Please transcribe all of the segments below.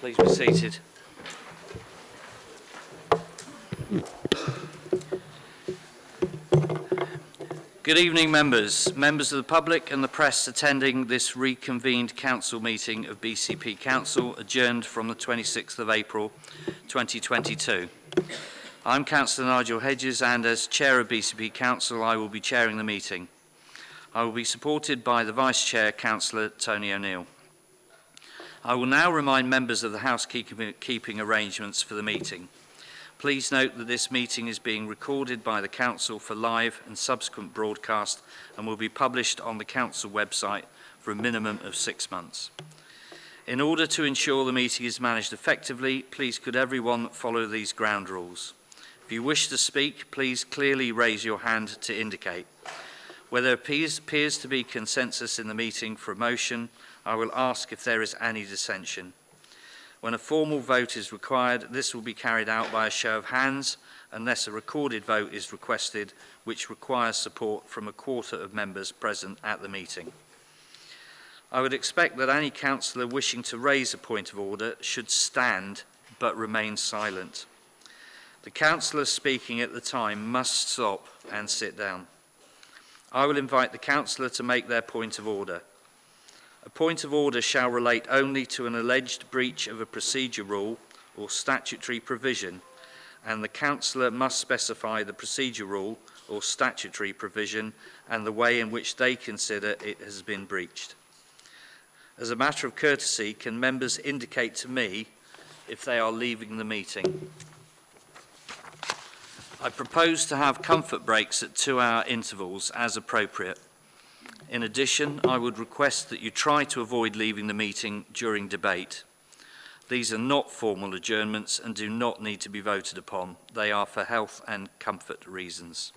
Please be seated. Good evening, members of the public and the press attending this reconvened council meeting of BCP Council, adjourned from the 26th of April 2022. I'm Councillor Nigel Hedges, and as Chair of BCP Council, I will be chairing the meeting. I will be supported by the Vice Chair, Councillor Tony O'Neill. I will now remind members of the housekeeping arrangements for the meeting. Please note that this meeting is being recorded by the Council for live and subsequent broadcast and will be published on the Council website for a minimum of 6 months. In order to ensure the meeting is managed effectively, please could everyone follow these ground rules. If you wish to speak, please clearly raise your hand to indicate. Where there appears to be consensus in the meeting for a motion, I will ask if there is any dissension. When a formal vote is required, this will be carried out by a show of hands unless a recorded vote is requested, which requires support from a quarter of members present at the meeting. I would expect that any councillor wishing to raise a point of order should stand but remain silent. The councillor speaking at the time must stop and sit down. I will invite the councillor to make their point of order. A point of order shall relate only to an alleged breach of a procedure rule or statutory provision, and the councillor must specify the procedure rule or statutory provision and the way in which they consider it has been breached. As a matter of courtesy, can members indicate to me if they are leaving the meeting? I propose to have comfort breaks at 2-hour intervals as appropriate. In addition, I would request that you try to avoid leaving the meeting during debate. These are not formal adjournments and do not need to be voted upon. They are for health and comfort reasons.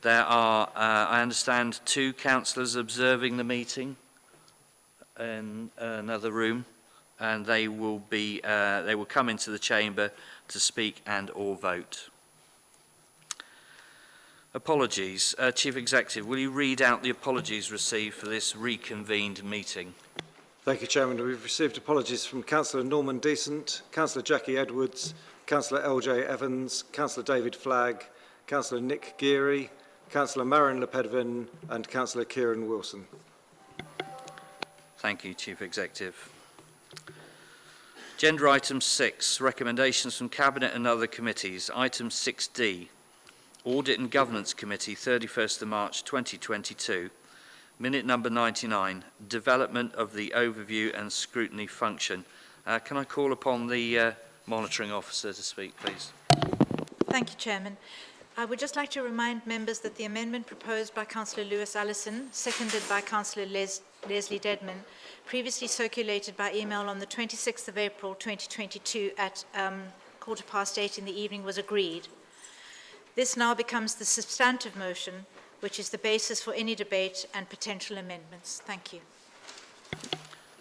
There are, I understand, 2 councillors observing the meeting in another room, and they will come into the chamber to speak and/or vote. Apologies. Chief Executive, will you read out the apologies received for this reconvened meeting? Thank you, Chairman. We've received apologies from Councillor Norman Decent, Councillor Jackie Edwards, Councillor LJ Evans, Councillor David Flagg, Councillor Nick Geary, Councillor Marion Lepedvin and Councillor Kieran Wilson. Thank you, Chief Executive. Agenda item 6, recommendations from Cabinet and other committees. Item 6D. Audit and Governance Committee, 31st of March 2022. Minute number 99, development of the overview and scrutiny function. Can I call upon the monitoring officer to speak, please? Thank you, Chairman. I would just like to remind members that the amendment proposed by Councillor Lewis Allison, seconded by Councillor Leslie Dedman, previously circulated by email on the 26th of April 2022 at 8:15 in the evening, was agreed. This now becomes the substantive motion, which is the basis for any debate and potential amendments. Thank you.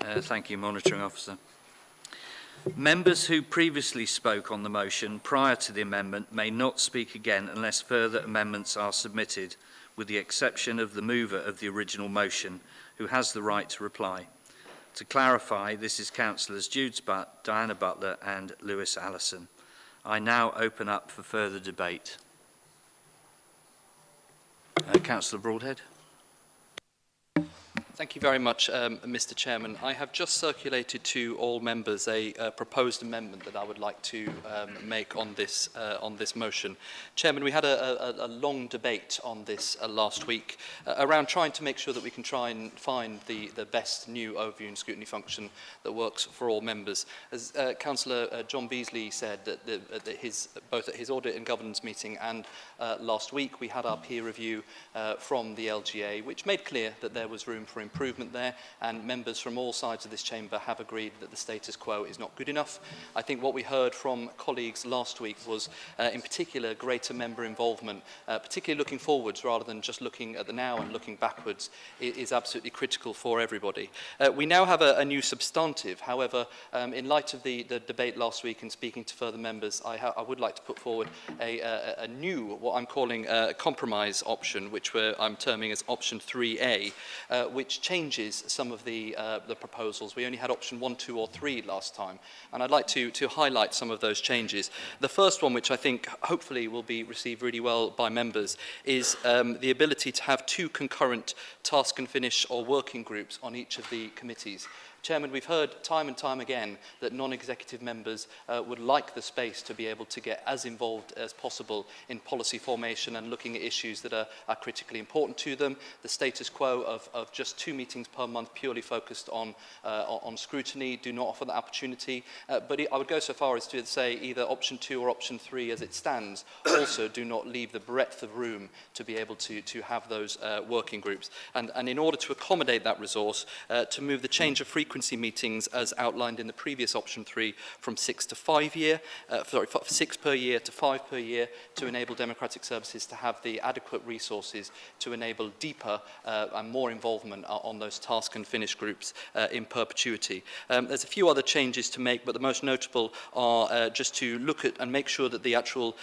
Thank you, Monitoring Officer. Members who previously spoke on the motion prior to the amendment may not speak again unless further amendments are submitted, with the exception of the mover of the original motion, who has the right to reply. To clarify, this is Councillors Judes Butt, Diana Butler and Lewis Allison. I now open up for further debate. Councillor Broadhead. Thank you very much, Mr. Chairman. I have just circulated to all members a proposed amendment that I would like to make on this motion. Chairman, we had a long debate on this last week around trying to make sure that we can try and find the best new overview and scrutiny function that works for all members. As Councillor John Beasley said, both at his audit and governance meeting and last week, we had our peer review from the LGA, which made clear that there was room for improvement there, and members from all sides of this chamber have agreed that the status quo is not good enough. I think what we heard from colleagues last week was, in particular, greater member involvement, particularly looking forwards rather than just looking at the now and looking backwards, is absolutely critical for everybody. We now have a new substantive. However, in light of the debate last week and speaking to further members, I would like to put forward a new, what I'm calling a compromise option, which I'm terming as option 3A, which which changes some of the proposals. We only had option 1, 2 or 3 last time, and I'd like to highlight some of those changes. The first one, which I think hopefully will be received really well by members, is the ability to have 2 concurrent task and finish or working groups on each of the committees. Chairman, we've heard time and time again that non-executive members would like the space to be able to get as involved as possible in policy formation and looking at issues that are critically important to them. The status quo of just 2 meetings per month purely focused on scrutiny do not offer that opportunity. But I would go so far as to say either option 2 or option 3 as it stands also do not leave the breadth of room to be able to have those working groups. And in order to accommodate that resource, to move the change of frequency meetings as outlined in the previous option 3 from 6 to 5 year, 6 per year to 5 per year, to enable democratic services to have the adequate resources to enable deeper and more involvement on those task and finish groups in perpetuity. There's a few other changes to make, but the most notable are just to look at and make sure that the actual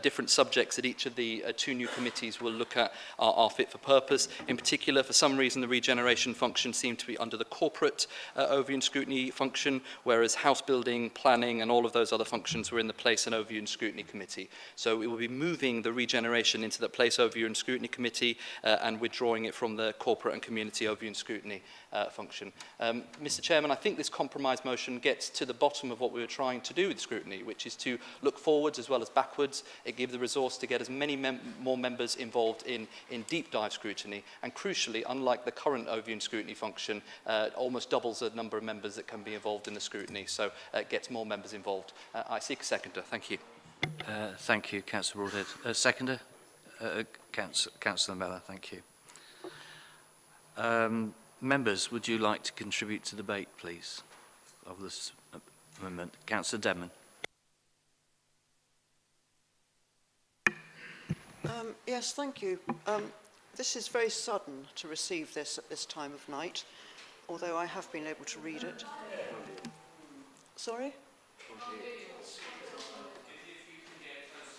different subjects that each of the 2 new committees will look at are fit for purpose. In particular, for some reason, the regeneration function seemed to be under the corporate overview and scrutiny function, whereas house building, planning and all of those other functions were in the place and overview and scrutiny committee. So we will be moving the regeneration into the place overview and scrutiny committee and withdrawing it from the corporate and community overview and scrutiny function. Mr. Chairman, I think this compromise motion gets to the bottom of what we were trying to do with scrutiny, which is to look forwards as well as backwards. It gives the resource to get as many more members involved in deep dive scrutiny, and crucially, unlike the current overview and scrutiny function, almost doubles the number of members that can be involved in the scrutiny, so it gets more members involved. I seek a seconder. Thank you. Thank you, Councillor Broadhead. Seconder? Councillor Mellor, thank you. Members, would you like to contribute to the debate, please, of this amendment? Councillor Denman. Yes, thank you. This is very sudden to receive this at this time of night, although I have been able to read it. Sorry?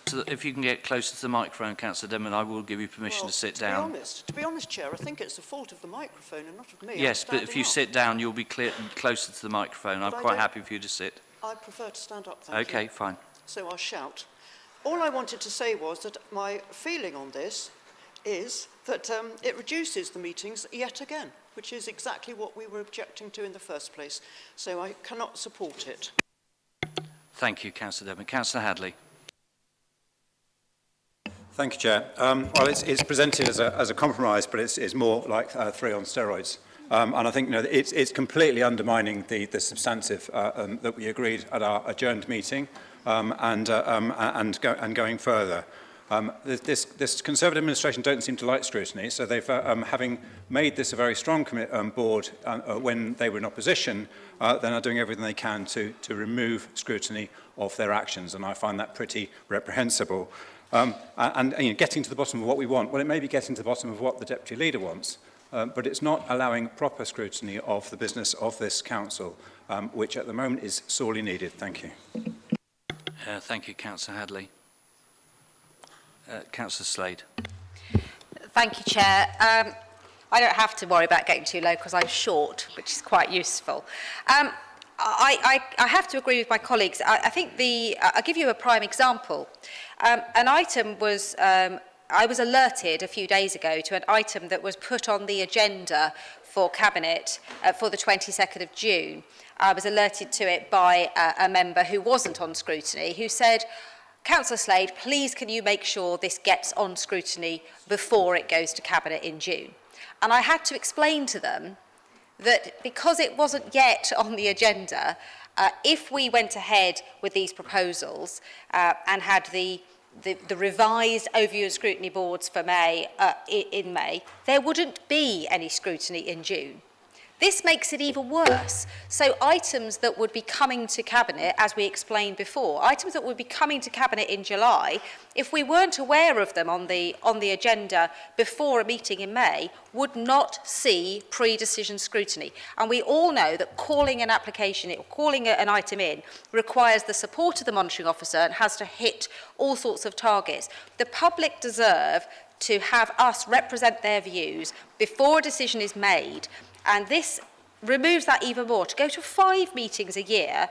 So if you can get closer to the microphone, Councillor Denman, I will give you permission to sit down. To be honest, Chair, I think it's the fault of the microphone and not of me. Yes, but if you sit down, you'll be closer to the microphone. I'm quite happy for you to sit. I prefer to stand up, thank you. Okay, fine. So I'll shout. All I wanted to say was that my feeling on this is that it reduces the meetings yet again, which is exactly what we were objecting to in the first place. So I cannot support it. Thank you, Councillor Denman. Councillor Hadley. Thank you, Chair. Well, it's presented as a compromise, but it's more like 3 on steroids. And I think it's completely undermining the substantive that we agreed at our adjourned meeting and going further. This Conservative administration don't seem to like scrutiny, so they've, having made this a very strong board when they were in opposition, then are doing everything they can to remove scrutiny of their actions, and I find that pretty reprehensible. Getting to the bottom of what we want, well, it may be getting to the bottom of what the Deputy Leader wants, but it's not allowing proper scrutiny of the business of this Council, which at the moment is sorely needed. Thank you. Thank you, Councillor Hadley. Councillor Slade. Thank you, Chair. I don't have to worry about getting too low because I'm short, which is quite useful. I have to agree with my colleagues. I think I'll give you a prime example. An item was, I was alerted a few days ago to an item that was put on the agenda for Cabinet for the 22nd of June. I was alerted to it by a member who wasn't on scrutiny, who said, Councillor Slade, please can you make sure this gets on scrutiny before it goes to Cabinet in June? And I had to explain to them that because it wasn't yet on the agenda, if we went ahead with these proposals and had the revised overview and scrutiny boards for May, in May, there wouldn't be any scrutiny in June. This makes it even worse. So items that would be coming to Cabinet, as we explained before, items that would be coming to Cabinet in July, if we weren't aware of them on the agenda before a meeting in May, would not see pre-decision scrutiny. And we all know that calling an application, calling an item in, requires the support of the monitoring officer and has to hit all sorts of targets. The public deserve to have us represent their views before a decision is made, and this removes that even more. To go to 5 meetings a year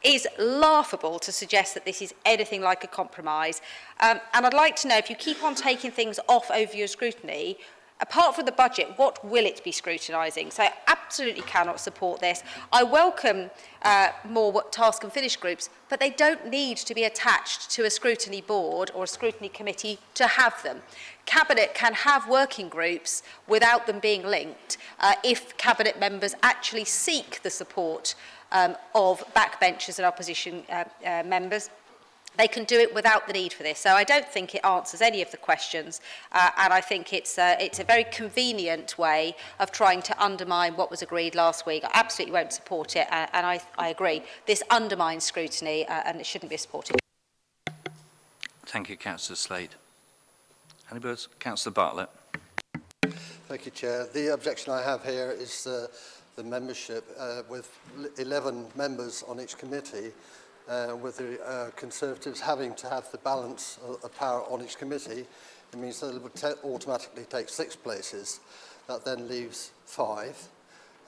is laughable to suggest that this is anything like a compromise. And I'd like to know, if you keep on taking things off over your scrutiny, apart from the budget, what will it be scrutinising? So I absolutely cannot support this. I welcome more task and finish groups, but they don't need to be attached to a scrutiny board or a scrutiny committee to have them. Cabinet can have working groups without them being linked if Cabinet members actually seek the support of backbenchers and opposition members. They can do it without the need for this. So I don't think it answers any of the questions, and I think it's a very convenient way of trying to undermine what was agreed last week. I absolutely won't support it, and I agree. This undermines scrutiny, and it shouldn't be supported. Thank you, Councillor Slade. Anybody else? Councillor Bartlett. Thank you, Chair. The objection I have here is the membership with 11 members on each committee, with the Conservatives having to have the balance of power on each committee. It means that it would automatically take 6 places. That then leaves 5,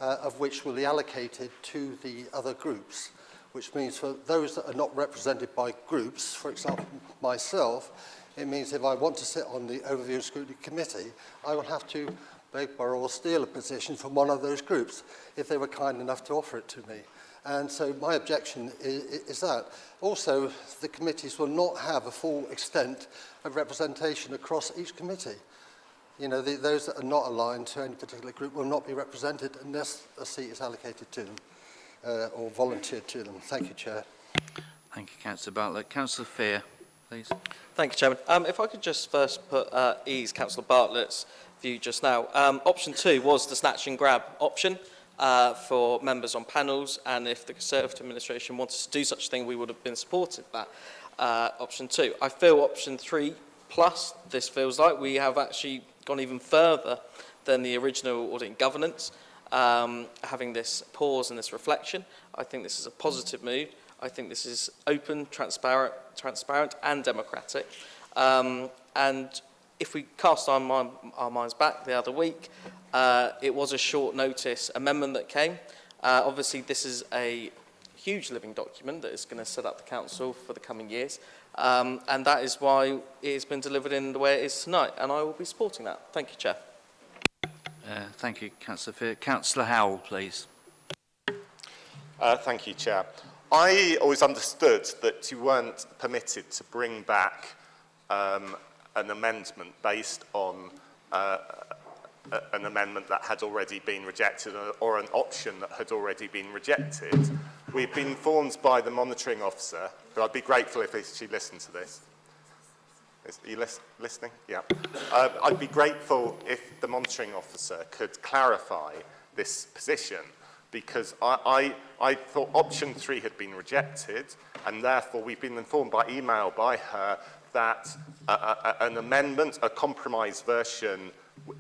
of which will be allocated to the other groups, which means for those that are not represented by groups, for example, myself, it means if I want to sit on the Overview and Scrutiny Committee, I will have to beg, borrow or steal a position from one of those groups if they were kind enough to offer it to me. And so my objection is that. Also, the committees will not have a full extent of representation across each committee. You know, those that are not aligned to any particular group will not be represented unless a seat is allocated to them or volunteered to them. Thank you, Chair. Thank you, Councillor Bartlett. Councillor Fear, please. Thank you, Chairman. If I could just first ease Councillor Bartlett's view just now. Option 2 was the snatch and grab option for members on panels, and if the Conservative administration wanted to do such a thing, we would have been supportive of that. Option 2. I feel option 3 plus, this feels like we have actually gone even further than the original audit and governance, having this pause and this reflection. I think this is a positive move. I think this is open, transparent and democratic. And if we cast our minds back the other week, it was a short notice amendment that came. Obviously, this is a huge living document that is going to set up the council for the coming years. And that is why it has been delivered in the way it is tonight. And I will be supporting that. Thank you, Chair. Thank you, Councillor Fear. Councillor Howell, please. Thank you, Chair. I always understood that you weren't permitted to bring back an amendment based on an amendment that had already been rejected or an option that had already been rejected. We've been informed by the monitoring officer, who I'd be grateful if she listened to this. Are you listening? Yeah. I'd be grateful if the monitoring officer could clarify this position, because I thought option 3 had been rejected, and therefore we've been informed by email by her that an amendment, a compromise version,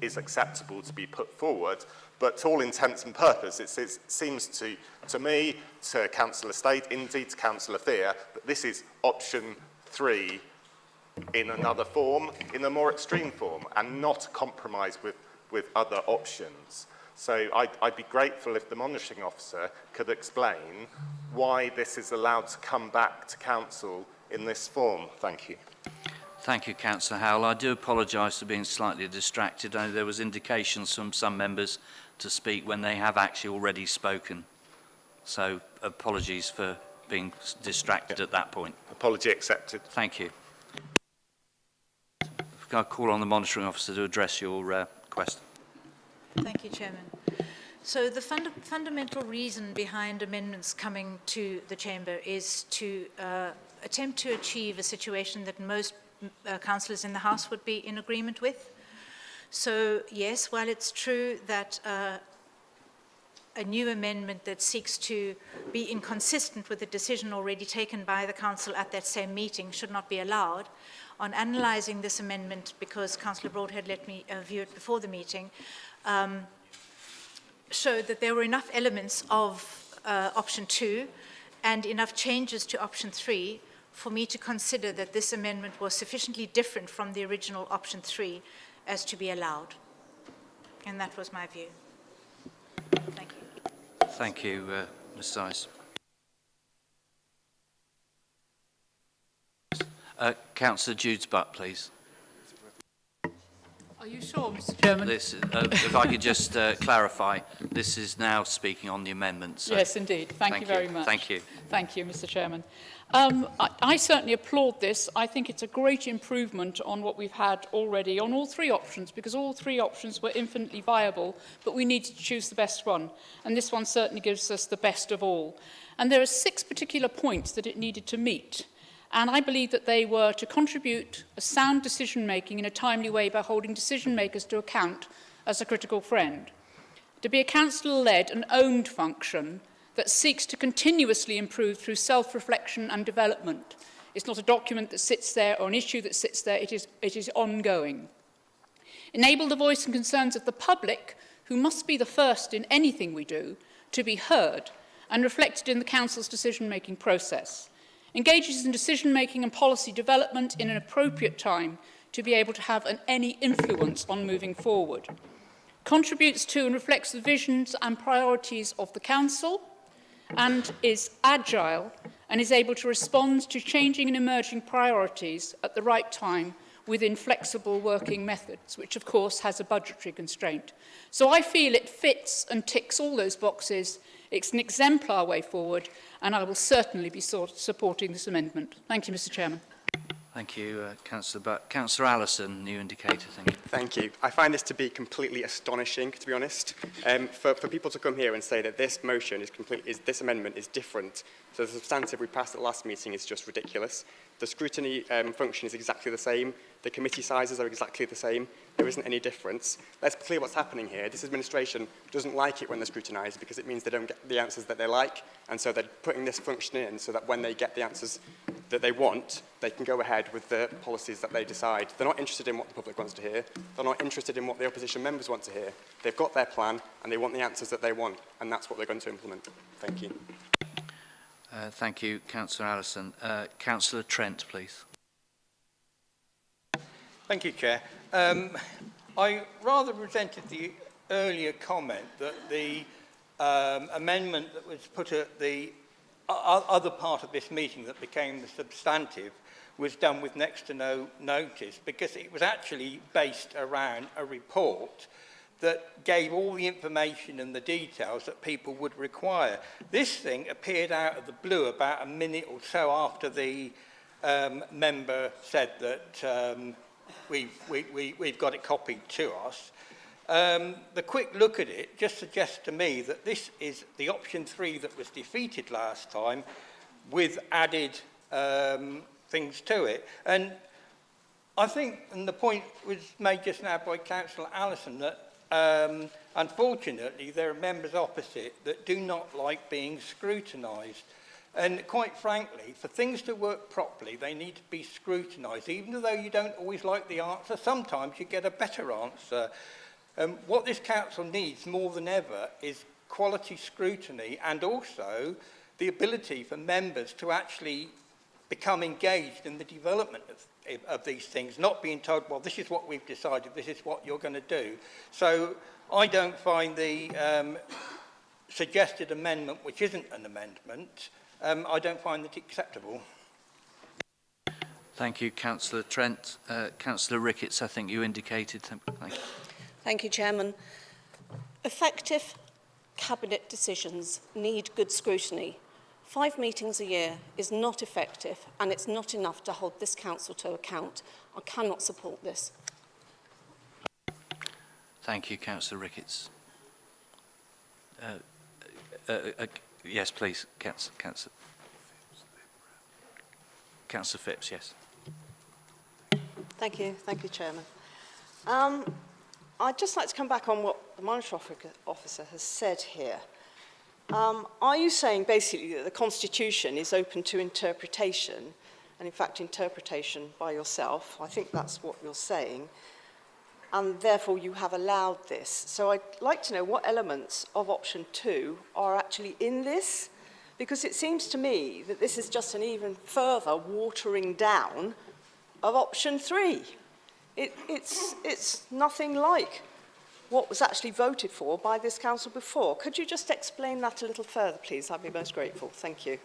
is acceptable to be put forward. But to all intents and purposes, it seems to me, to Councillor Slade, indeed to Councillor Fear, that this is option 3 in another form, in a more extreme form, and not a compromise with other options. So I'd be grateful if the monitoring officer could explain why this is allowed to come back to council in this form. Thank you. Thank you, Councillor Howell. I do apologise for being slightly distracted. I know there was indications from some members to speak when they have actually already spoken. So apologies for being distracted at that point. Apology accepted. Thank you. I'll call on the monitoring officer to address your question. Thank you, Chairman. So the fundamental reason behind amendments coming to the Chamber is to attempt to achieve a situation that most councillors in the House would be in agreement with. So yes, while it's true that a new amendment that seeks to be inconsistent with the decision already taken by the Council at that same meeting should not be allowed, on analysing this amendment, because Councillor Broad had let me view it before the meeting, showed that there were enough elements of option 2 and enough changes to option 3 for me to consider that this amendment was sufficiently different from the original option 3 as to be allowed. And that was my view. Thank you. Thank you, Ms Size. Councillor Judes-Butt, please. Are you sure, Mr Chairman? This, if I could just clarify, this is now speaking on the amendment. So yes, indeed. Thank you very much. Thank you. Thank you, Mr Chairman. I certainly applaud this. I think it's a great improvement on what we've had already on all three options, because all three options were infinitely viable, but we needed to choose the best one. And this one certainly gives us the best of all. And there are 6 particular points that it needed to meet. And I believe that they were to contribute a sound decision-making in a timely way by holding decision-makers to account as a critical friend. To be a councillor-led and owned function that seeks to continuously improve through self-reflection and development. It's not a document that sits there or an issue that sits there, it is ongoing. Enable the voice and concerns of the public, who must be the first in anything we do, to be heard and reflected in the Council's decision-making process. Engages in decision-making and policy development in an appropriate time to be able to have any influence on moving forward. Contributes to and reflects the visions and priorities of the Council, and is agile and is able to respond to changing and emerging priorities at the right time within flexible working methods, which of course has a budgetary constraint. So I feel it fits and ticks all those boxes. It's an exemplar way forward, and I will certainly be supporting this amendment. Thank you, Mr Chairman. Thank you, Councillor Butt. Councillor Allison, new indicator. Thank you. Thank you. I find this to be completely astonishing, to be honest. For people to come here and say that this motion this amendment is different, so the substantive we passed at the last meeting is just ridiculous. The scrutiny function is exactly the same. The committee sizes are exactly the same. There isn't any difference. Let's be clear what's happening here. This administration doesn't like it when they're scrutinised because it means they don't get the answers that they like, and so they're putting this function in so that when they get the answers that they want, they can go ahead with the policies that they decide. They're not interested in what the public wants to hear. They're not interested in what the opposition members want to hear. They've got their plan, and they want the answers that they want, and that's what they're going to implement. Thank you. Thank you, Councillor Allison. Councillor Trent, please. Thank you, Chair. I rather resented the earlier comment that the amendment that was put at the other part of this meeting that became the substantive was done with next to no notice, because it was actually based around a report that gave all the information and the details that people would require. This thing appeared out of the blue about a minute or so after the member said that we've got it copied to us. The quick look at it just suggests to me that this is the option 3 that was defeated last time with added things to it. And I think, and the point was made just now by Councillor Allison, that unfortunately there are members opposite that do not like being scrutinised. And quite frankly, for things to work properly, they need to be scrutinised. Even though you don't always like the answer, sometimes you get a better answer. What this council needs more than ever is quality scrutiny, and also the ability for members to actually become engaged in the development of these things, not being told, well, this is what we've decided, this is what you're going to do. So I don't find the suggested amendment, which isn't an amendment, I don't find it acceptable. Thank you, Councillor Trent. Councillor Ricketts, I think you indicated. Thank you. Thank you, Chairman. Effective cabinet decisions need good scrutiny. 5 meetings a year is not effective, and it's not enough to hold this council to account. I cannot support this. Thank you, Councillor Ricketts. Yes, please, Councillor Phipps, yes. Thank you, Chairman. I'd just like to come back on what the monitoring officer has said here. Are you saying basically that the Constitution is open to interpretation, and in fact interpretation by yourself? I think that's what you're saying, and therefore you have allowed this. So I'd like to know what elements of option 2 are actually in this, because it seems to me that this is just an even further watering down of option 3. It's nothing like what was actually voted for by this council before. Could you just explain that a little further, please? I'd be most grateful. Thank you.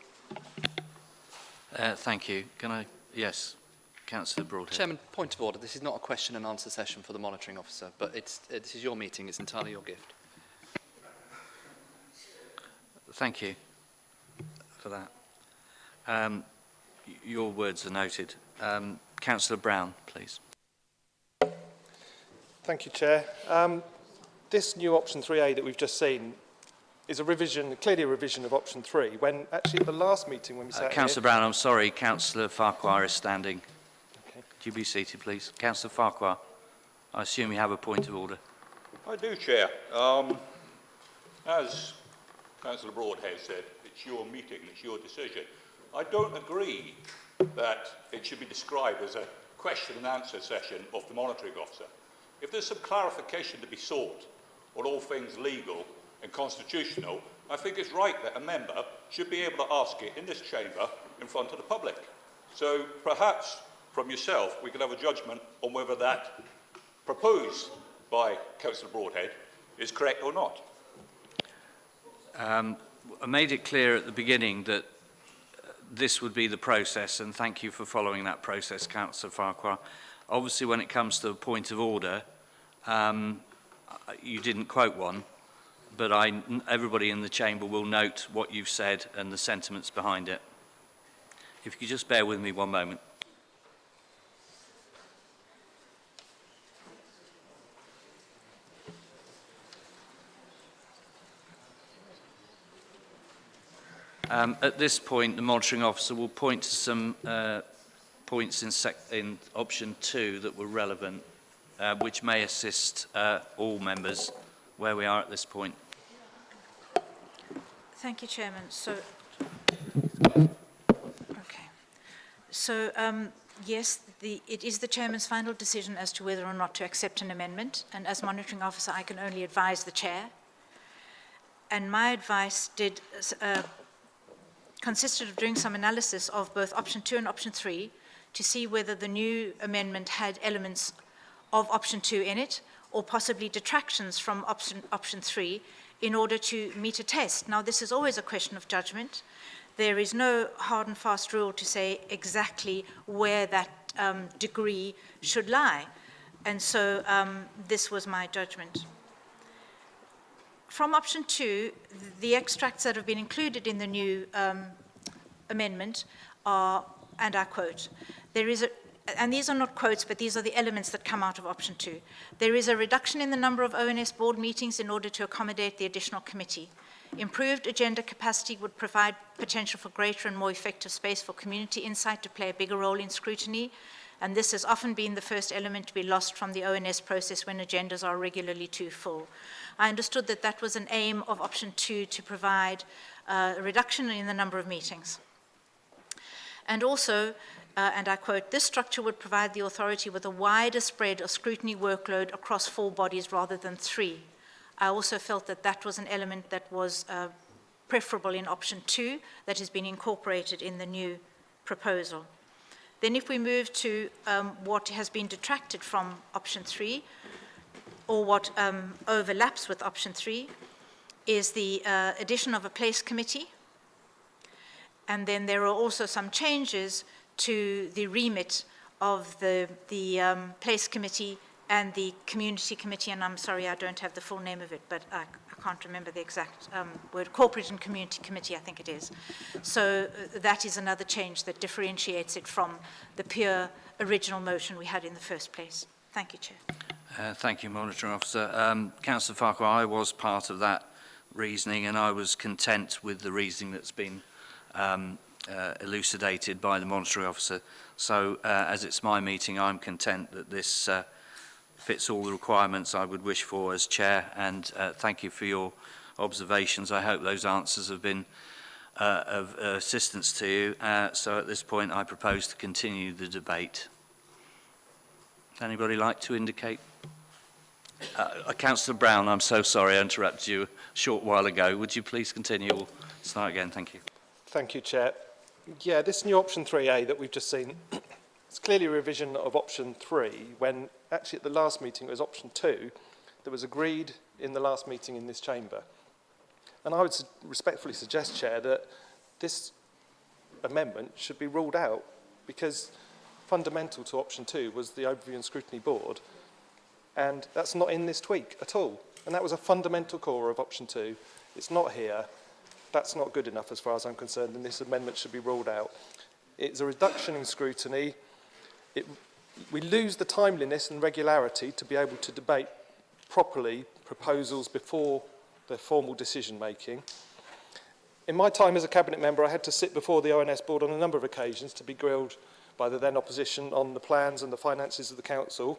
Thank you. Can I? Yes, Councillor Broadhead. Chairman, point of order. This is not a question and answer session for the monitoring officer, but this is your meeting. It's entirely your gift. Thank you for that. Your words are noted. Councillor Brown, please. Thank you, Chair. This new option 3A that we've just seen is a revision, clearly a revision of option 3, when actually at the last meeting when we sat Councillor Brown, I'm sorry, Councillor Farquhar is standing. Okay. Could you be seated, please? Councillor Farquhar, I assume you have a point of order. I do, Chair. As Councillor Broadhead said, it's your meeting, it's your decision. I don't agree that it should be described as a question and answer session of the monitoring officer. If there's some clarification to be sought on all things legal and constitutional, I think it's right that a member should be able to ask it in this chamber in front of the public. So perhaps from yourself we could have a judgment on whether that proposed by Councillor Broadhead is correct or not. I made it clear at the beginning that this would be the process, and thank you for following that process, Councillor Farquhar. Obviously, when it comes to a point of order, you didn't quote one, but everybody in the chamber will note what you've said and the sentiments behind it. If you could just bear with me one moment. At this point, the monitoring officer will point to some points in option 2 that were relevant, which may assist all members where we are at this point. Thank you, Chairman. Yes, it is the Chairman's final decision as to whether or not to accept an amendment, and as monitoring officer, I can only advise the Chair. And my advice consisted of doing some analysis of both option 2 and option 3 to see whether the new amendment had elements of option 2 in it, or possibly detractions from option 3, in order to meet a test. Now, this is always a question of judgment. There is no hard and fast rule to say exactly where that degree should lie. And so this was my judgment. From option 2, the extracts that have been included in the new amendment are, and I quote, and these are not quotes, but these are the elements that come out of option 2. There is a reduction in the number of ONS board meetings in order to accommodate the additional committee. Improved agenda capacity would provide potential for greater and more effective space for community insight to play a bigger role in scrutiny. And this has often been the first element to be lost from the ONS process when agendas are regularly too full. I understood that that was an aim of option 2, to provide a reduction in the number of meetings. And also, and I quote, this structure would provide the authority with a wider spread of scrutiny workload across 4 bodies rather than 3. I also felt that that was an element that was preferable in option 2 that has been incorporated in the new proposal. Then if we move to what has been detracted from option 3, or what overlaps with option 3, is the addition of a place committee. And then there are also some changes to the remit of the place committee and the community committee, and I'm sorry, I don't have the full name of it, but I can't remember the exact word, corporate and community committee, I think it is. So that is another change that differentiates it from the pure original motion we had in the first place. Thank you, Chair. Thank you, Monitoring Officer. Councillor Farquhar, I was part of that reasoning, and I was content with the reasoning that's been elucidated by the Monitoring Officer. So, as it's my meeting, I'm content that this fits all the requirements I would wish for as Chair, and thank you for your observations. I hope those answers have been of assistance to you. So at this point, I propose to continue the debate. Would anybody like to indicate? Councillor Brown, I'm so sorry I interrupted you a short while ago. Would you please continue or start again? Thank you. Thank you, Chair. Yeah, this new option 3A that we've just seen It's clearly a revision of option 3, when actually at the last meeting it was option 2 that was agreed in the last meeting in this chamber. And I would respectfully suggest, Chair, that this amendment should be ruled out, because fundamental to option 2 was the Overview and Scrutiny Board, and that's not in this tweak at all. And that was a fundamental core of option 2. It's not here. That's not good enough as far as I'm concerned, and this amendment should be ruled out. It's a reduction in scrutiny. We lose the timeliness and regularity to be able to debate properly proposals before the formal decision making. In my time as a Cabinet member, I had to sit before the ONS board on a number of occasions to be grilled by the then opposition on the plans and the finances of the council.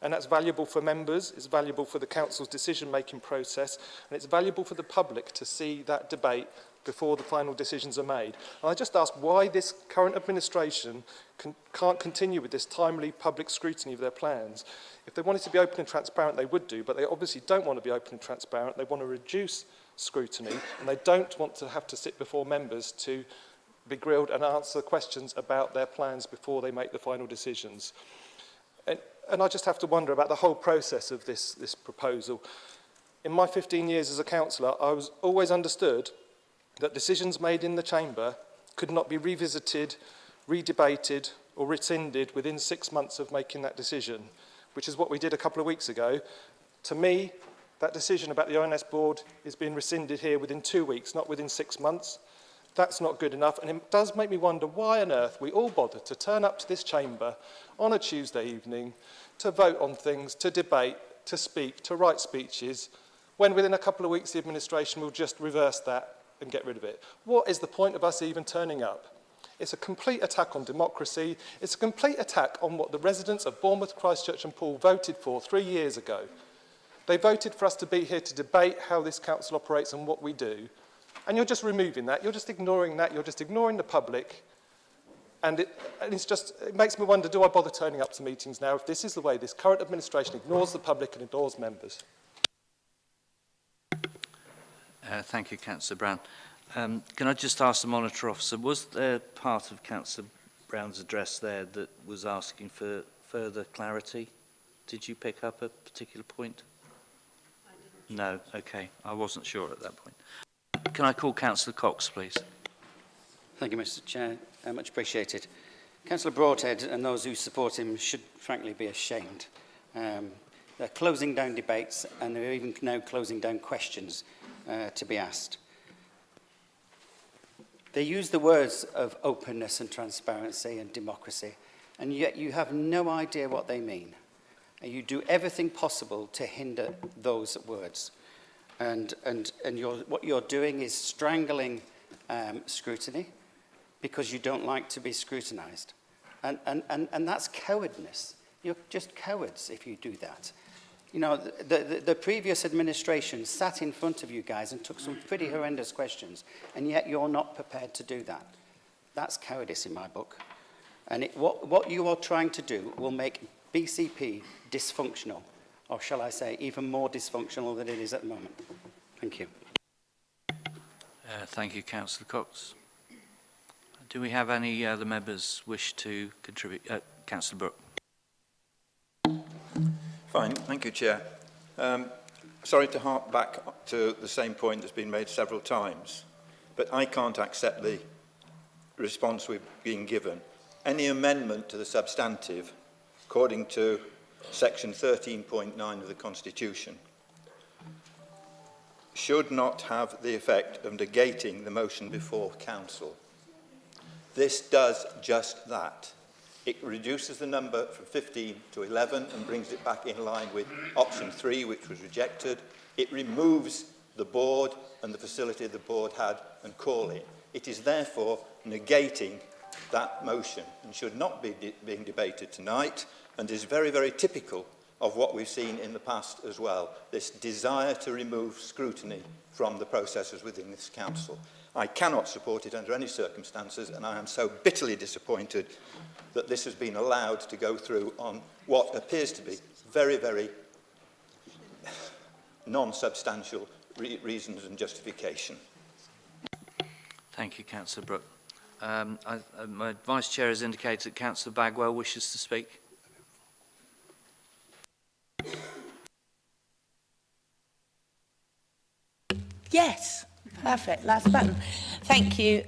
And that's valuable for members, it's valuable for the council's decision-making process, and it's valuable for the public to see that debate before the final decisions are made. And I just ask why this current administration can't continue with this timely public scrutiny of their plans. If they wanted to be open and transparent, they would do, but they obviously don't want to be open and transparent. They want to reduce scrutiny, and they don't want to have to sit before members to be grilled and answer questions about their plans before they make the final decisions. And I just have to wonder about the whole process of this proposal. In my 15 years as a councillor, I was always understood that decisions made in the chamber could not be revisited, redebated or rescinded within 6 months of making that decision, which is what we did a couple of weeks ago. To me, that decision about the ONS board is being rescinded here within 2 weeks, not within 6 months. That's not good enough, and it does make me wonder why on earth we all bother to turn up to this chamber on a Tuesday evening to vote on things, to debate, to speak, to write speeches, when within a couple of weeks the administration will just reverse that and get rid of it. What is the point of us even turning up? It's a complete attack on democracy. It's a complete attack on what the residents of Bournemouth, Christchurch and Poole voted for 3 years ago. They voted for us to be here to debate how this council operates and what we do. And you're just removing that, you're just ignoring that, you're just ignoring the public. And it makes me wonder, do I bother turning up to meetings now if this is the way this current administration ignores the public and ignores members? Thank you, Councillor Brown. Can I just ask the Monitor Officer, was there part of Councillor Brown's address there that was asking for further clarity? Did you pick up a particular point? No, okay. I wasn't sure at that point. Can I call Councillor Cox, please? Thank you, Mr. Chair. Much appreciated. Councillor Broadhead and those who support him should frankly be ashamed. They're closing down debates and they're even now closing down questions to be asked. They use the words of openness and transparency and democracy, and yet you have no idea what they mean. And you do everything possible to hinder those words. And what you're doing is strangling scrutiny because you don't like to be scrutinised. And that's cowardness. You're just cowards if you do that. You know, the previous administration sat in front of you guys and took some pretty horrendous questions, and yet you're not prepared to do that. That's cowardice in my book. And what you are trying to do will make BCP dysfunctional, or shall I say, even more dysfunctional than it is at the moment. Thank you. Thank you, Councillor Cox. Do we have any other members wish to contribute? Councillor Brooke. Fine, thank you, Chair. Sorry to hark back to the same point that's been made several times, but I can't accept the response we've been given. Any amendment to the substantive, according to section 13.9 of the Constitution, should not have the effect of negating the motion before Council. This does just that. It reduces the number from 15 to 11 and brings it back in line with option 3, which was rejected. It removes the board and the facility the board had and call in. It is therefore negating that motion and should not be being debated tonight, and is very, very typical of what we've seen in the past as well, this desire to remove scrutiny from the processes within this council. I cannot support it under any circumstances, and I am so bitterly disappointed that this has been allowed to go through on what appears to be very, very non-substantial reasons and justification. Thank you, Councillor Brooke. My Vice Chair has indicated that Councillor Bagwell wishes to speak. Yes, perfect, last button. Thank you.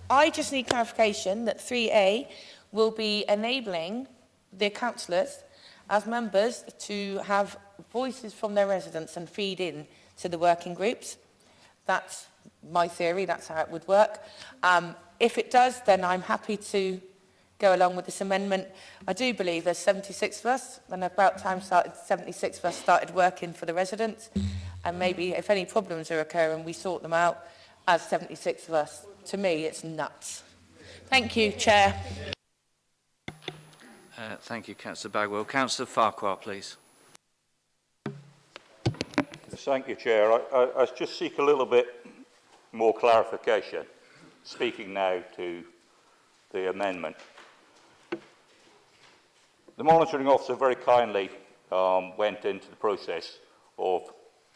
I just need clarification that 3A will be enabling the councillors as members to have voices from their residents and feed in to the working groups. That's my theory, that's how it would work. If it does, then I'm happy to go along with this amendment. I do believe there's 76 of us, and about time 76 of us started working for the residents, and maybe if any problems are occurring, we sort them out as 76 of us. To me, it's nuts. Thank you, Chair. Thank you, Councillor Bagwell. Councillor Farquhar, please. Thank you, Chair. I just seek a little bit more clarification, speaking now to the amendment. The monitoring officer very kindly went into the process of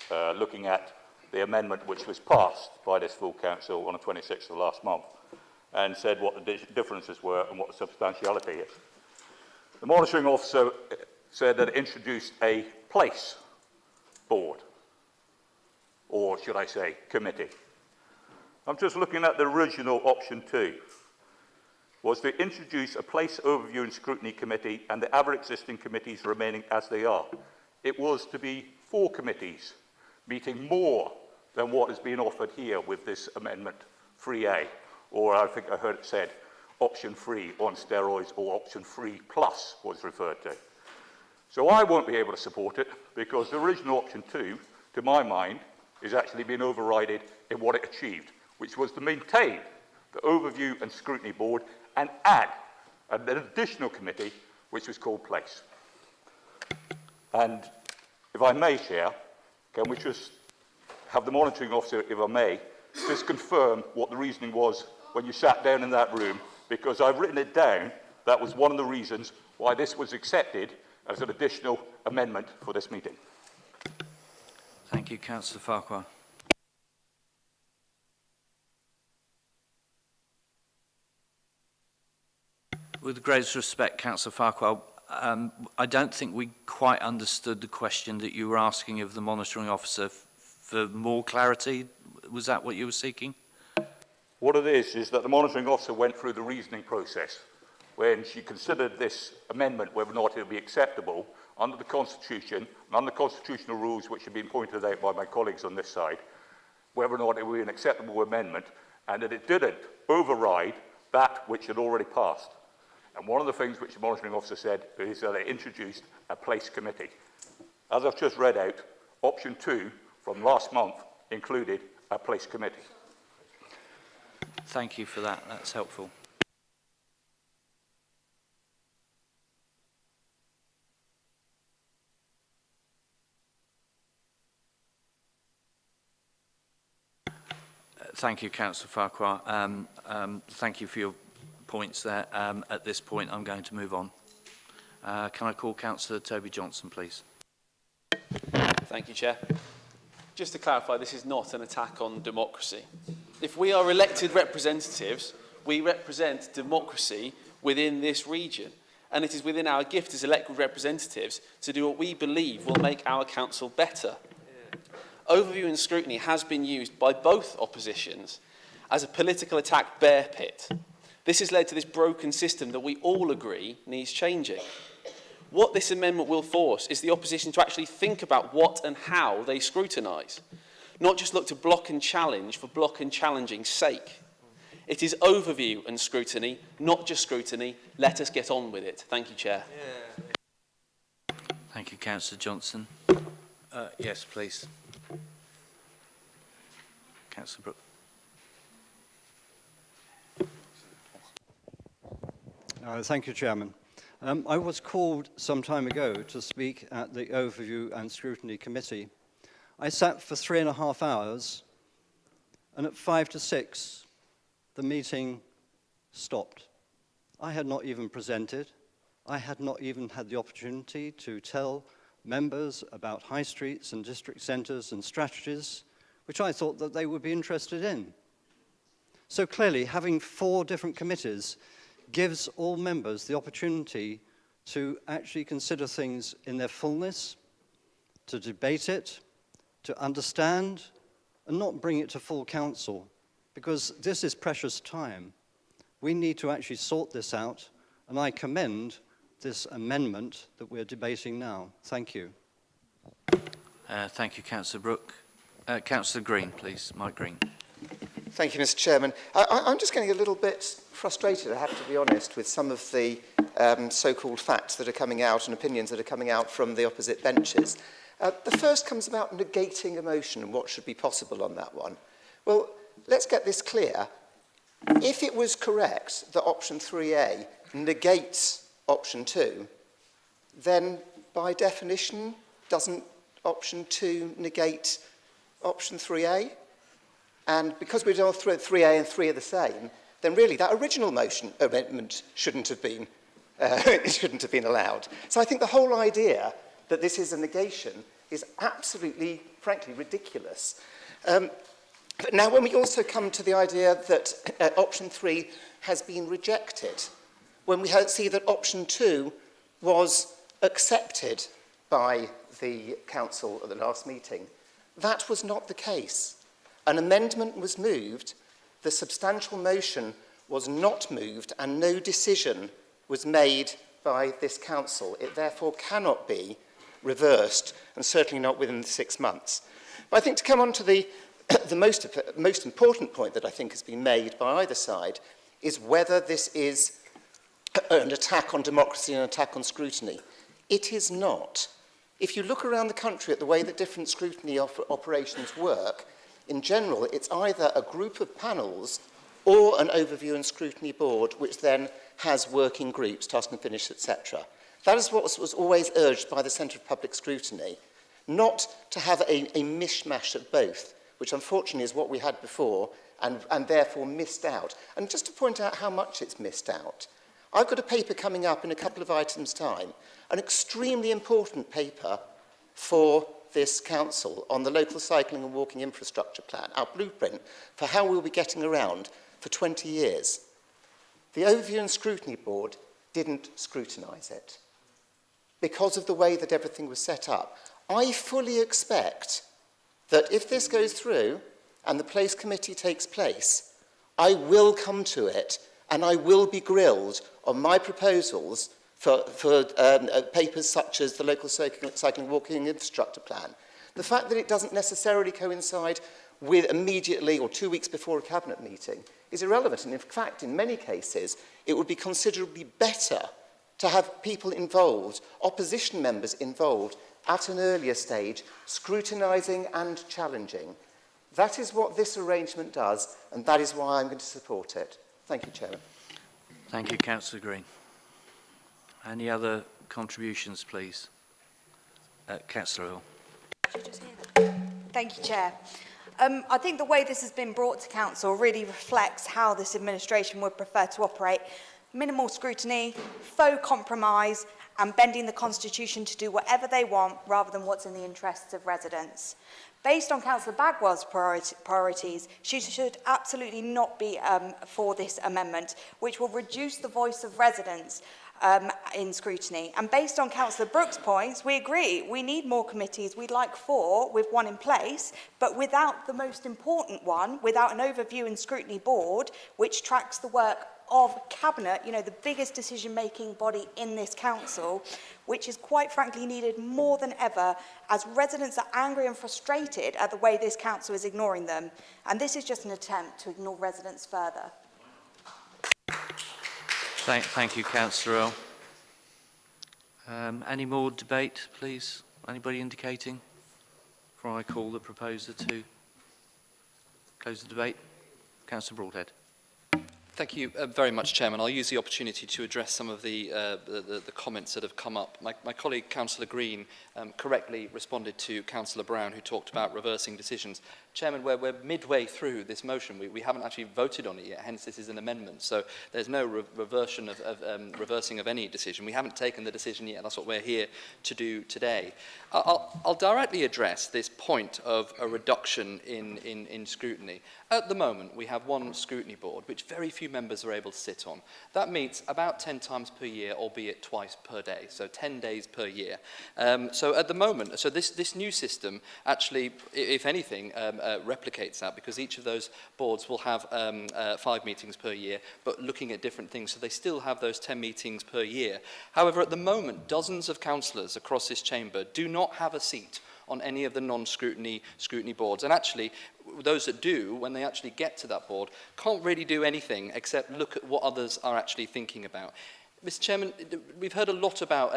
looking at the amendment which was passed by this full council on the 26th of last month and said what the differences were and what the substantiality is. The monitoring officer said that it introduced a place board, or should I say committee. I'm just looking at the original option 2, was to introduce a place overview and scrutiny committee and the other existing committees remaining as they are. It was to be 4 committees, meeting more than what has been offered here with this amendment 3A, or I think I heard it said option 3 on steroids, or option 3 plus was referred to. So I won't be able to support it because the original option 2, to my mind, is actually being overridden in what it achieved, which was to maintain the overview and scrutiny board and add an additional committee which was called place. And if I may, Chair, can we just have the monitoring officer, if I may, just confirm what the reasoning was when you sat down in that room, because I've written it down. That was one of the reasons why this was accepted as an additional amendment for this meeting. Thank you, Councillor Farquhar. With the greatest respect, Councillor Farquhar, I don't think we quite understood the question that you were asking of the monitoring officer. For more clarity, was that what you were seeking? What it is that the monitoring officer went through the reasoning process when she considered this amendment, whether or not it would be acceptable under the Constitution and under constitutional rules which have been pointed out by my colleagues on this side, whether or not it would be an acceptable amendment, and that it didn't override that which had already passed. And one of the things which the monitoring officer said is that it introduced a place committee. As I've just read out, option 2 from last month included a place committee. Thank you for that. That's helpful. Thank you, Councillor Farquhar. Thank you for your points there. At this point, I'm going to move on. Can I call Councillor Toby Johnson, please? Thank you, Chair. Just to clarify, this is not an attack on democracy. If we are elected representatives, we represent democracy within this region. And it is within our gift as elected representatives to do what we believe will make our council better. Overview and scrutiny has been used by both oppositions as a political attack bear pit. This has led to this broken system that we all agree needs changing. What this amendment will force is the opposition to actually think about what and how they scrutinise, not just look to block and challenge for block and challenging's sake. It is overview and scrutiny, not just scrutiny. Let us get on with it. Thank you, Chair. Thank you, Councillor Johnson. Yes, please. Councillor Brooke. Thank you, Chairman. I was called some time ago to speak at the Overview and Scrutiny Committee. I sat for 3.5 hours, and at 5 to 6, the meeting stopped. I had not even presented. I had not even had the opportunity to tell members about high streets and district centres and strategies, which I thought that they would be interested in. So clearly, having 4 different committees gives all members the opportunity to actually consider things in their fullness, to debate it, to understand, and not bring it to full council, because this is precious time. We need to actually sort this out, and I commend this amendment that we're debating now. Thank you. Thank you, Councillor Brooke. Councillor Green, please. Mike Green. Thank you, Mr. Chairman. I'm just getting a little bit frustrated, I have to be honest, with some of the so-called facts that are coming out and opinions that are coming out from the opposite benches. The first comes about negating a motion and what should be possible on that one. Well, let's get this clear. If it was correct that option 3A negates option 2, then by definition, doesn't option 2 negate option 3A? And because we're all 3A and 3 are the same, then really that original amendment shouldn't have been allowed. So I think the whole idea that this is a negation is absolutely, frankly, ridiculous. But now when we also come to the idea that option 3 has been rejected, when we see that option 2 was accepted by the council at the last meeting, that was not the case. An amendment was moved, the substantial motion was not moved, and no decision was made by this council. It therefore cannot be reversed, and certainly not within the 6 months. But I think to come on to the most important point that I think has been made by either side is whether this is an attack on democracy and an attack on scrutiny. It is not. If you look around the country at the way that different scrutiny operations work, in general, it's either a group of panels or an overview and scrutiny board, which then has working groups, task and finish, etc. That is what was always urged by the Centre of Public Scrutiny, not to have a mishmash of both, which unfortunately is what we had before and therefore missed out. And just to point out how much it's missed out, I've got a paper coming up in a couple of items' time, an extremely important paper for this council on the local cycling and walking infrastructure plan, our blueprint for how we'll be getting around for 20 years. The Overview and Scrutiny Board didn't scrutinise it because of the way that everything was set up. I fully expect that if this goes through and the place committee takes place, I will come to it and I will be grilled on my proposals for papers such as the local cycling walking infrastructure plan. The fact that it doesn't necessarily coincide with immediately or 2 weeks before a cabinet meeting is irrelevant. And in fact, in many cases, it would be considerably better to have people involved, opposition members involved, at an earlier stage, scrutinising and challenging. That is what this arrangement does, and that is why I'm going to support it. Thank you, Chairman. Thank you, Councillor Green. Any other contributions, please? Councillor Hill. Thank you, Chair. I think the way this has been brought to Council really reflects how this administration would prefer to operate. Minimal scrutiny, faux compromise, and bending the Constitution to do whatever they want rather than what's in the interests of residents. Based on Councillor Bagwell's priorities, she should absolutely not be for this amendment, which will reduce the voice of residents in scrutiny. And based on Councillor Brooks' points, we agree we need more committees. We'd like 4 with 1 in place, but without the most important one, without an overview and scrutiny board, which tracks the work of Cabinet, you know, the biggest decision-making body in this council, which is quite frankly needed more than ever as residents are angry and frustrated at the way this council is ignoring them. And this is just an attempt to ignore residents further. Thank you, Councillor Earl. Any more debate, please? Anybody indicating? Before I call the proposer to close the debate. Councillor Broadhead. Thank you very much, Chairman. I'll use the opportunity to address some of the comments that have come up. My colleague, Councillor Green, correctly responded to Councillor Brown, who talked about reversing decisions. Chairman, we're midway through this motion. We haven't actually voted on it yet, hence this is an amendment. So there's no reversing of any decision. We haven't taken the decision yet. That's what we're here to do today. I'll directly address this point of a reduction in scrutiny. At the moment, we have one scrutiny board, which very few members are able to sit on. That meets about 10 times per year, albeit twice per day, so 10 days per year. So at the moment, so this new system actually, if anything, replicates that, because each of those boards will have 5 meetings per year, but looking at different things, so they still have those 10 meetings per year. However, at the moment, dozens of councillors across this chamber do not have a seat on any of the non-scrutiny boards. And actually, those that do, when they actually get to that board, can't really do anything except look at what others are actually thinking about. Mr. Chairman, we've heard a lot about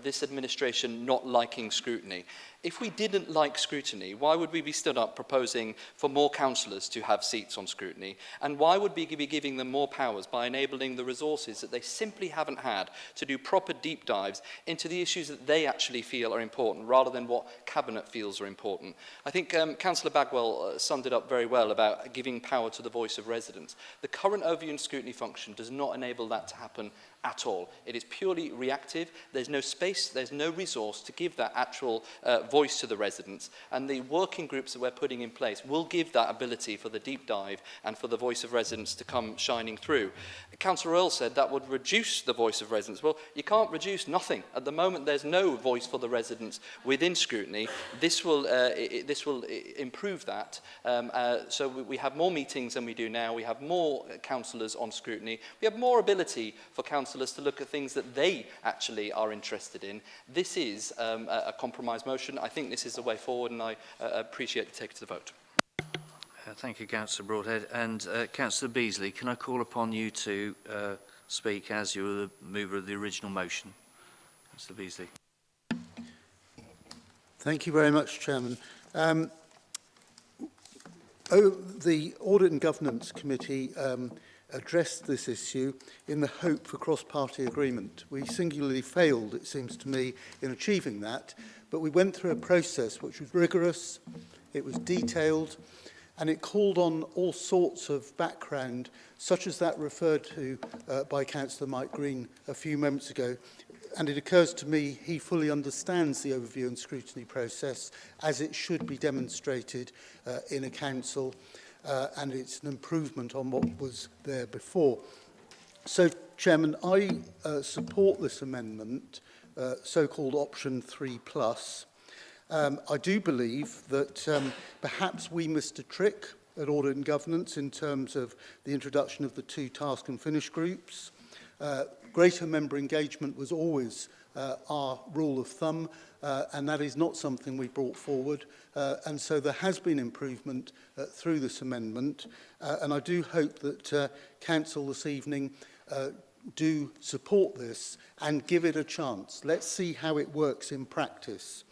this administration not liking scrutiny. If we didn't like scrutiny, why would we be stood up proposing for more councillors to have seats on scrutiny? And why would we be giving them more powers by enabling the resources that they simply haven't had to do proper deep dives into the issues that they actually feel are important, rather than what Cabinet feels are important? I think Councillor Bagwell summed it up very well about giving power to the voice of residents. The current overview and scrutiny function does not enable that to happen at all. It is purely reactive. There's no space, there's no resource to give that actual voice to the residents, and the working groups that we're putting in place will give that ability for the deep dive and for the voice of residents to come shining through. Councillor Earle said that would reduce the voice of residents. Well, you can't reduce nothing. At the moment, there's no voice for the residents within scrutiny. This will improve that. So we have more meetings than we do now. We have more councillors on scrutiny. We have more ability for councillors to look at things that they actually are interested in. This is a compromise motion. I think this is the way forward, and I appreciate you taking it to the vote. Thank you, Councillor Broadhead. And Councillor Beasley, can I call upon you to speak as you're the mover of the original motion? Councillor Beasley. Thank you very much, Chairman. The Audit and Governance Committee addressed this issue in the hope for cross-party agreement. We singularly failed, it seems to me, in achieving that, but we went through a process which was rigorous, it was detailed, and it called on all sorts of background, such as that referred to by Councillor Mike Green a few moments ago. And it occurs to me he fully understands the overview and scrutiny process as it should be demonstrated in a council, and it's an improvement on what was there before. So, Chairman, I support this amendment, so-called option 3+. I do believe that perhaps we missed a trick at Audit and Governance in terms of the introduction of the 2 task and finish groups. Greater member engagement was always our rule of thumb, and that is not something we brought forward. And so there has been improvement through this amendment, and I do hope that Council this evening do support this and give it a chance. Let's see how it works in practice.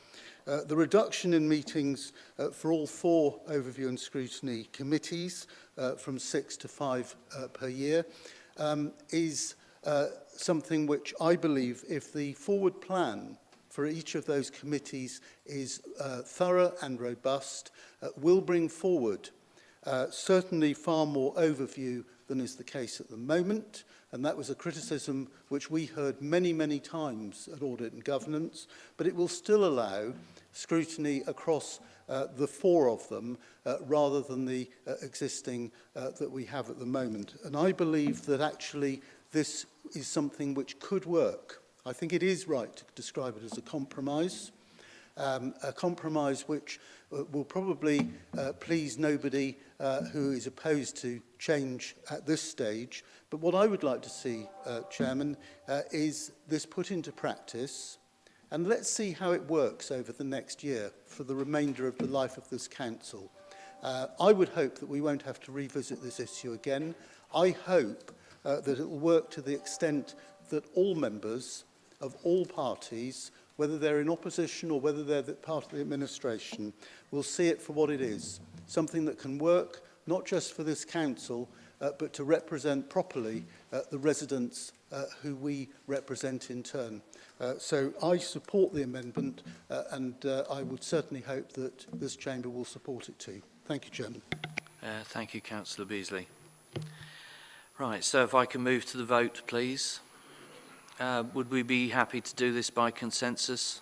The reduction in meetings for all 4 overview and scrutiny committees from 6 to 5 per year is something which I believe, if the forward plan for each of those committees is thorough and robust, will bring forward certainly far more overview than is the case at the moment. And that was a criticism which we heard many, many times at Audit and Governance, but it will still allow scrutiny across the 4 of them rather than the existing that we have at the moment. And I believe that actually this is something which could work. I think it is right to describe it as a compromise which will probably please nobody who is opposed to change at this stage. But what I would like to see, Chairman, is this put into practice, and let's see how it works over the next year for the remainder of the life of this council. I would hope that we won't have to revisit this issue again. I hope that it will work to the extent that all members of all parties, whether they're in opposition or whether they're part of the administration, will see it for what it is, something that can work not just for this council, but to represent properly the residents who we represent in turn. So I support the amendment, and I would certainly hope that this chamber will support it too. Thank you, Chairman. Thank you, Councillor Beasley. Right, so if I can move to the vote, please. Would we be happy to do this by consensus?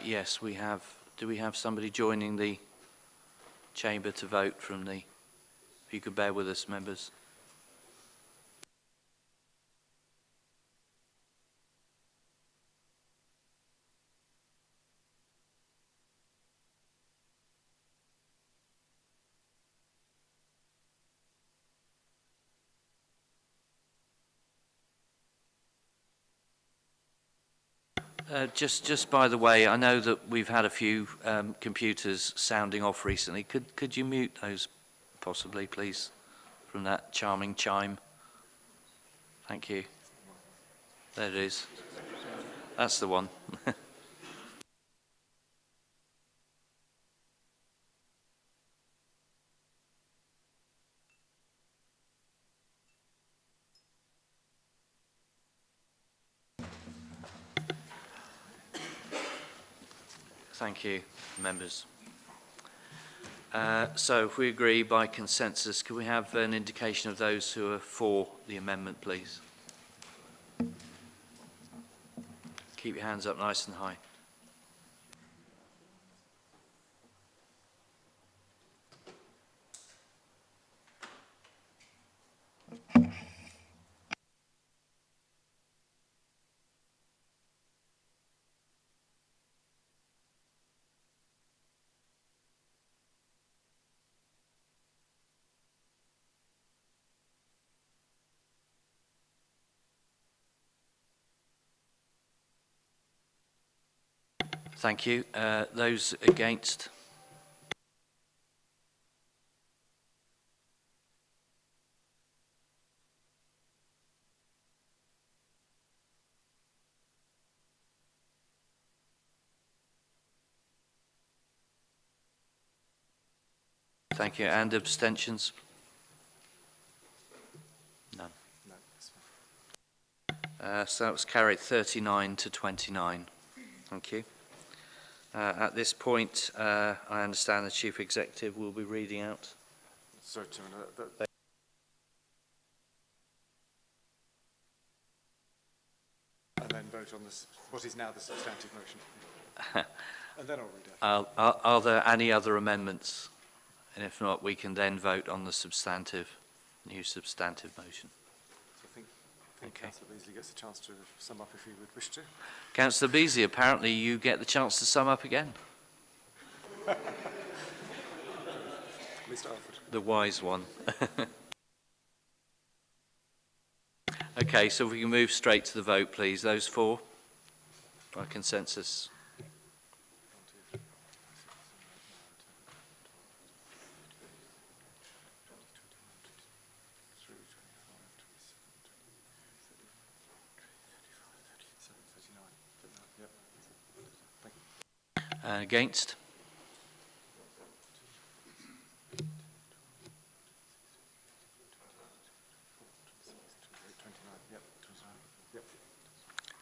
Yes, we have. Do we have somebody joining the chamber to vote from the... If you could bear with us, members. Just by the way, I know that we've had a few computers sounding off recently. Could you mute those possibly, please, from that charming chime? Thank you. There it is. That's the one. Thank you, members. So if we agree by consensus, can we have an indication of those who are for the amendment, please? Keep your hands up nice and high. Thank you. Those against? Thank you. And abstentions? None. So that was carried 39 to 29. Thank you. At this point, I understand the Chief Executive will be reading out. Sorry, Chairman. And then vote on this, what is now the substantive motion. And then I'll read out. Are there any other amendments? And if not, we can then vote on the new substantive motion. I think Councillor Beasley gets a chance to sum up if he would wish to. Councillor Beasley, apparently you get the chance to sum up again. Mr. Alford. The wise one. Okay, so if we can move straight to the vote, please. Those for? By consensus. Against?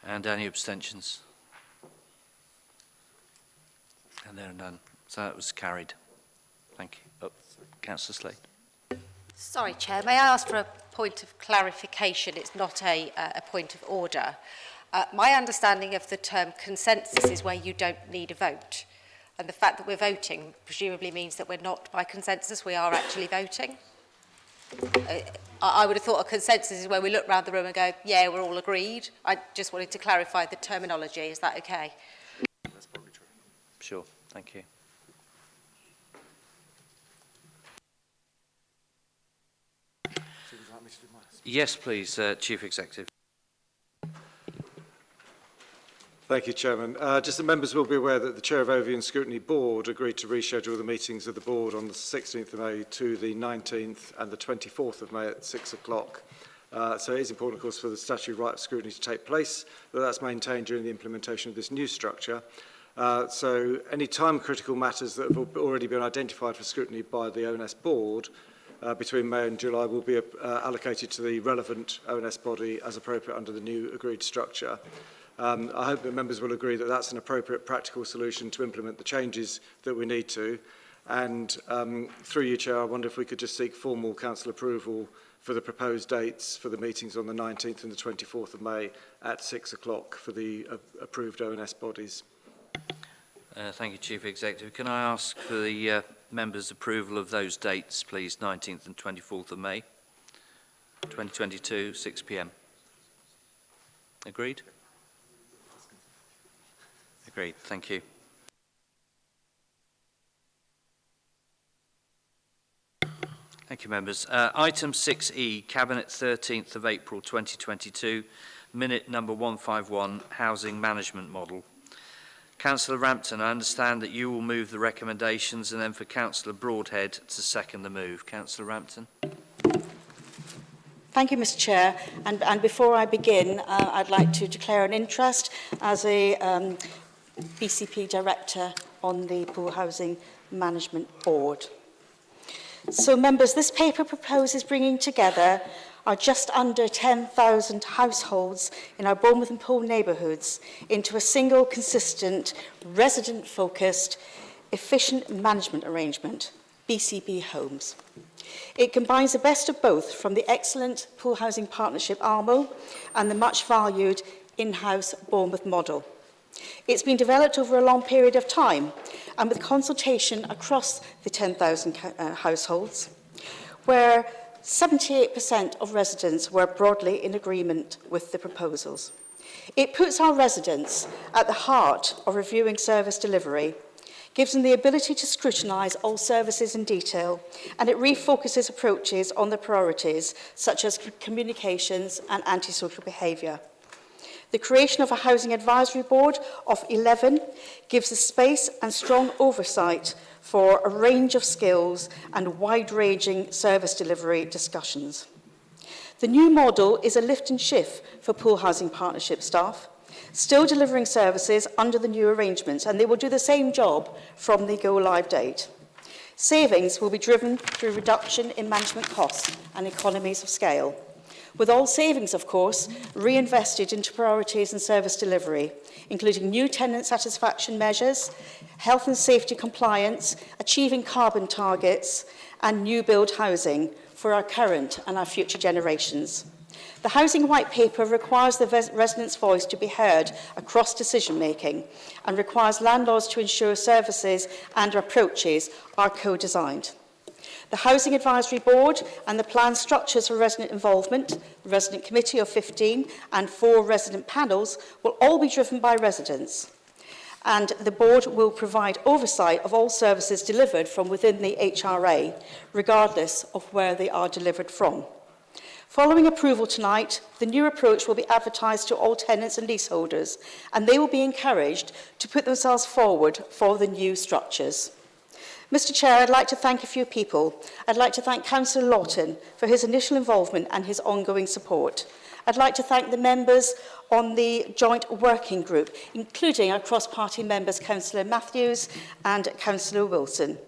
And any abstentions? And there are none. So that was carried. Thank you. Oh, Councillor Slade. Sorry, Chair. May I ask for a point of clarification? It's not a point of order. My understanding of the term consensus is where you don't need a vote. And the fact that we're voting presumably means that we're not by consensus, we are actually voting. I would have thought a consensus is where we look around the room and go, yeah, we're all agreed. I just wanted to clarify the terminology. Is that okay? That's probably true. Sure. Thank you. So would you like me to do mine? Yes, please, Chief Executive. Thank you, Chairman. Just the members will be aware that the Chair of Overview and Scrutiny Board agreed to reschedule the meetings of the Board on the 16th of May to the 19th and the 24th of May at 6 o'clock. So it is important, of course, for the statutory right of scrutiny to take place, but that's maintained during the implementation of this new structure. So any time-critical matters that have already been identified for scrutiny by the ONS Board between May and July will be allocated to the relevant ONS body as appropriate under the new agreed structure. I hope that members will agree that that's an appropriate practical solution to implement the changes that we need to. And through you, Chair, I wonder if we could just seek formal council approval for the proposed dates for the meetings on the 19th and the 24th of May at 6 o'clock for the approved ONS bodies. Thank you, Chief Executive. Can I ask for the members' approval of those dates, please, 19th and 24th of May, 2022, 6 p.m. Agreed? Agreed. Thank you. Thank you, members. Item 6E, Cabinet 13th of April 2022, minute number 151, Housing Management Model. Councillor Rampton, I understand that you will move the recommendations and then for Councillor Broadhead to second the move. Councillor Rampton. Thank you, Mr. Chair. And before I begin, I'd like to declare an interest as a BCP Director on the Pool Housing Management Board. So, members, this paper proposes bringing together our just under 10,000 households in our Bournemouth and Poole neighbourhoods into a single, consistent, resident-focused, efficient management arrangement, BCP Homes. It combines the best of both from the excellent Pool Housing Partnership ARMO and the much-valued in-house Bournemouth model. It's been developed over a long period of time and with consultation across the 10,000 households, where 78% of residents were broadly in agreement with the proposals. It puts our residents at the heart of reviewing service delivery, gives them the ability to scrutinise all services in detail, and it refocuses approaches on the priorities such as communications and antisocial behaviour. The creation of a housing advisory board of 11 gives the space and strong oversight for a range of skills and wide-ranging service delivery discussions. The new model is a lift and shift for Pool Housing Partnership staff, still delivering services under the new arrangements, and they will do the same job from the go-live date. Savings will be driven through reduction in management costs and economies of scale, with all savings, of course, reinvested into priorities and service delivery, including new tenant satisfaction measures, health and safety compliance, achieving carbon targets, and new build housing for our current and our future generations. The Housing White Paper requires the residents' voice to be heard across decision-making and requires landlords to ensure services and approaches are co-designed. The Housing Advisory Board and the planned structures for resident involvement, the Resident Committee of 15 and 4 resident panels will all be driven by residents. And the board will provide oversight of all services delivered from within the HRA, regardless of where they are delivered from. Following approval tonight, the new approach will be advertised to all tenants and leaseholders, and they will be encouraged to put themselves forward for the new structures. Mr. Chair, I'd like to thank a few people. I'd like to thank Councillor Lawton for his initial involvement and his ongoing support. I'd like to thank the members on the joint working group, including our cross-party members, Councillor Matthews and Councillor Wilson.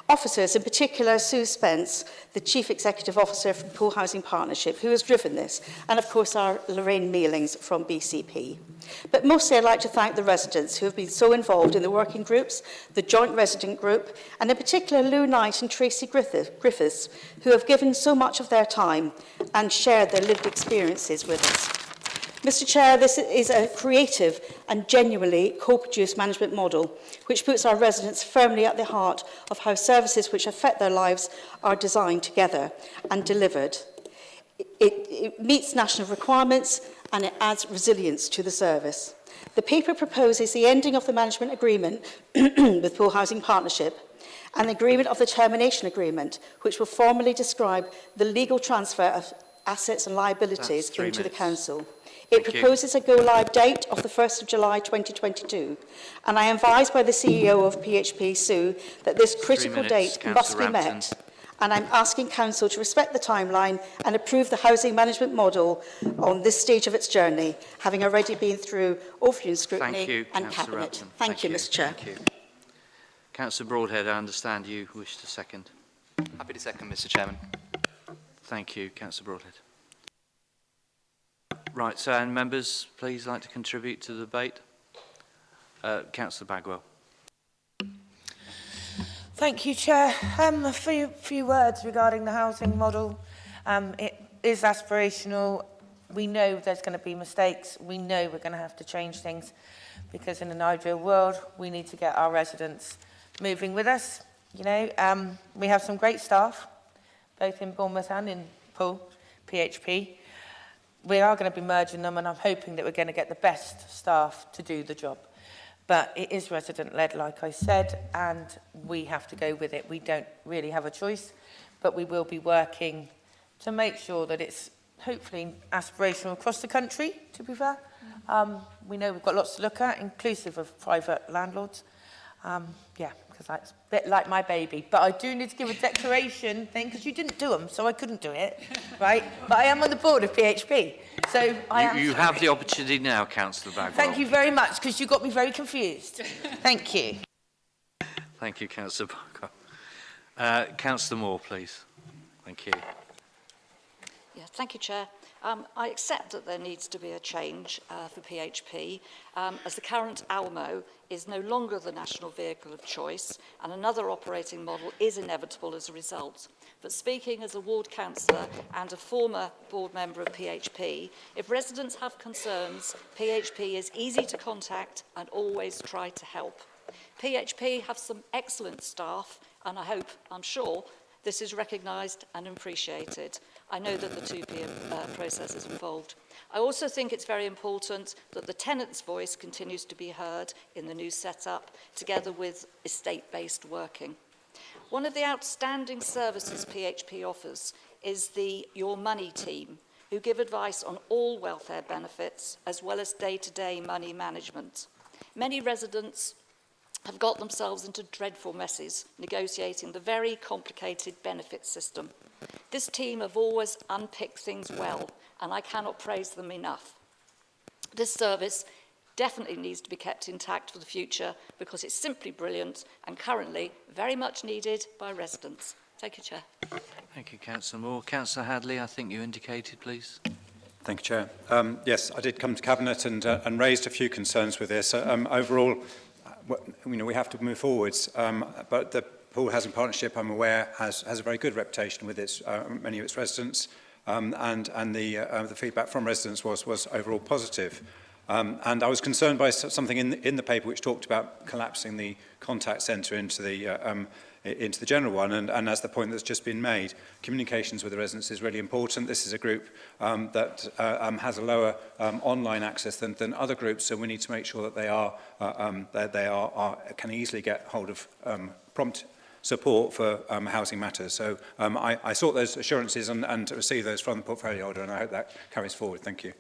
Officers, in particular Sue Spence, the Chief Executive Officer from Pool Housing Partnership, who has driven this, and of course our Lorraine Mealings from BCP. But mostly I'd like to thank the residents who have been so involved in the working groups, the joint resident group, and in particular Lou Knight and Tracy Griffiths, who have given so much of their time and shared their lived experiences with us. Mr. Chair, this is a creative and genuinely co-produced management model which puts our residents firmly at the heart of how services which affect their lives are designed together and delivered. It meets national requirements and it adds resilience to the service. The paper proposes the ending of the management agreement with Pool Housing Partnership and the agreement of the termination agreement, which will formally describe the legal transfer of assets and liabilities into the Council. It proposes a go-live date of the 1st of July 2022, and I am advised by the CEO of PHP, Sue, that this critical date must be met, and I'm asking Council to respect the timeline and approve the housing management model on this stage of its journey, having already been through overview scrutiny and Cabinet. Thank you, Mr. Chair. Thank you. Councillor Broadhead, I understand you wish to second. Happy to second, Mr. Chairman. Thank you, Councillor Broadhead. Right, so and members, please like to contribute to the debate. Councillor Bagwell. Thank you, Chair. A few words regarding the housing model. It is aspirational. We know there's going to be mistakes. We know we're going to have to change things because in an ideal world, we need to get our residents moving with us. You know, we have some great staff, both in Bournemouth and in Poole, PHP. We are going to be merging them, and I'm hoping that we're going to get the best staff to do the job. But it is resident-led, like I said, and we have to go with it. We don't really have a choice, but we will be working to make sure that it's hopefully aspirational across the country, to be fair. We know we've got lots to look at, inclusive of private landlords. Yeah, because that's a bit like my baby. But I do need to give a declaration thing, because you didn't do them, so I couldn't do it, right? But I am on the board of PHP, so You have the opportunity now, Councillor Bagwell. Thank you very much, because you got me very confused. Thank you. Thank you, Councillor Bagwell. Councillor Moore, please. Thank you. Yeah, thank you, Chair. I accept that there needs to be a change for PHP, as the current ALMO is no longer the national vehicle of choice, and another operating model is inevitable as a result. But speaking as a ward councillor and a former board member of PHP, if residents have concerns, PHP is easy to contact and always try to help. PHP have some excellent staff, and I'm sure, this is recognised and appreciated. I know that the 2P process is involved. I also think it's very important that the tenant's voice continues to be heard in the new setup, together with estate-based working. One of the outstanding services PHP offers is the Your Money team, who give advice on all welfare benefits, as well as day-to-day money management. Many residents have got themselves into dreadful messes negotiating the very complicated benefit system. This team have always unpicked things well, and I cannot praise them enough. This service definitely needs to be kept intact for the future because it's simply brilliant and currently very much needed by residents. Thank you, Chair. Thank you, Councillor Moore. Councillor Hadley, I think you indicated, please. Thank you, Chair. Yes, I did come to Cabinet and raised a few concerns with this. Overall, we have to move forwards, but the Poole Housing Partnership, I'm aware, has a very good reputation with many of its residents, and the feedback from residents was overall positive. And I was concerned by something in the paper which talked about collapsing the contact centre into the general one, and as the point that's just been made, communications with the residents is really important. This is a group that has a lower online access than other groups, so we need to make sure that they can easily get hold of prompt support for housing matters. So I sought those assurances and received those from the portfolio holder, and I hope that carries forward. Thank you.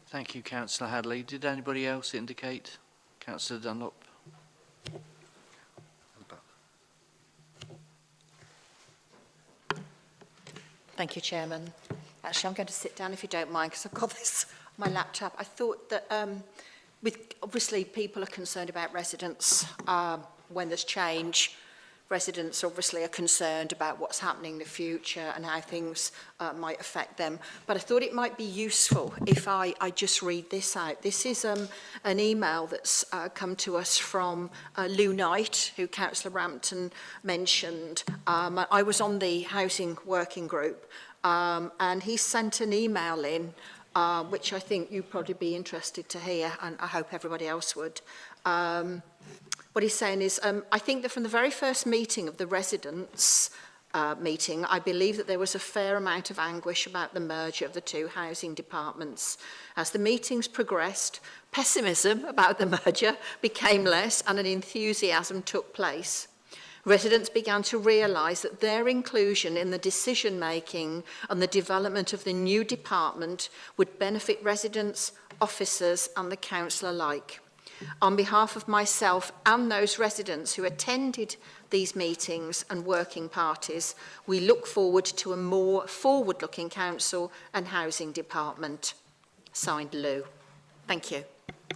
Thank you, Councillor Hadley. Did anybody else indicate? Councillor Dunlop. Thank you, Chairman. Actually, I'm going to sit down if you don't mind, because I've got this on my laptop. I thought that obviously people are concerned about residents when there's change. Residents obviously are concerned about what's happening in the future and how things might affect them. But I thought it might be useful if I just read this out. This is an email that's come to us from Lou Knight, who Councillor Rampton mentioned. I was on the housing working group, and he sent an email in, which I think you'd probably be interested to hear, and I hope everybody else would. What he's saying is, I think that from the very first meeting of the residents' meeting, I believe that there was a fair amount of anguish about the merger of the two housing departments. As the meetings progressed, pessimism about the merger became less and an enthusiasm took place. Residents began to realise that their inclusion in the decision-making and the development of the new department would benefit residents, officers and the council alike. On behalf of myself and those residents who attended these meetings and working parties, we look forward to a more forward-looking council and housing department. Signed, Lou. Thank you.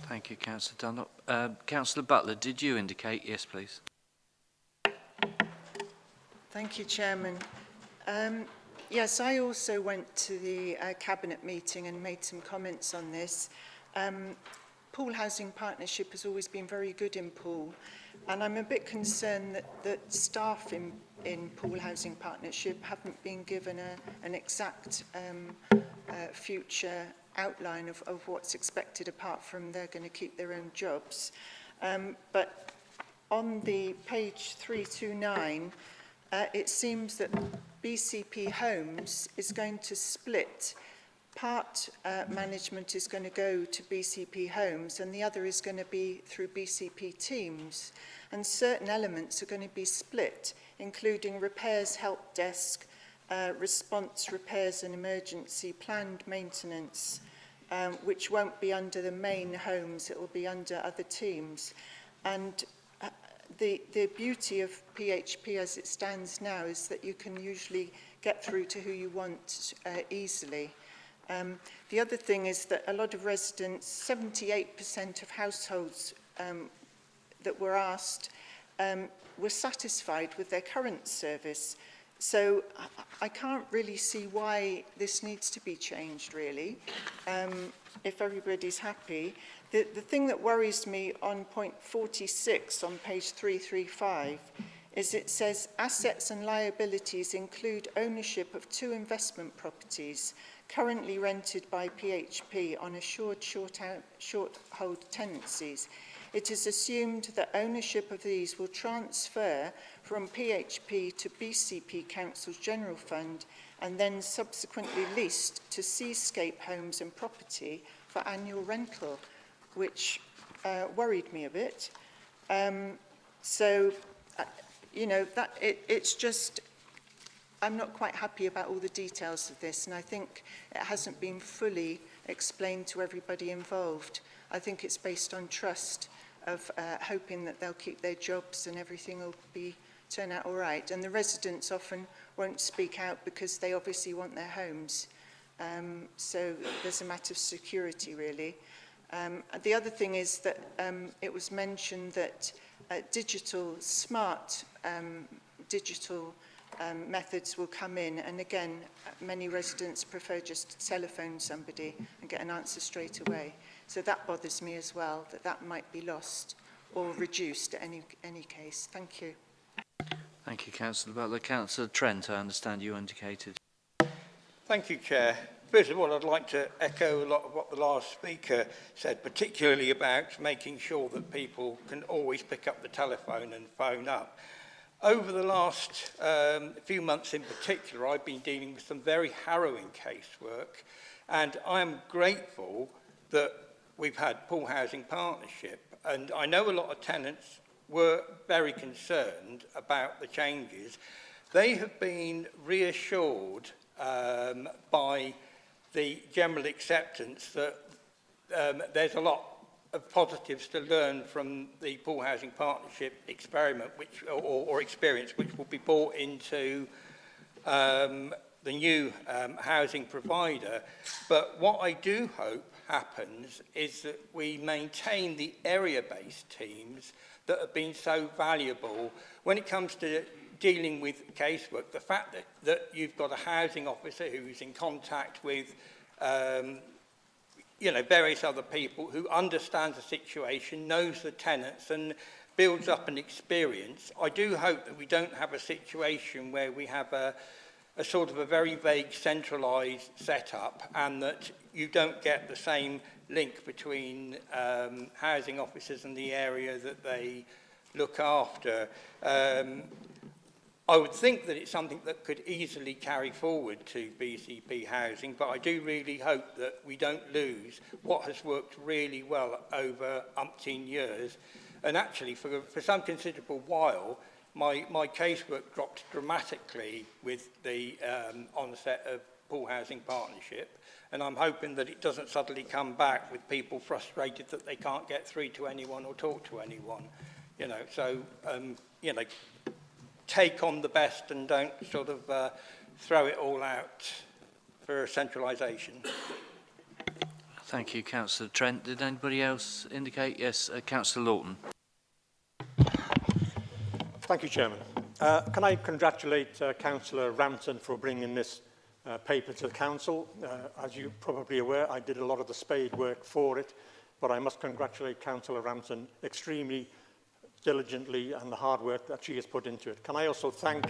Thank you, Councillor Dunlop. Councillor Butler, did you indicate? Yes, please. Thank you, Chairman. Yes, I also went to the Cabinet meeting and made some comments on this. Pool Housing Partnership has always been very good in Poole, and I'm a bit concerned that staff in Pool Housing Partnership haven't been given an exact future outline of what's expected, apart from they're going to keep their own jobs. But on the page 329, it seems that BCP Homes is going to split. Part management is going to go to BCP Homes and the other is going to be through BCP Teams. And certain elements are going to be split, including repairs help desk, response repairs and emergency, planned maintenance, which won't be under the main homes, it will be under other teams. And the beauty of PHP as it stands now is that you can usually get through to who you want easily. The other thing is that a lot of residents, 78% of households that were asked were satisfied with their current service. So I can't really see why this needs to be changed, really, if everybody's happy. The thing that worries me on point 46 on page 335 is it says assets and liabilities include ownership of 2 investment properties currently rented by PHP on assured short hold tenancies. It is assumed that ownership of these will transfer from PHP to BCP Council's General Fund and then subsequently leased to Seascape Homes and Property for annual rental, which worried me a bit. You know, it's just, I'm not quite happy about all the details of this, and I think it hasn't been fully explained to everybody involved. I think it's based on trust of hoping that they'll keep their jobs and everything will turn out all right. And the residents often won't speak out because they obviously want their homes. So there's a matter of security, really. The other thing is that it was mentioned that smart digital methods will come in, and again, many residents prefer just to telephone somebody and get an answer straight away. So that bothers me as well, that might be lost or reduced in any case. Thank you. Thank you, Councillor Butler. Councillor Trent, I understand you indicated. Thank you, Chair. First of all, I'd like to echo a lot of what the last speaker said, particularly about making sure that people can always pick up the telephone and phone up. Over the last few months in particular, I've been dealing with some very harrowing casework, and I am grateful that we've had Pool Housing Partnership. And I know a lot of tenants were very concerned about the changes. They have been reassured by the general acceptance that there's a lot of positives to learn from the Pool Housing Partnership experiment, or experience, which will be brought into the new housing provider. But what I do hope happens is that we maintain the area-based teams that have been so valuable when it comes to dealing with casework. The fact that you've got a housing officer who's in contact with various other people, who understands the situation, knows the tenants and builds up an experience. I do hope that we don't have a situation where we have a sort of a very vague centralised setup, and that you don't get the same link between housing officers and the area that they look after. I would think that it's something that could easily carry forward to BCP Housing, but I do really hope that we don't lose what has worked really well over umpteen years. And actually, for some considerable while, my casework dropped dramatically with the onset of Pool Housing Partnership, and I'm hoping that it doesn't suddenly come back with people frustrated that they can't get through to anyone or talk to anyone. Take on the best and don't sort of throw it all out for centralisation. Thank you, Councillor Trent. Did anybody else indicate? Yes, Councillor Lawton. Thank you, Chairman. Can I congratulate Councillor Rampton for bringing this paper to the council. As you're probably aware, I did a lot of the spade work for it, but I must congratulate Councillor Rampton extremely diligently and the hard work that she has put into it. Can I also thank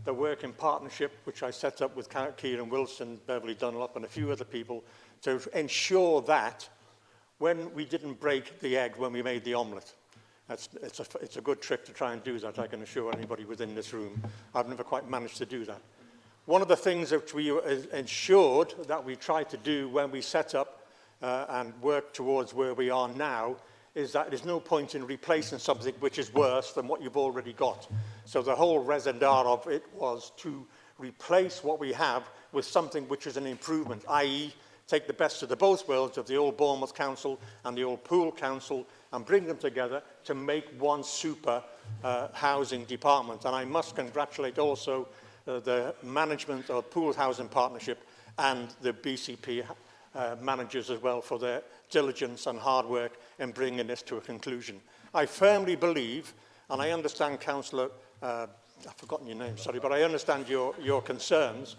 the work in partnership which I set up with Kieran Wilson, Beverly Dunlop and a few other people to ensure that when we didn't break the egg when we made the omelette. It's a good trick to try and do that, I can assure anybody within this room. I've never quite managed to do that. One of the things that we ensured that we tried to do when we set up and work towards where we are now is that there's no point in replacing something which is worse than what you've already got. So the whole raison of it was to replace what we have with something which is an improvement, i.e. take the best of the both worlds of the old Bournemouth Council and the old Poole Council and bring them together to make one super housing department. And I must congratulate also the management of Poole Housing Partnership and the BCP managers as well for their diligence and hard work in bringing this to a conclusion. I firmly believe, and I understand Councillor, I've forgotten your name, sorry, but I understand your concerns,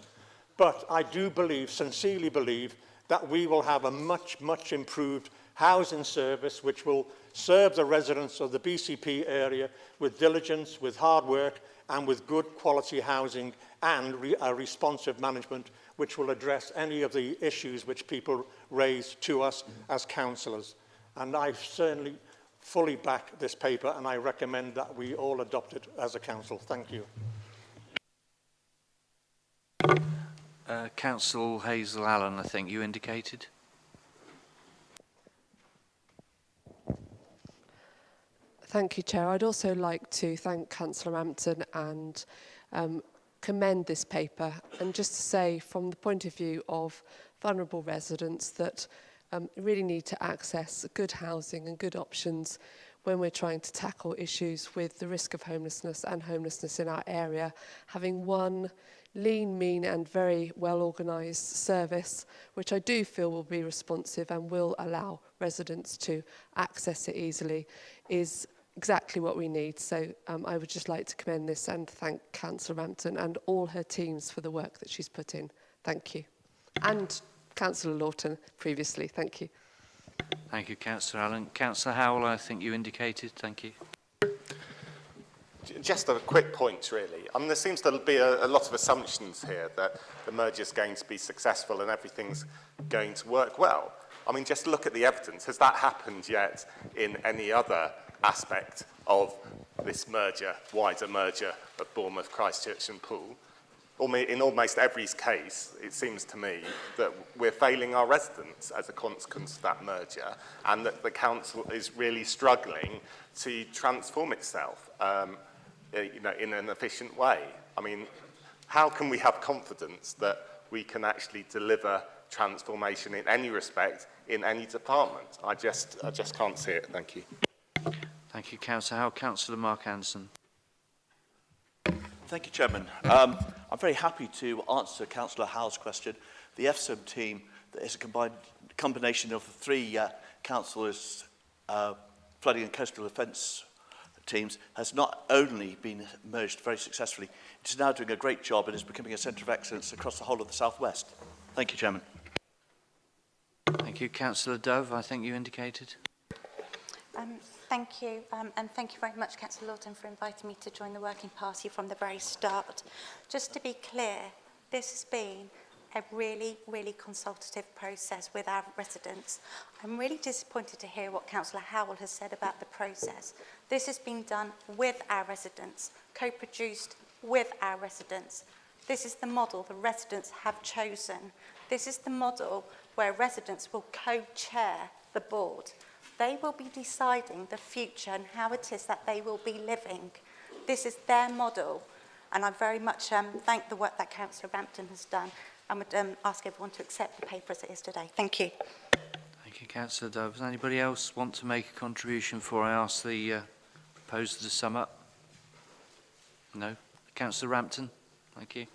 but I do believe, sincerely believe, that we will have a much, much improved housing service which will serve the residents of the BCP area with diligence, with hard work, and with good quality housing and responsive management which will address any of the issues which people raise to us as councillors. And I certainly fully back this paper and I recommend that we all adopt it as a council. Thank you. Councillor Hazel Allen, I think you indicated. Thank you, Chair. I'd also like to thank Councillor Rampton and commend this paper, and just to say from the point of view of vulnerable residents that really need to access good housing and good options when we're trying to tackle issues with the risk of homelessness and homelessness in our area. Having one lean, mean and very well organised service, which I do feel will be responsive and will allow residents to access it easily, is exactly what we need. So I would just like to commend this and thank Councillor Rampton and all her teams for the work that she's put in. Thank you. And Councillor Lawton previously. Thank you. Thank you, Councillor Allen. Councillor Howell, I think you indicated. Thank you. Just a quick point, really. I mean, there seems to be a lot of assumptions here that the merger is going to be successful and everything's going to work well. I mean, just look at the evidence. Has that happened yet in any other aspect of this merger, wider merger of Bournemouth, Christchurch and Poole? In almost every case, it seems to me that we're failing our residents as a consequence of that merger, and that the council is really struggling to transform itself in an efficient way. I mean, how can we have confidence that we can actually deliver transformation in any respect, in any department? I just can't see it. Thank you. Thank you, Councillor Howell. Councillor Mark Anderson. Thank you, Chairman. I'm very happy to answer Councillor Howell's question. The FSOM team that is a combination of the three councillors' flooding and coastal defence teams has not only been merged very successfully, it is now doing a great job and is becoming a centre of excellence across the whole of the South West. Thank you, Chairman. Thank you. Councillor Dove, I think you indicated. Thank you, and thank you very much, Councillor Lawton, for inviting me to join the working party from the very start. Just to be clear, this has been a really, really consultative process with our residents. I'm really disappointed to hear what Councillor Howell has said about the process. This has been done with our residents, co-produced with our residents. This is the model the residents have chosen. This is the model where residents will co-chair the board. They will be deciding the future and how it is that they will be living. This is their model, and I very much thank the work that Councillor Rampton has done, and would ask everyone to accept the paper as it is today. Thank you. Thank you, Councillor Dove. Does anybody else want to make a contribution before I ask the proposer to sum up? No? Councillor Rampton, thank you.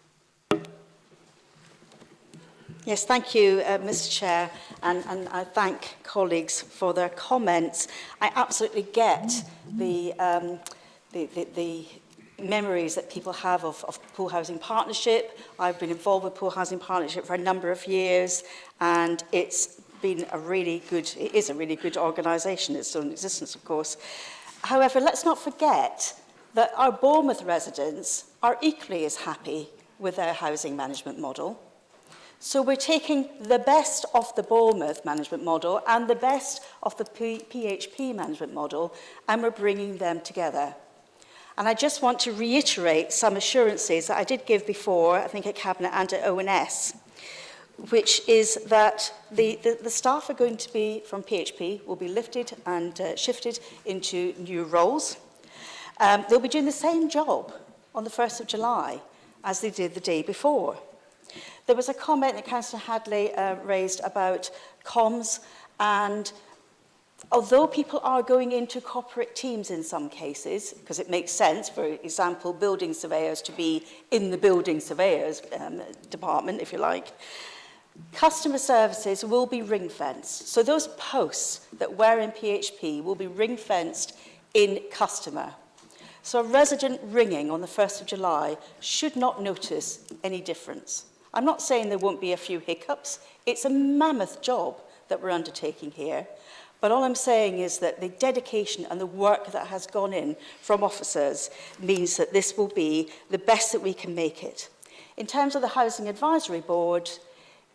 Yes, thank you, Mr. Chair, and I thank colleagues for their comments. I absolutely get the memories that people have of Pool Housing Partnership. I've been involved with Pool Housing Partnership for a number of years, and it's been a really good, it is a really good organisation. It's still in existence, of course. However, let's not forget that our Bournemouth residents are equally as happy with their housing management model. So we're taking the best of the Bournemouth management model and the best of the PHP management model, and we're bringing them together. And I just want to reiterate some assurances that I did give before, I think at Cabinet and at ONS, which is that the staff are going to be, from PHP, will be lifted and shifted into new roles. They'll be doing the same job on the 1st of July as they did the day before. There was a comment that Councillor Hadley raised about comms, and although people are going into corporate teams in some cases, because it makes sense, for example, building surveyors to be in the building surveyors department, if you like, customer services will be ring-fenced. So those posts that were in PHP will be ring-fenced in customer. So a resident ringing on the 1st of July should not notice any difference. I'm not saying there won't be a few hiccups. It's a mammoth job that we're undertaking here. But all I'm saying is that the dedication and the work that has gone in from officers means that this will be the best that we can make it. In terms of the Housing Advisory Board,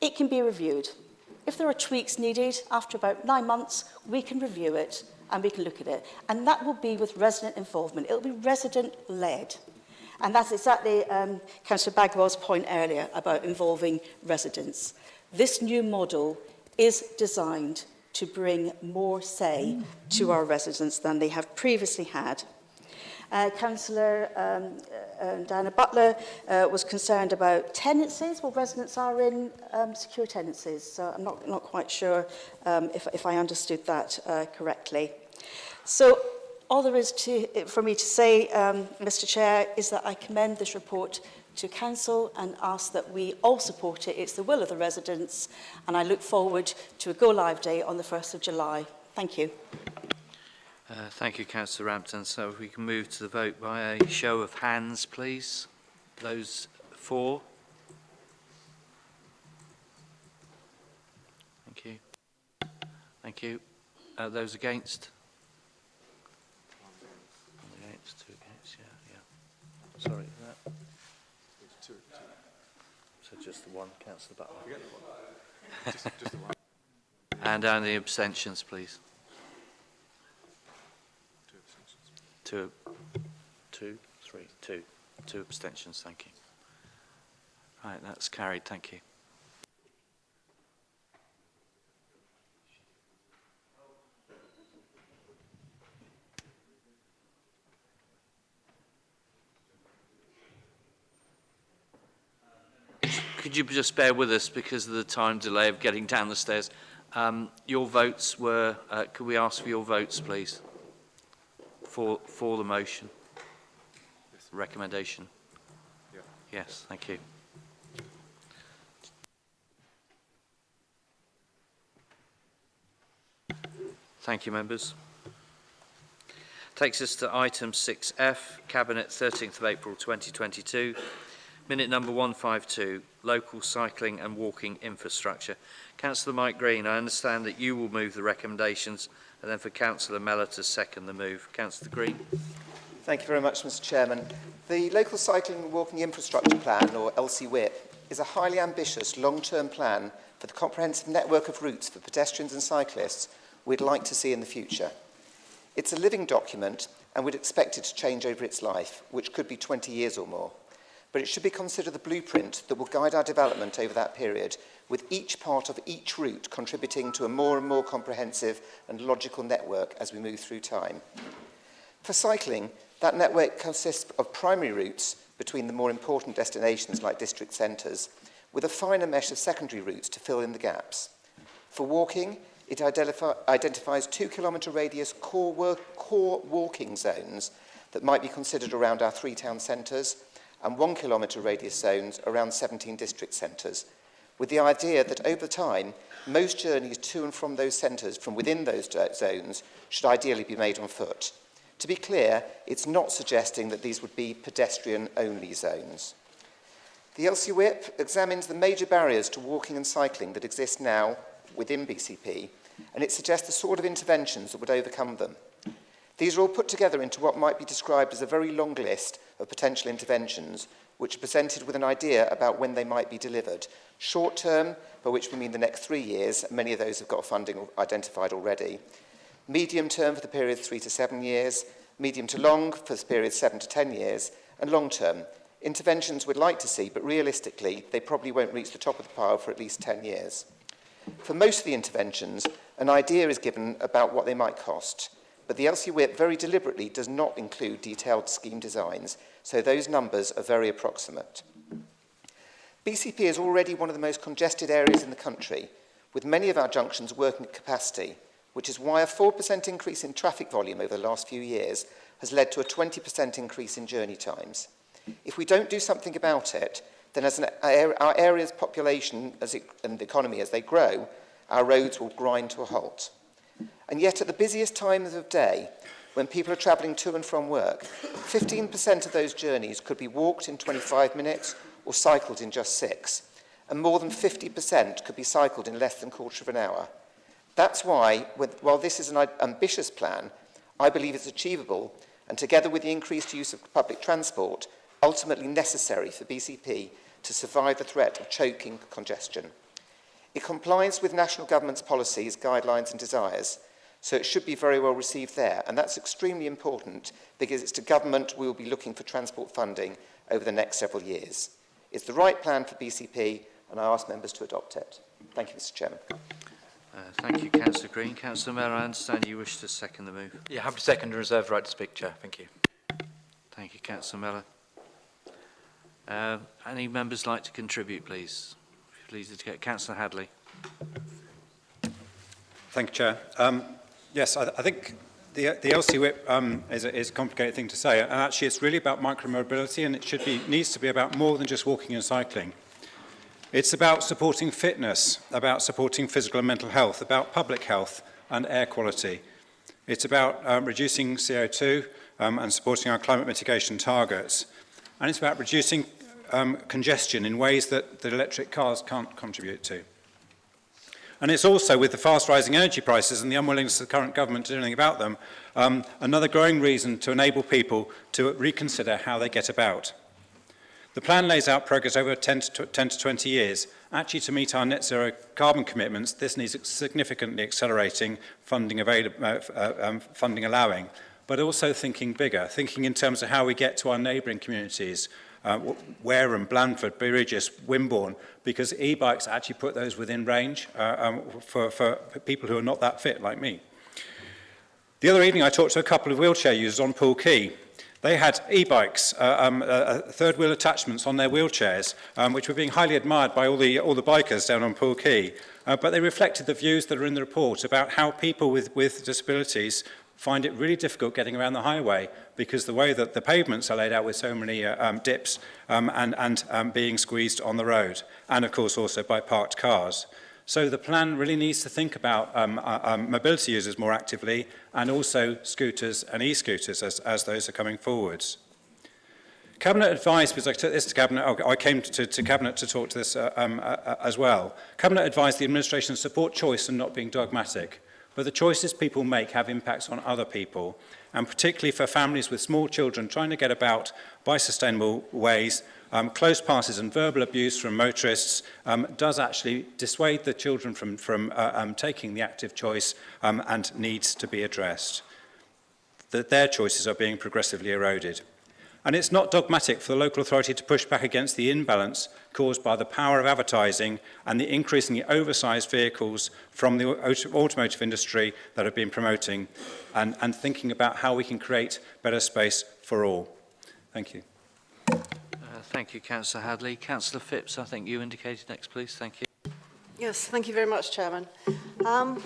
it can be reviewed. If there are tweaks needed, after about 9 months, we can review it and we can look at it. And that will be with resident involvement. It'll be resident-led. And that's exactly Councillor Bagwell's point earlier about involving residents. This new model is designed to bring more say to our residents than they have previously had. Councillor Diana Butler was concerned about tenancies. Well, residents are in secure tenancies, so I'm not quite sure if I understood that correctly. So all there is for me to say, Mr. Chair, is that I commend this report to Council and ask that we all support it. It's the will of the residents, and I look forward to a go-live day on the 1st of July. Thank you. Thank you, Councillor Rampton. So if we can move to the vote by a show of hands, please. Those for? Thank you. Thank you. Those against? Against, 2 against, yeah. Sorry for that. Two. So just the one, Councillor Butler. Just the one. And down the abstentions, please. Two abstentions, thank you. Right, that's carried, thank you. Could you just bear with us because of the time delay of getting down the stairs? Your votes were, could we ask for your votes, please? For the motion, yes. Recommendation. Yeah. Yes, thank you. Thank you, members. Takes us to item 6F, Cabinet 13th of April 2022. Minute number 152, local cycling and walking infrastructure. Councillor Mike Green, I understand that you will move the recommendations, and then for Councillor Mellor to second the move. Councillor Green. Thank you very much, Mr. Chairman. The Local Cycling and Walking Infrastructure Plan, or LCWIP, is a highly ambitious long-term plan for the comprehensive network of routes for pedestrians and cyclists we'd like to see in the future. It's a living document, and we'd expect it to change over its life, which could be 20 years or more. But it should be considered the blueprint that will guide our development over that period, with each part of each route contributing to a more and more comprehensive and logical network as we move through time. For cycling, that network consists of primary routes between the more important destinations like district centres, with a finer mesh of secondary routes to fill in the gaps. For walking, it identifies 2-kilometre radius core walking zones that might be considered around our 3 town centres, and 1-kilometre radius zones around 17 district centres, with the idea that over time, most journeys to and from those centres from within those zones should ideally be made on foot, To be clear, it's not suggesting that these would be pedestrian-only zones. The LCWIP examines the major barriers to walking and cycling that exist now within BCP, and it suggests the sort of interventions that would overcome them. These are all put together into what might be described as a very long list of potential interventions, which are presented with an idea about when they might be delivered. Short term, by which we mean the next 3 years, and many of those have got funding identified already. Medium term for the period 3 to 7 years, medium to long for the period 7 to 10 years, and long term. Interventions we'd like to see, but realistically, they probably won't reach the top of the pile for at least 10 years. For most of the interventions, an idea is given about what they might cost, but the LCWIP very deliberately does not include detailed scheme designs, so those numbers are very approximate. BCP is already one of the most congested areas in the country, with many of our junctions working at capacity, which is why a 4% increase in traffic volume over the last few years has led to a 20% increase in journey times. If we don't do something about it, then as our area's population and the economy as they grow, our roads will grind to a halt. And yet at the busiest times of day, when people are travelling to and from work, 15% of those journeys could be walked in 25 minutes or cycled in just 6, and more than 50% could be cycled in less than a quarter of an hour. That's why, while this is an ambitious plan, I believe it's achievable, and together with the increased use of public transport, ultimately necessary for BCP to survive the threat of choking congestion. It complies with national government's policies, guidelines and desires, so it should be very well received there, and that's extremely important because it's to government we will be looking for transport funding over the next several years. It's the right plan for BCP, and I ask members to adopt it. Thank you, Mr. Chairman. Thank you, Councillor Green. Councillor Miller, I understand you wish to second the move. Yeah, happy to second and reserve the right to speak, Chair. Thank you. Thank you, Councillor Miller. Any members like to contribute, please? Please indicate. Councillor Hadley. Thank you, Chair. Yes, I think the LCWIP is a complicated thing to say, and actually it's really about micromobility, and it needs to be about more than just walking and cycling. It's about supporting fitness, about supporting physical and mental health, about public health and air quality. It's about reducing CO2 and supporting our climate mitigation targets. And it's about reducing congestion in ways that electric cars can't contribute to. And it's also, with the fast rising energy prices and the unwillingness of the current government to do anything about them, another growing reason to enable people to reconsider how they get about. The plan lays out progress over 10 to 20 years. Actually, to meet our net zero carbon commitments, this needs significantly accelerating funding allowing, but also thinking bigger, thinking in terms of how we get to our neighbouring communities, Wareham, Blandford, Burgess, Wimborne, because e-bikes actually put those within range for people who are not that fit like me. The other evening I talked to a couple of wheelchair users on Poole Quay. They had e-bikes, third-wheel attachments on their wheelchairs, which were being highly admired by all the bikers down on Poole Quay. But they reflected the views that are in the report about how people with disabilities find it really difficult getting around the highway because the way that the pavements are laid out with so many dips and being squeezed on the road, and of course also by parked cars. So the plan really needs to think about mobility users more actively, and also scooters and e-scooters as those are coming forwards. Cabinet advised, because I took this to Cabinet, I came to Cabinet to talk to this as well. Cabinet advised the administration to support choice and not being dogmatic. But the choices people make have impacts on other people, and particularly for families with small children trying to get about by sustainable ways, close passes and verbal abuse from motorists does actually dissuade the children from taking the active choice and needs to be addressed. That their choices are being progressively eroded. And it's not dogmatic for the local authority to push back against the imbalance caused by the power of advertising and the increasingly oversized vehicles from the automotive industry that have been promoting and thinking about how we can create better space for all. Thank you. Thank you, Councillor Hadley. Councillor Phipps, I think you indicated next, please. Thank you. Yes, thank you very much, Chairman. I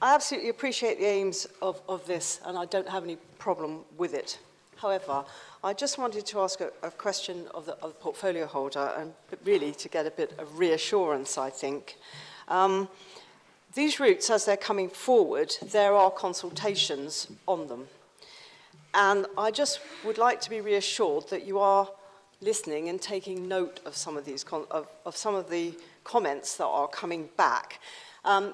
absolutely appreciate the aims of this, and I don't have any problem with it. However, I just wanted to ask a question of the portfolio holder, and really to get a bit of reassurance, I think. These routes, as they're coming forward, there are consultations on them. And I just would like to be reassured that you are listening and taking note of some of these of some of the comments that are coming back.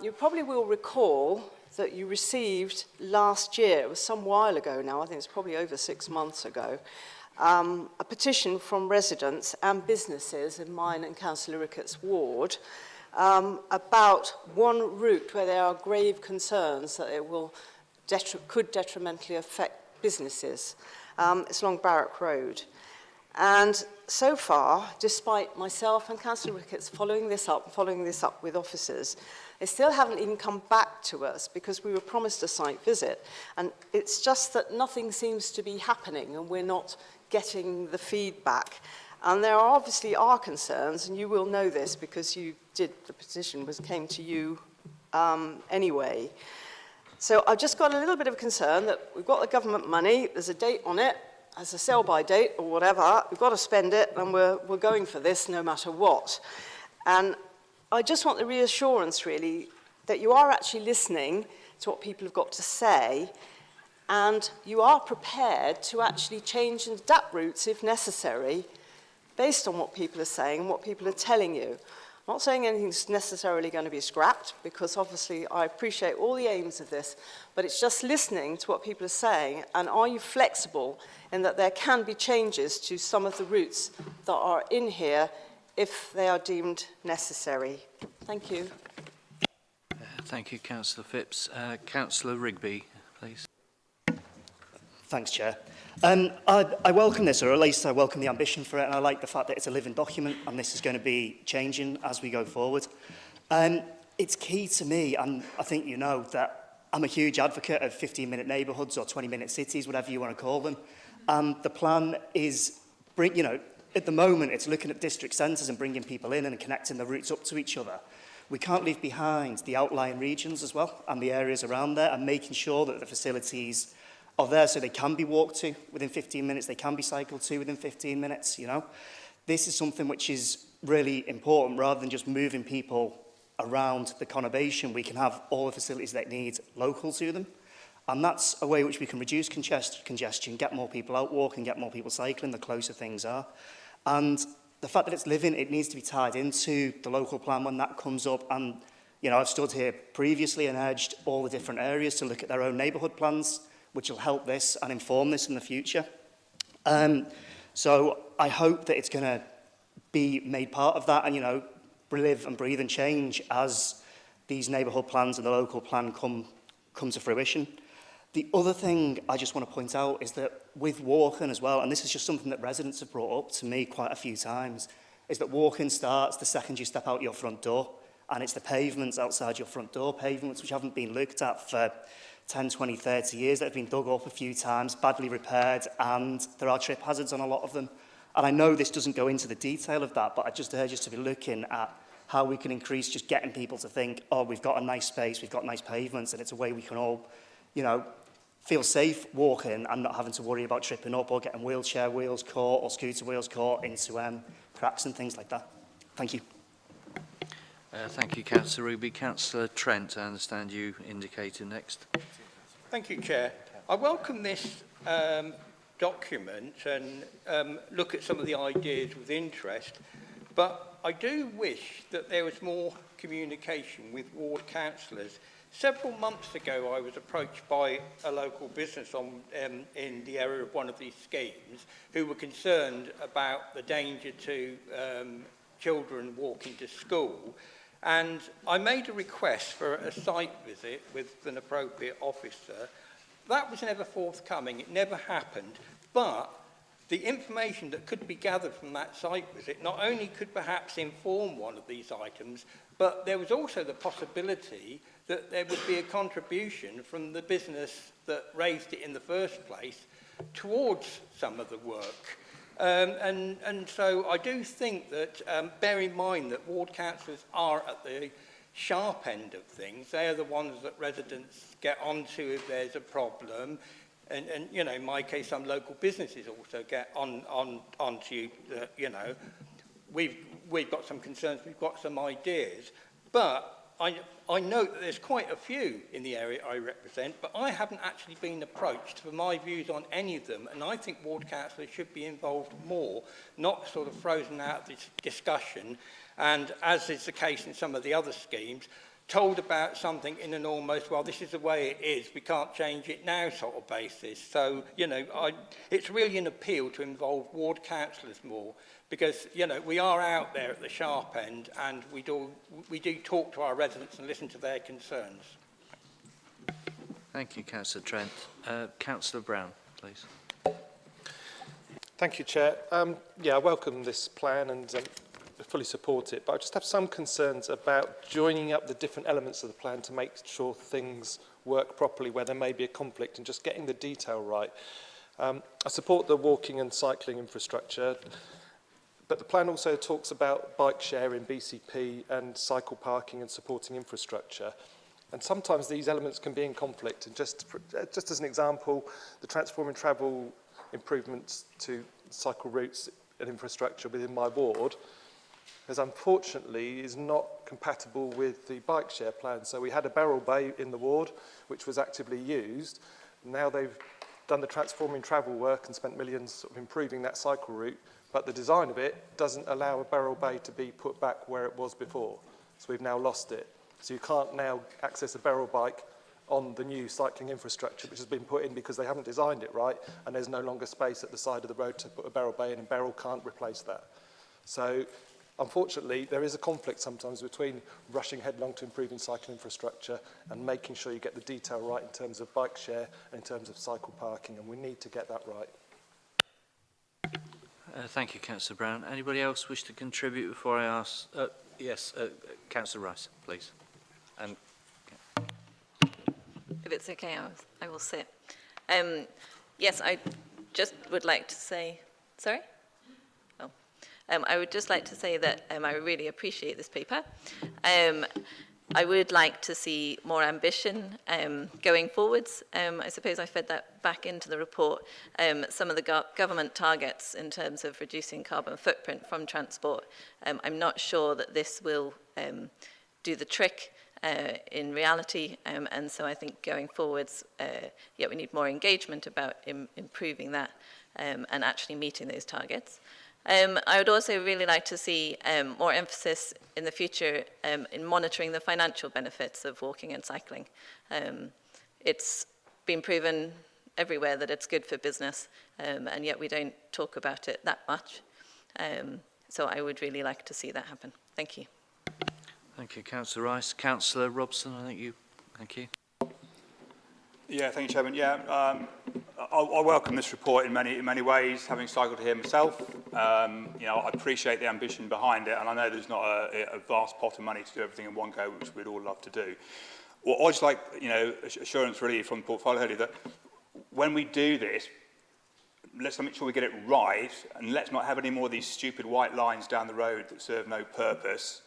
You probably will recall that you received last year, it was some while ago now, I think it's probably over 6 months ago, a petition from residents and businesses in mine and Councillor Rickett's ward about one route where there are grave concerns that it will could detrimentally affect businesses. It's along Barrack Road. And so far, despite myself and Councillor Rickett's following this up with officers, they still haven't even come back to us because we were promised a site visit. And it's just that nothing seems to be happening and we're not getting the feedback. And there obviously are concerns, and you will know this because you did, the petition came to you anyway. So I've just got a little bit of concern that we've got the government money, there's a date on it, as a sell-by date or whatever, we've got to spend it and we're going for this no matter what. And I just want the reassurance really that you are actually listening to what people have got to say and you are prepared to actually change and adapt routes if necessary based on what people are saying and what people are telling you. I'm not saying anything's necessarily going to be scrapped because obviously I appreciate all the aims of this, but it's just listening to what people are saying and are you flexible in that there can be changes to some of the routes that are in here if they are deemed necessary. Thank you. Thank you, Councillor Phipps. Councillor Rigby, please. Thanks, Chair. I welcome this, or at least I welcome the ambition for it, and I like the fact that it's a living document and this is going to be changing as we go forward. It's key to me, and I think you know, that I'm a huge advocate of 15-minute neighbourhoods or 20-minute cities, whatever you want to call them. And the plan is, at the moment, it's looking at district centres and bringing people in and connecting the routes up to each other. We can't leave behind the outlying regions as well and the areas around there and making sure that the facilities are there so they can be walked to within 15 minutes, they can be cycled to within 15 minutes, you know. This is something which is really important rather than just moving people around the conurbation. We can have all the facilities they need local to them. And that's a way which we can reduce congestion, get more people out walking, get more people cycling, the closer things are. And the fact that it's living, it needs to be tied into the local plan when that comes up. And, you know, I've stood here previously and urged all the different areas to look at their own neighbourhood plans, which will help this and inform this in the future. So I hope that it's going to be made part of that and, you know, live and breathe and change as these neighbourhood plans and the local plan come to fruition. The other thing I just want to point out is that with walking as well, and this is just something that residents have brought up to me quite a few times, is that walking starts the second you step out your front door, and it's the pavements outside your front door, pavements which haven't been looked at for 10, 20, 30 years, that have been dug up a few times, badly repaired, and there are trip hazards on a lot of them. And I know this doesn't go into the detail of that, but I just urge us to be looking at how we can increase just getting people to think, oh, we've got a nice space, we've got nice pavements, and it's a way we can all, you know, feel safe walking and not having to worry about tripping up or getting wheelchair wheels caught or scooter wheels caught into cracks and things like that. Thank you. Thank you, Councillor Ruby. Councillor Trent, I understand you indicated next. Thank you, Chair. I welcome this document and look at some of the ideas with interest, but I do wish that there was more communication with ward councillors. Several months ago, I was approached by a local business in the area of one of these schemes who were concerned about the danger to children walking to school. And I made a request for a site visit with an appropriate officer. That was never forthcoming. It never happened. But the information that could be gathered from that site visit not only could perhaps inform one of these items, but there was also the possibility that there would be a contribution from the business that raised it in the first place towards some of the work. And so I do think that, bear in mind that ward councillors are at the sharp end of things. They are the ones that residents get onto if there's a problem. And you know, in my case, some local businesses also get onto, you know, we've got some concerns, we've got some ideas. But I know that there's quite a few in the area I represent, but I haven't actually been approached for my views on any of them, and I think ward councillors should be involved more, not sort of frozen out of this discussion, and as is the case in some of the other schemes, told about something in an almost, well, this is the way it is, we can't change it now sort of basis. So, you know, it's really an appeal to involve ward councillors more, because, you know, we are out there at the sharp end and we do talk to our residents and listen to their concerns. Thank you, Councillor Trent. Councillor Brown, please. Thank you, Chair. Yeah, I welcome this plan and fully support it, but I just have some concerns about joining up the different elements of the plan to make sure things work properly where there may be a conflict and just getting the detail right. I support the walking and cycling infrastructure, but the plan also talks about bike sharing, BCP and cycle parking and supporting infrastructure. And sometimes these elements can be in conflict. And just as an example, the transforming travel improvements to cycle routes and infrastructure within my ward is unfortunately is not compatible with the bike share plan. So we had a barrel bay in the ward which was actively used. Now they've done the transforming travel work and spent millions sort of improving that cycle route, but the design of it doesn't allow a barrel bay to be put back where it was before. So we've now lost it. So you can't now access a barrel bike on the new cycling infrastructure which has been put in because they haven't designed it right, and there's no longer space at the side of the road to put a barrel bay in, and barrel can't replace that. So unfortunately, there is a conflict sometimes between rushing headlong to improving cycle infrastructure and making sure you get the detail right in terms of bike share and in terms of cycle parking, and we need to get that right. Thank you, Councillor Brown. Anybody else wish to contribute before I ask? Yes, Councillor Rice, please. And if it's okay, I will sit. Yes, I just would like to say, sorry? Oh. I would just like to say that I really appreciate this paper. I would like to see more ambition going forwards. I suppose I fed that back into the report. Some of the government targets in terms of reducing carbon footprint from transport. I'm not sure that this will do the trick in reality, and so I think going forwards, yeah, we need more engagement about improving that and actually meeting those targets. I would also really like to see more emphasis in the future in monitoring the financial benefits of walking and cycling. It's been proven everywhere that it's good for business, and yet we don't talk about it that much. So I would really like to see that happen. Thank you. thank you, Councillor Rice. Councillor Robson, I think you. Thank you. Yeah, thank you, Chairman. Yeah, I welcome this report in many ways, having cycled here myself. You know, I appreciate the ambition behind it, and I know there's not a vast pot of money to do everything in one go, which we'd all love to do. Well, I'd just like, you know, assurance really from the portfolio that when we do this, let's make sure we get it right, and let's not have any more of these stupid white lines down the road that serve no purpose.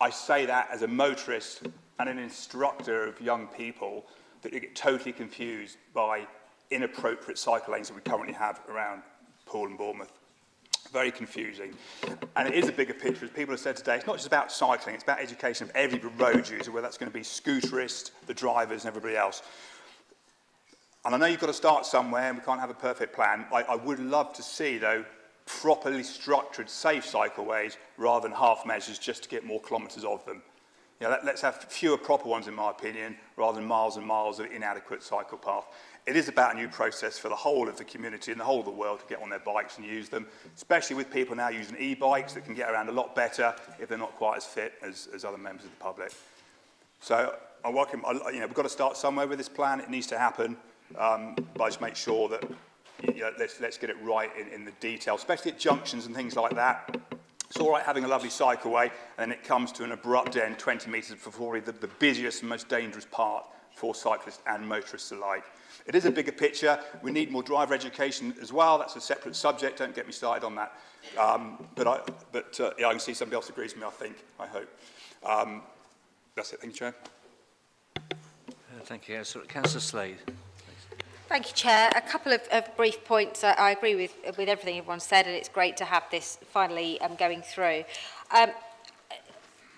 I say that as a motorist and an instructor of young people that get totally confused by inappropriate cycle lanes that we currently have around Poole and Bournemouth. Very confusing. And it is a bigger picture, as people have said today. It's not just about cycling, it's about education of every road user, whether that's going to be scooterists, the drivers and everybody else. And I know you've got to start somewhere and we can't have a perfect plan. I would love to see, though, properly structured, safe cycleways rather than half measures just to get more kilometres of them. You know, let's have fewer proper ones, in my opinion, rather than miles and miles of inadequate cycle path. It is about a new process for the whole of the community and the whole of the world to get on their bikes and use them, especially with people now using e-bikes that can get around a lot better if they're not quite as fit as other members of the public. So I welcome, you know, we've got to start somewhere with this plan. It needs to happen, but I just make sure that, you know, let's get it right in the detail, especially at junctions and things like that. It's all right having a lovely cycleway, and then it comes to an abrupt end 20 metres before the busiest and most dangerous part for cyclists and motorists alike. It is a bigger picture. We need more driver education as well. That's a separate subject. Don't get me started on that. Yeah, I can see somebody else agrees with me, I hope. That's it. Thank you, Chair. Thank you. Councillor Slade. Thank you, Chair. A couple of brief points. I agree with everything everyone said, and it's great to have this finally going through.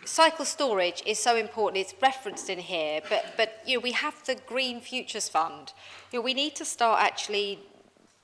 cycle storage is so important. It's referenced in here, but you know, we have the Green Futures Fund. You know, we need to start actually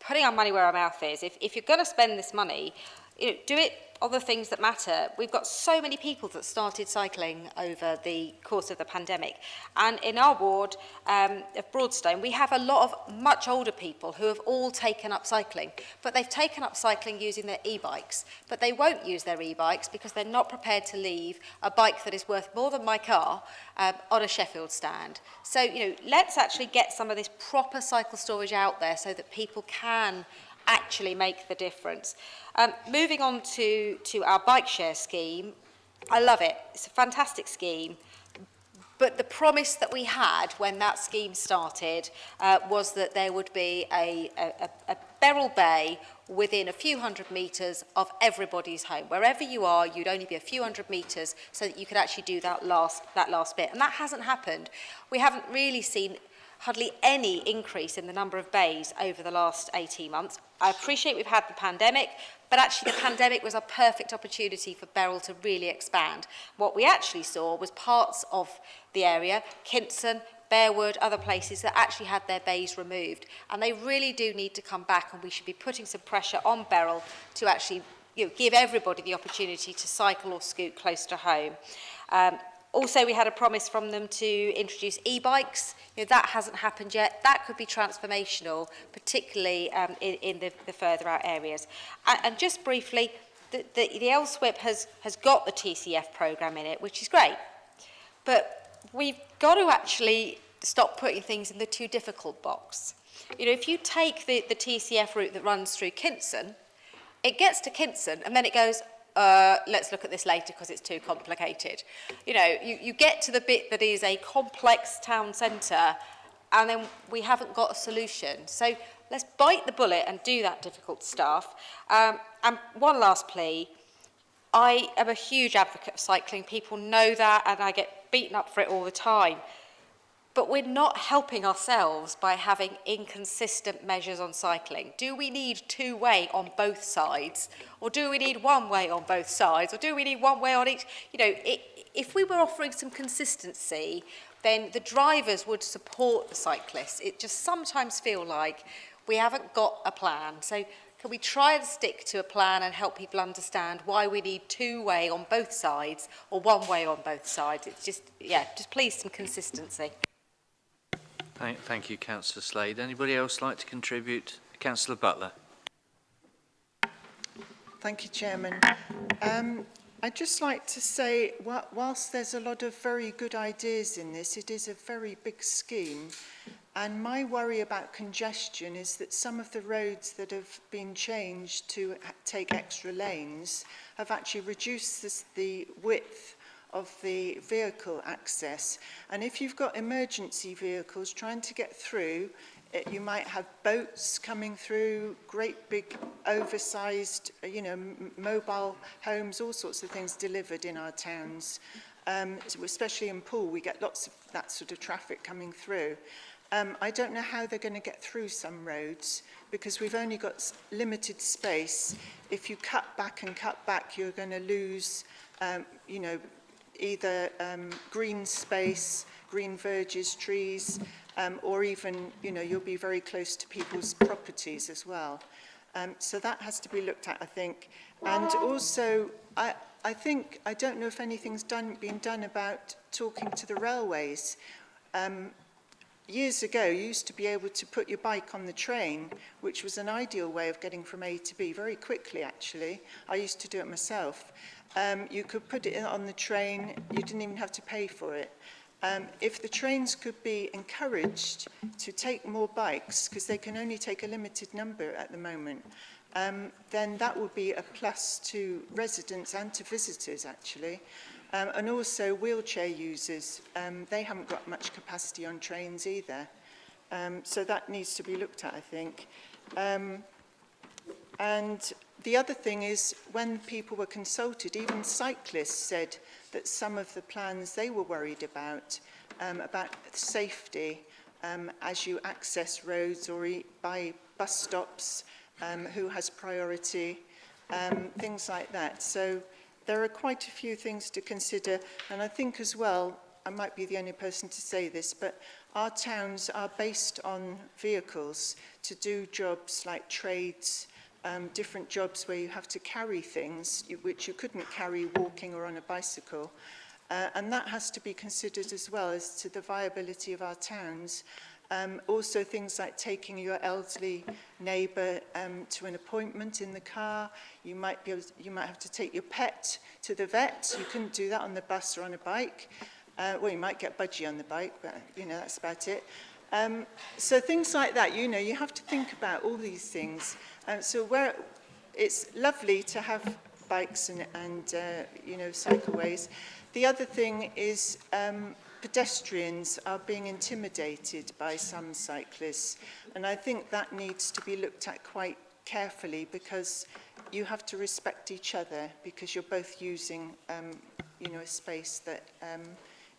putting our money where our mouth is. If you're going to spend this money, you know, do it on the things that matter. We've got so many people that started cycling over the course of the pandemic. And in our ward of Broadstone, we have a lot of much older people who have all taken up cycling. But they've taken up cycling using their e-bikes. But they won't use their e-bikes because they're not prepared to leave a bike that is worth more than my car on a Sheffield stand. So, you know, let's actually get some of this proper cycle storage out there so that people can actually make the difference. Moving on to our bike share scheme, I love it. It's a fantastic scheme. But the promise that we had when that scheme started was that there would be a Beryl Bay within a few hundred metres of everybody's home. Wherever you are, you'd only be a few hundred metres so that you could actually do that last bit. And that hasn't happened. We haven't really seen hardly any increase in the number of bays over the last 18 months. I appreciate we've had the pandemic, but actually the pandemic was a perfect opportunity for Beryl to really expand. What we actually saw was parts of the area, Kinson, Bearwood, other places that actually had their bays removed. And they really do need to come back, and we should be putting some pressure on Beryl to actually, you know, give everybody the opportunity to cycle or scoot close to home. Also, we had a promise from them to introduce e-bikes. You know, that hasn't happened yet. That could be transformational, particularly in the further out areas. And just briefly, the LSWIP has got the TCF programme in it, which is great. But we've got to actually stop putting things in the too difficult box. You know, if you take the TCF route that runs through Kinson, it gets to Kinson and then it goes, let's look at this later because it's too complicated. You know, you get to the bit that is a complex town centre and then we haven't got a solution. So let's bite the bullet and do that difficult stuff. And one last plea. I am a huge advocate of cycling. People know that and I get beaten up for it all the time. But we're not helping ourselves by having inconsistent measures on cycling. Do we need two-way on both sides? Or do we need one-way on both sides? Or do we need one way on each? You know, if we were offering some consistency, then the drivers would support the cyclists. It just sometimes feels like we haven't got a plan. So can we try and stick to a plan and help people understand why we need two-way on both sides or one-way on both sides? It's just, yeah, just please some consistency. Thank you, Councillor Slade. Anybody else like to contribute? Councillor Butler. Thank you, Chairman. I'd just like to say, whilst there's a lot of very good ideas in this, it is a very big scheme. And my worry about congestion is that some of the roads that have been changed to take extra lanes have actually reduced the width of the vehicle access. And if you've got emergency vehicles trying to get through, you might have boats coming through, great big oversized, you know, mobile homes, all sorts of things delivered in our towns. Especially in Poole, we get lots of that sort of traffic coming through. I don't know how they're going to get through some roads because we've only got limited space. If you cut back, you're going to lose, you know, either green space, green verges, trees, or even, you know, you'll be very close to people's properties as well. So that has to be looked at, I think. And also, I don't know if anything's been done about talking to the railways. Years ago, you used to be able to put your bike on the train, which was an ideal way of getting from A to B very quickly, actually. I used to do it myself. You could put it on the train, you didn't even have to pay for it. If the trains could be encouraged to take more bikes, because they can only take a limited number at the moment, then that would be a plus to residents and to visitors, actually. And also wheelchair users, they haven't got much capacity on trains either. So that needs to be looked at, I think. And the other thing is, when people were consulted, even cyclists said that some of the plans they were worried about safety as you access roads or by bus stops, who has priority, things like that. So there are quite a few things to consider, and I think as well, I might be the only person to say this, but our towns are based on vehicles to do jobs like trades, different jobs where you have to carry things which you couldn't carry walking or on a bicycle. And that has to be considered as well as to the viability of our towns. Also things like taking your elderly neighbour to an appointment in the car. You might have to take your pet to the vet. You couldn't do that on the bus or on a bike. Well, you might get budgie on the bike, but that's about it. So things like that, you have to think about all these things. So where it's lovely to have bikes and cycleways. The other thing is pedestrians are being intimidated by some cyclists, and I think that needs to be looked at quite carefully, because you have to respect each other, because you're both using a space that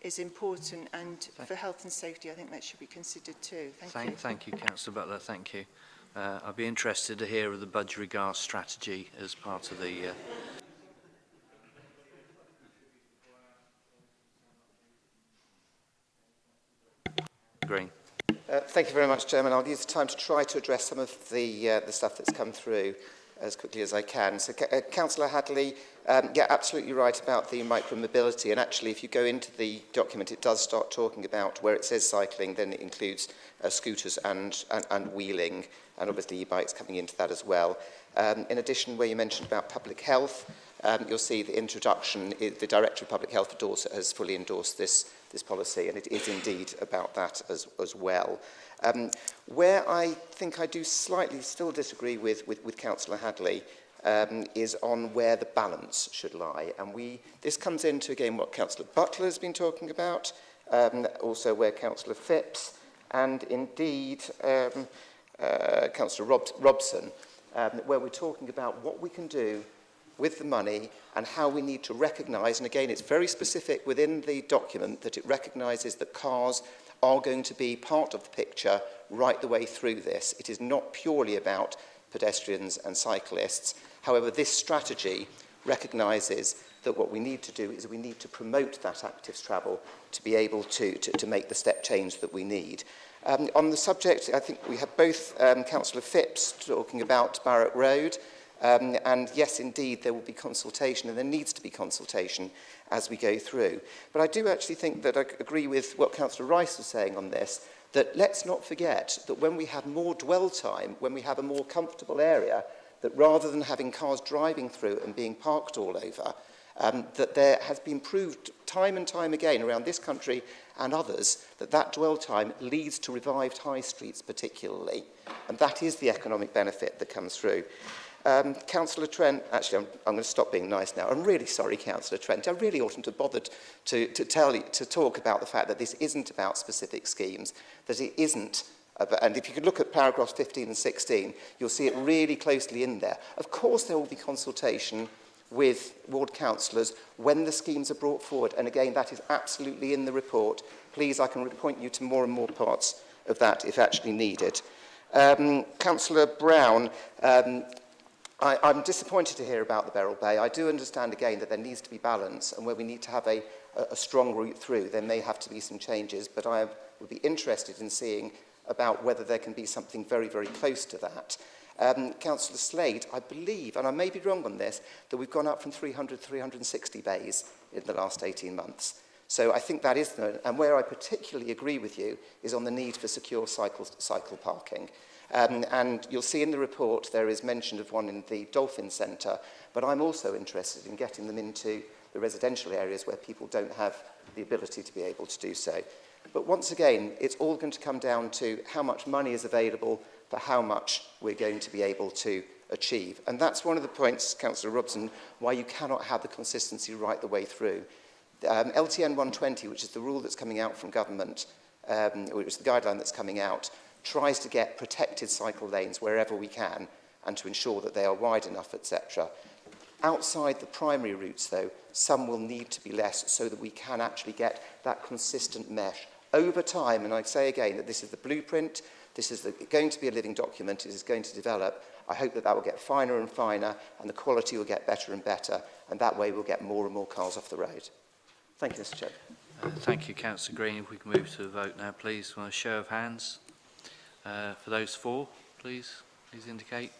is important, and for health and safety I think that should be considered too. Thank you. Thank you, Councillor Butler, thank you. I'd be interested to hear of the budget strategy as part of the Green. Thank you very much, Chairman. I'll use the time to try to address some of the stuff that's come through as quickly as I can. So, Councillor Hadley, yeah, absolutely right about the micromobility. And actually, if you go into the document, it does start talking about where it says cycling, then it includes scooters and wheeling, and obviously e-bikes coming into that as well. In addition, where you mentioned about public health, you'll see the introduction, the Director of Public Health for Dorset has fully endorsed this policy, and it is indeed about that as well. Where I think I do slightly still disagree with Councillor Hadley is on where the balance should lie. And this comes into, again, what Councillor Butler has been talking about, also where Councillor Phipps, and indeed Councillor Robson, where we're talking about what we can do with the money and how we need to recognise, and again it's very specific within the document that it recognises that cars are going to be part of the picture right the way through this. It is not purely about pedestrians and cyclists. However, this strategy recognises that what we need to do is we need to promote that active travel to be able to make the step change that we need. On the subject, I think we have both Councillor Phipps talking about Barrack Road, and yes, indeed, there will be consultation, and there needs to be consultation as we go through. But I do actually think that I agree with what Councillor Rice was saying on this, that let's not forget that when we have more dwell time, when we have a more comfortable area, that rather than having cars driving through and being parked all over, that there has been proved time and time again around this country and others that dwell time leads to revived high streets particularly. And that is the economic benefit that comes through. Councillor Trent, actually I'm going to stop being nice now. I'm really sorry, Councillor Trent. I really oughtn't have bothered to talk about the fact that this isn't about specific schemes, that it isn't about, and if you could look at paragraphs 15 and 16, you'll see it really closely in there. Of course there will be consultation with ward councillors when the schemes are brought forward, and again that is absolutely in the report. Please, I can point you to more and more parts of that if actually needed. Councillor Brown, I'm disappointed to hear about the Beryl Bay. I do understand again that there needs to be balance, and where we need to have a strong route through, there may have to be some changes, but I would be interested in seeing about whether there can be something very, very close to that. Councillor Slade, I believe, and I may be wrong on this, that we've gone up from 300 to 360 bays in the last 18 months. So I think that is, and where I particularly agree with you, is on the need for secure cycle parking. And you'll see in the report there is mention of one in the Dolphin Centre, but I'm also interested in getting them into the residential areas where people don't have the ability to be able to do so. But once again, it's all going to come down to how much money is available for how much we're going to be able to achieve. And that's one of the points, Councillor Robson, why you cannot have the consistency right the way through. LTN 120, which is the rule that's coming out from government, which is the guideline that's coming out, tries to get protected cycle lanes wherever we can and to ensure that they are wide enough, etc. Outside the primary routes, though, some will need to be less so that we can actually get that consistent mesh over time. And I say again that this is the blueprint, this is going to be a living document, it is going to develop, I hope that that will get finer and finer and the quality will get better and better, and that way we'll get more and more cars off the road. Thank you, Mr. Chair. Thank you, Councillor Green. If we can move to the vote now, please, on a show of hands. For those for, please indicate.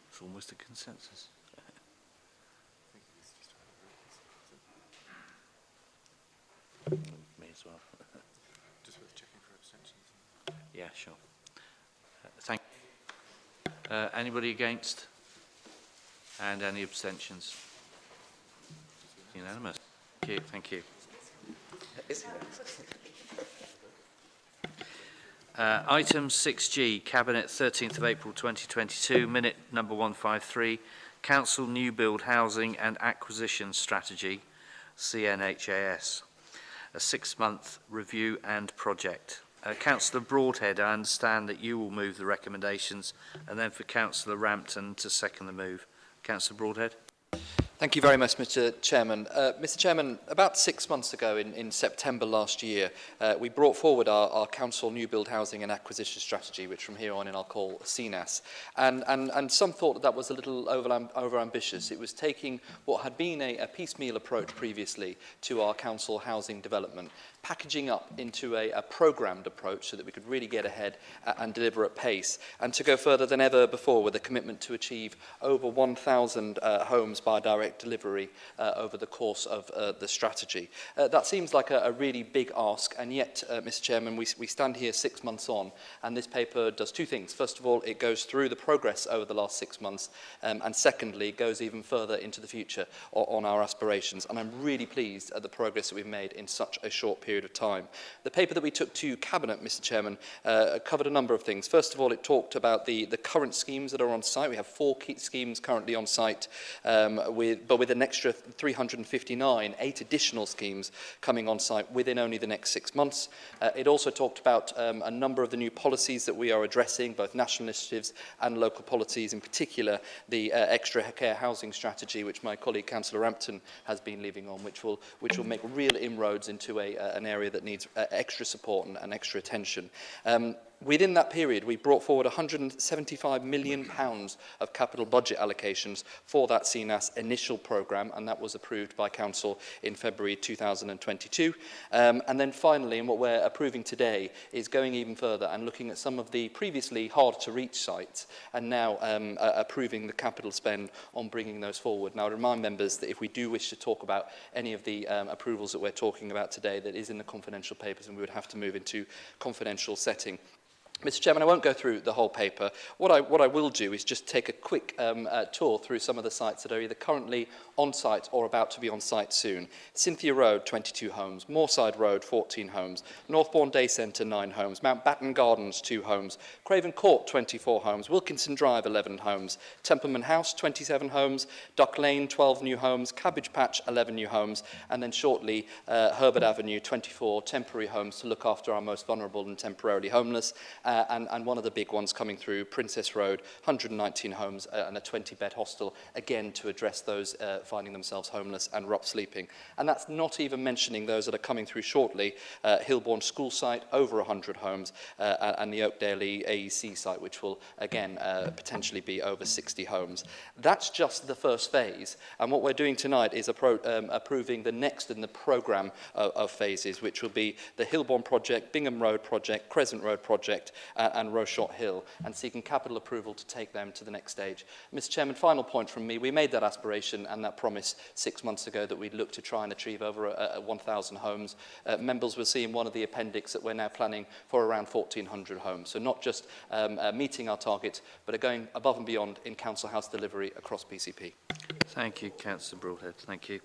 It's almost a consensus. Me as well. Just worth checking for abstentions. Yeah, sure. Thank you. Anybody against? And any abstentions? Unanimous. Thank you. Thank you. Item 6G, Cabinet 13th of April 2022, minute number 153, Council New Build Housing and Acquisition Strategy, CNHAS, a 6-month review and project. Councillor Broadhead, I understand that you will move the recommendations, and then for Councillor Rampton to second the move. Councillor Broadhead. Thank you very much, Mr. Chairman. Mr. Chairman, about 6 months ago in September last year, we brought forward our Council New Build Housing and Acquisition Strategy, which from here on in I'll call CNAS. And some thought that was a little over-ambitious. It was taking what had been a piecemeal approach previously to our council housing development, packaging up into a programmed approach so that we could really get ahead and deliver at pace, and to go further than ever before with a commitment to achieve over 1,000 homes by direct delivery over the course of the strategy. That seems like a really big ask, and yet, Mr. Chairman, we stand here 6 months on, and this paper does two things. First of all, it goes through the progress over the last 6 months, and secondly, it goes even further into the future on our aspirations, and I'm really pleased at the progress that we've made in such a short period of time. The paper that we took to Cabinet, Mr. Chairman, covered a number of things. First of all, it talked about the current schemes that are on site. We have 4 key schemes currently on site, but with an extra 359, 8 additional schemes coming on site within only the next 6 months. It also talked about a number of the new policies that we are addressing, both national initiatives and local policies, in particular the extra care housing strategy, which my colleague Councillor Rampton has been leading on, which will make real inroads into an area that needs extra support and extra attention. Within that period, we brought forward £175 million of capital budget allocations for that CNAS initial programme, and that was approved by Council in February 2022. And then finally, and what we're approving today, is going even further and looking at some of the previously hard-to-reach sites, and now approving the capital spend on bringing those forward. Now, I remind members that if we do wish to talk about any of the approvals that we're talking about today, that is in the confidential papers, and we would have to move into confidential setting. Mr. Chairman, I won't go through the whole paper. What I will do is just take a quick tour through some of the sites that are either currently on site or about to be on site soon. Cynthia Road, 22 homes. Moorside Road, 14 homes. Northbourne Day Centre, 9 homes. Mountbatten Gardens, 2 homes. Craven Court, 24 homes. Wilkinson Drive, 11 homes. Templeman House, 27 homes. Duck Lane, 12 new homes. Cabbage Patch, 11 new homes. And then shortly, Herbert Avenue, 24 temporary homes to look after our most vulnerable and temporarily homeless. And one of the big ones coming through, Princess Road, 119 homes and a 20-bed hostel, again to address those finding themselves homeless and rough sleeping. And that's not even mentioning those that are coming through shortly, Hillbourne School site, over 100 homes, and the Oakdale AEC site, which will, again, potentially be over 60 homes. That's just the first phase. And what we're doing tonight is approving the next in the programme of phases, which will be the Hillbourne project, Bingham Road project, Crescent Road project, and Rochot Hill, and seeking capital approval to take them to the next stage. Mr. Chairman, final point from me. We made that aspiration and that promise 6 months ago that we'd look to try and achieve over 1,000 homes. Members will see in one of the appendix that we're now planning for around 1,400 homes. So not just meeting our target, but are going above and beyond in council house delivery across BCP. Thank you, Councillor Broadhead. Thank you.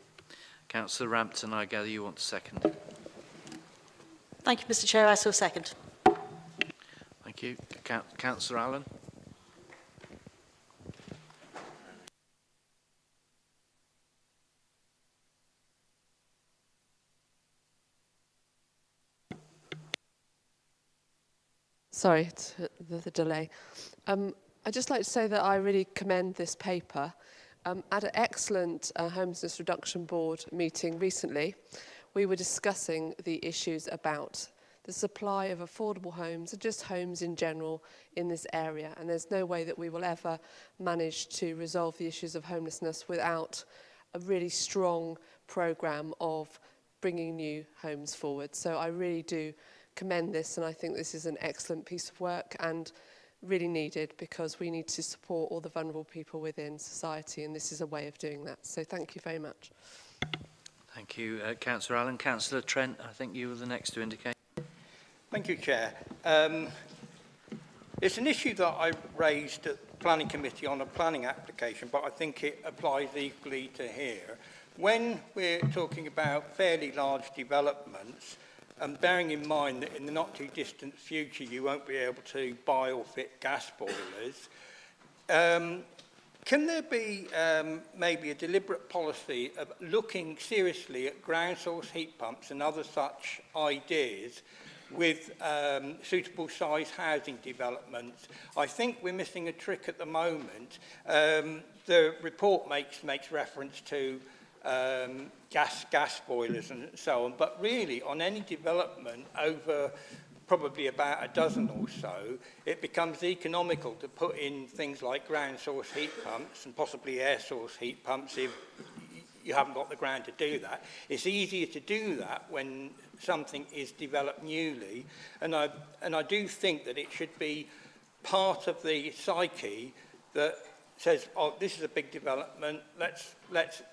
Councillor Rampton, I gather you want to second. Thank you, Mr. Chair. I so second. Thank you. Councillor Allen. Sorry, the delay. I'd just like to say that I really commend this paper. At an excellent Homelessness Reduction Board meeting recently, we were discussing the issues about the supply of affordable homes and just homes in general in this area. And there's no way that we will ever manage to resolve the issues of homelessness without a really strong programme of bringing new homes forward. So I really do commend this, and I think this is an excellent piece of work and really needed, because we need to support all the vulnerable people within society, and this is a way of doing that. So thank you very much. Thank you, Councillor Allen. Councillor Trent, I think you were the next to indicate. Thank you, Chair. It's an issue that I raised at the Planning Committee on a planning application, but I think it applies equally to here. When we're talking about fairly large developments, and bearing in mind that in the not too distant future you won't be able to buy or fit gas boilers, can there be maybe a deliberate policy of looking seriously at ground source heat pumps and other such ideas with suitable size housing developments? I think we're missing a trick at the moment. The report makes reference to gas boilers and so on, but really on any development over probably about a dozen or so, it becomes economical to put in things like ground source heat pumps and possibly air source heat pumps if you haven't got the ground to do that. It's easier to do that when something is developed newly, and I do think that it should be part of the psyche that says, oh, this is a big development, let's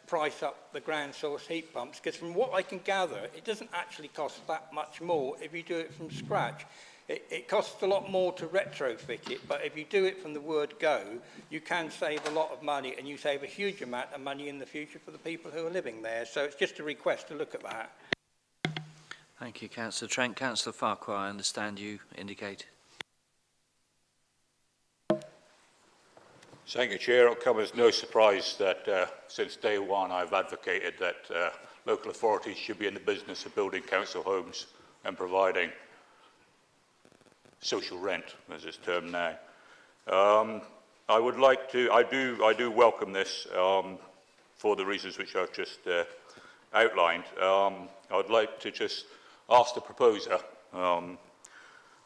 price up the ground source heat pumps, because from what I can gather, it doesn't actually cost that much more if you do it from scratch. It costs a lot more to retrofit it, but if you do it from the word go, you can save a lot of money, and you save a huge amount of money in the future for the people who are living there. So it's just a request to look at that. Thank you, Councillor Trent. Councillor Farquhar, I understand you indicated. Thank you, Chair. It'll come as no surprise that since day one I've advocated that local authorities should be in the business of building council homes and providing social rent, as it's termed now. I do welcome this for the reasons which I've just outlined. I would like to just ask the proposer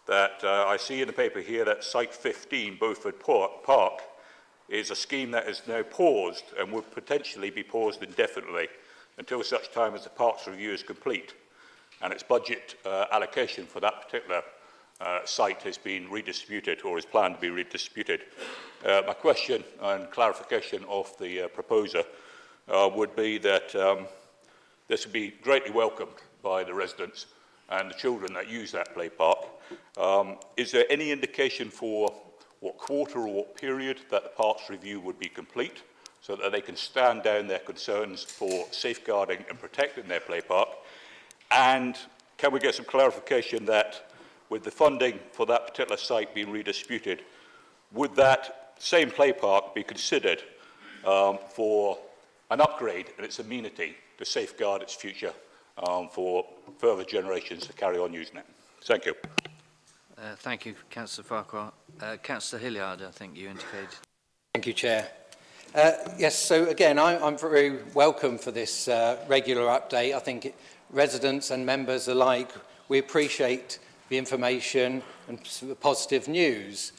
that I see in the paper here that Site 15, Beaufort Park, is a scheme that is now paused and would potentially be paused indefinitely until such time as the Parks Review is complete and its budget allocation for that particular site has been redistributed or is planned to be redistributed. My question and clarification of the proposer would be that this would be greatly welcomed by the residents and the children that use that play park. Is there any indication for what quarter or what period that the Parks Review would be complete so that they can stand down their concerns for safeguarding and protecting their play park? And can we get some clarification that with the funding for that particular site being redistributed, would that same play park be considered for an upgrade in its amenity to safeguard its future for further generations to carry on using it? Thank you. Thank you, Councillor Farquhar. Councillor Hilliard, I think you indicated. Thank you, Chair. Yes, so again, I'm very welcome for this regular update. I think residents and members alike, we appreciate the information and the positive news.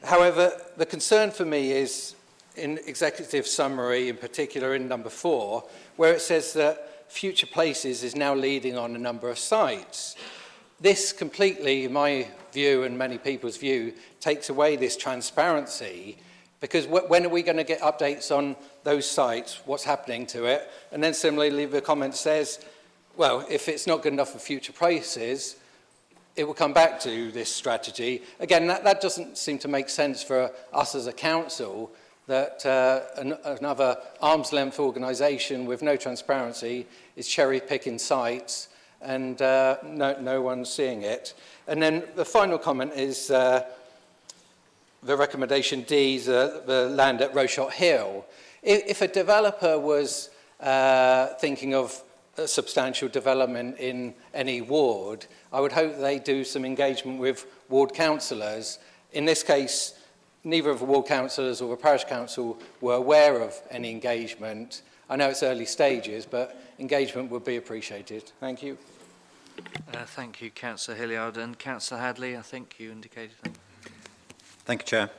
However, the concern for me is in executive summary, in particular in number 4, where it says that Future Places is now leading on a number of sites. This completely, in my view and many people's view, takes away this transparency, because when are we going to get updates on those sites, what's happening to it? And then similarly, the comment says, well, if it's not good enough for Future Places, it will come back to this strategy. Again, that doesn't seem to make sense for us as a council, that another arm's length organisation with no transparency is cherry picking sites and no one's seeing it. And then the final comment is the recommendation D, the land at Rochot Hill. If a developer was thinking of a substantial development in any ward, I would hope they do some engagement with ward councillors. In this case, neither of the ward councillors or the parish council were aware of any engagement. I know it's early stages, but engagement would be appreciated. Thank you. Thank you, Councillor Hilliard. And Councillor Hadley, I think you indicated that. Thank you, Chair.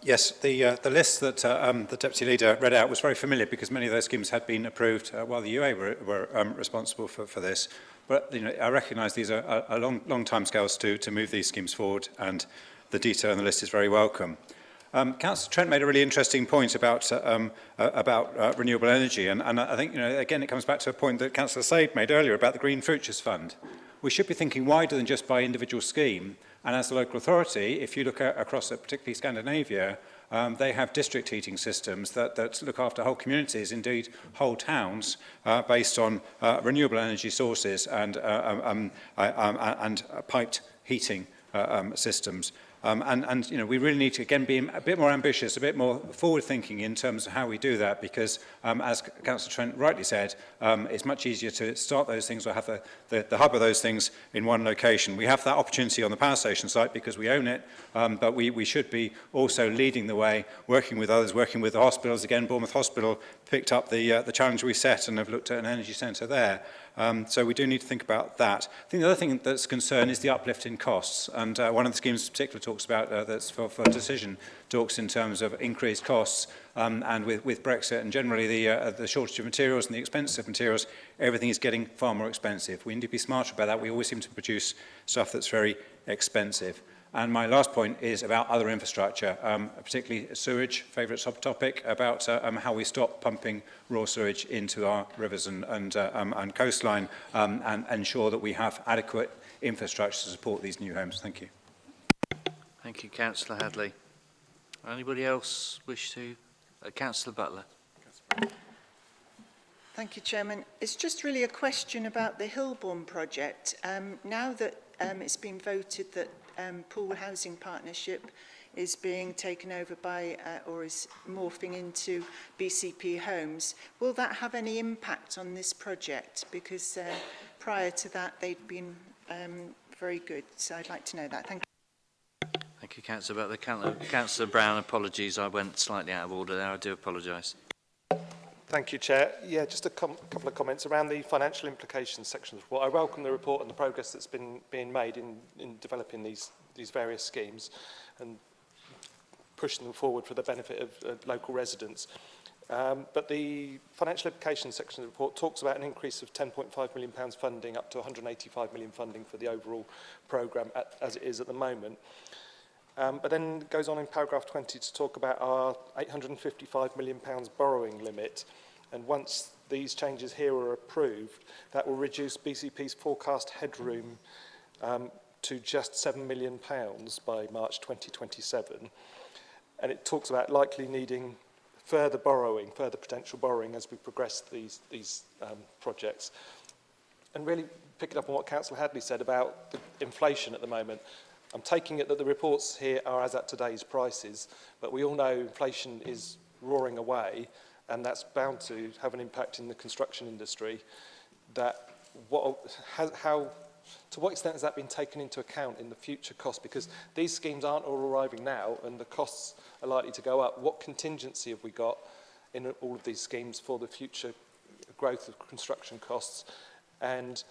Yes, the list that the Deputy Leader read out was very familiar because many of those schemes had been approved while the UA were responsible for this. But I recognise these are long timescales to move these schemes forward, and the detail in the list is very welcome. Councillor Trent made a really interesting point about renewable energy, and I think again it comes back to a point that Councillor Slade made earlier about the Green Futures Fund. We should be thinking wider than just by individual scheme. And as a local authority, if you look across particularly Scandinavia, they have district heating systems that look after whole communities, indeed whole towns, based on renewable energy sources and piped heating systems. And we really need to, again, be a bit more ambitious, a bit more forward-thinking in terms of how we do that, because, as Councillor Trent rightly said, it's much easier to start those things or have the hub of those things in one location. We have that opportunity on the power station site because we own it, but we should be also leading the way, working with others, working with the hospitals. Again, Bournemouth Hospital picked up the challenge we set and have looked at an energy centre there. So we do need to think about that. I think the other thing that's a concern is the uplift in costs. And one of the schemes in particular talks about, that's for decision, talks in terms of increased costs. And with Brexit and generally the shortage of materials and the expense of materials, everything is getting far more expensive. We need to be smarter about that. We always seem to produce stuff that's very expensive. And my last point is about other infrastructure, particularly sewage, favourite subtopic, about how we stop pumping raw sewage into our rivers and coastline and ensure that we have adequate infrastructure to support these new homes. Thank you. Thank you, Councillor Hadley. Anybody else wish to? Councillor Butler. Thank you, Chairman. It's just really a question about the Hilborn project. Now that it's been voted that Pool Housing Partnership is being taken over by or is morphing into BCP Homes, will that have any impact on this project? Because prior to that, they'd been very good. So I'd like to know that. Thank you. Thank you, Councillor Butler. Councillor Brown, apologies. I went slightly out of order there. I do apologise. Thank you, Chair. Yeah, just a couple of comments around the financial implications section of the report. I welcome the report and the progress that's being made in developing these various schemes and pushing them forward for the benefit of local residents. But the financial implications section of the report talks about an increase of £10.5 million funding up to £185 million funding for the overall programme as it is at the moment. But then it goes on in paragraph 20 to talk about our £855 million borrowing limit. And once these changes here are approved, that will reduce BCP's forecast headroom to just £7 million by March 2027. And it talks about likely needing further potential borrowing as we progress these projects. And really picking up on what Councillor Hadley said about the inflation at the moment, I'm taking it that the reports here are as at today's prices, but we all know inflation is roaring away, and that's bound to have an impact in the construction industry. To what extent has that been taken into account in the future costs? Because these schemes aren't all arriving now, and the costs are likely to go up. What contingency have we got in all of these schemes for the future growth of construction costs, and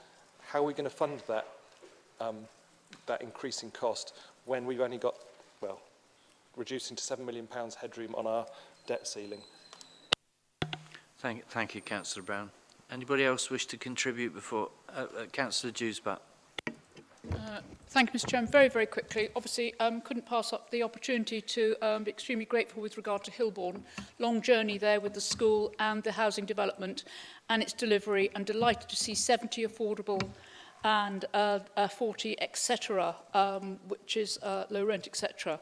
how are we going to fund that? That increasing cost when we've only got, well, reducing to £7 million headroom on our debt ceiling. Thank you, Councillor Brown. Anybody else wish to contribute before? Councillor Dewsbutt. Thank you, Mr. Chairman. Very, very quickly. Obviously, couldn't pass up the opportunity to be extremely grateful with regard to Hilborn. Long journey there with the school and the housing development and its delivery, and delighted to see 70 affordable and 40, etc., which is low rent, etc.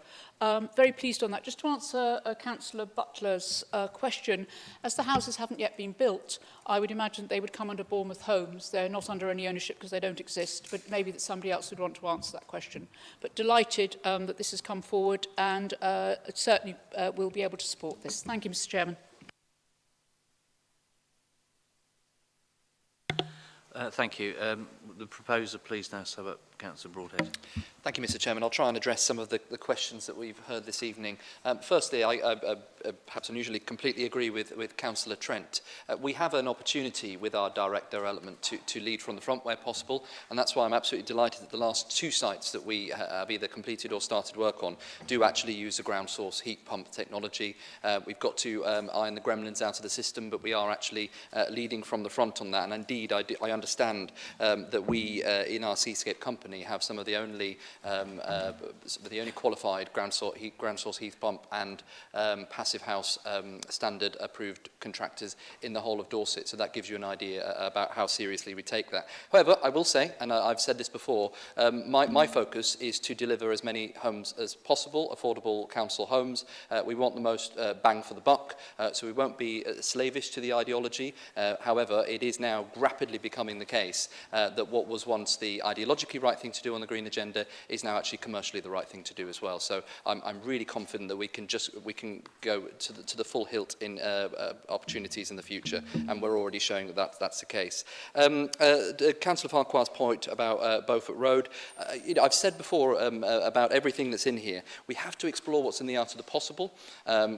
Very pleased on that. Just to answer Councillor Butler's question, as the houses haven't yet been built, I would imagine they would come under Bournemouth Homes. They're not under any ownership because they don't exist, but maybe that somebody else would want to answer that question. But delighted that this has come forward, and certainly will be able to support this. Thank you, Mr. Chairman. Thank you. The proposer, please now sum up. Councillor Broadhead. Thank you, Mr. Chairman. I'll try and address some of the questions that we've heard this evening. Firstly, I perhaps unusually completely agree with Councillor Trent. We have an opportunity with our direct development to lead from the front where possible, and that's why I'm absolutely delighted that the last 2 sites that we have either completed or started work on do actually use a ground source heat pump technology. We've got to iron the gremlins out of the system, but we are actually leading from the front on that. And indeed, I understand that we in our Seascape company have some of the only qualified ground source heat pump and passive house standard approved contractors in the whole of Dorset. So that gives you an idea about how seriously we take that. However, I will say, and I've said this before, my focus is to deliver as many homes as possible, affordable council homes. We want the most bang for the buck, so we won't be slavish to the ideology. However, it is now rapidly becoming the case that what was once the ideologically right thing to do on the green agenda is now actually commercially the right thing to do as well. So I'm really confident that we can go to the full hilt in opportunities in the future, and we're already showing that that's the case. Councillor Farquhar's point about Beaufort Road, I've said before about everything that's in here. We have to explore what's in the art of the possible.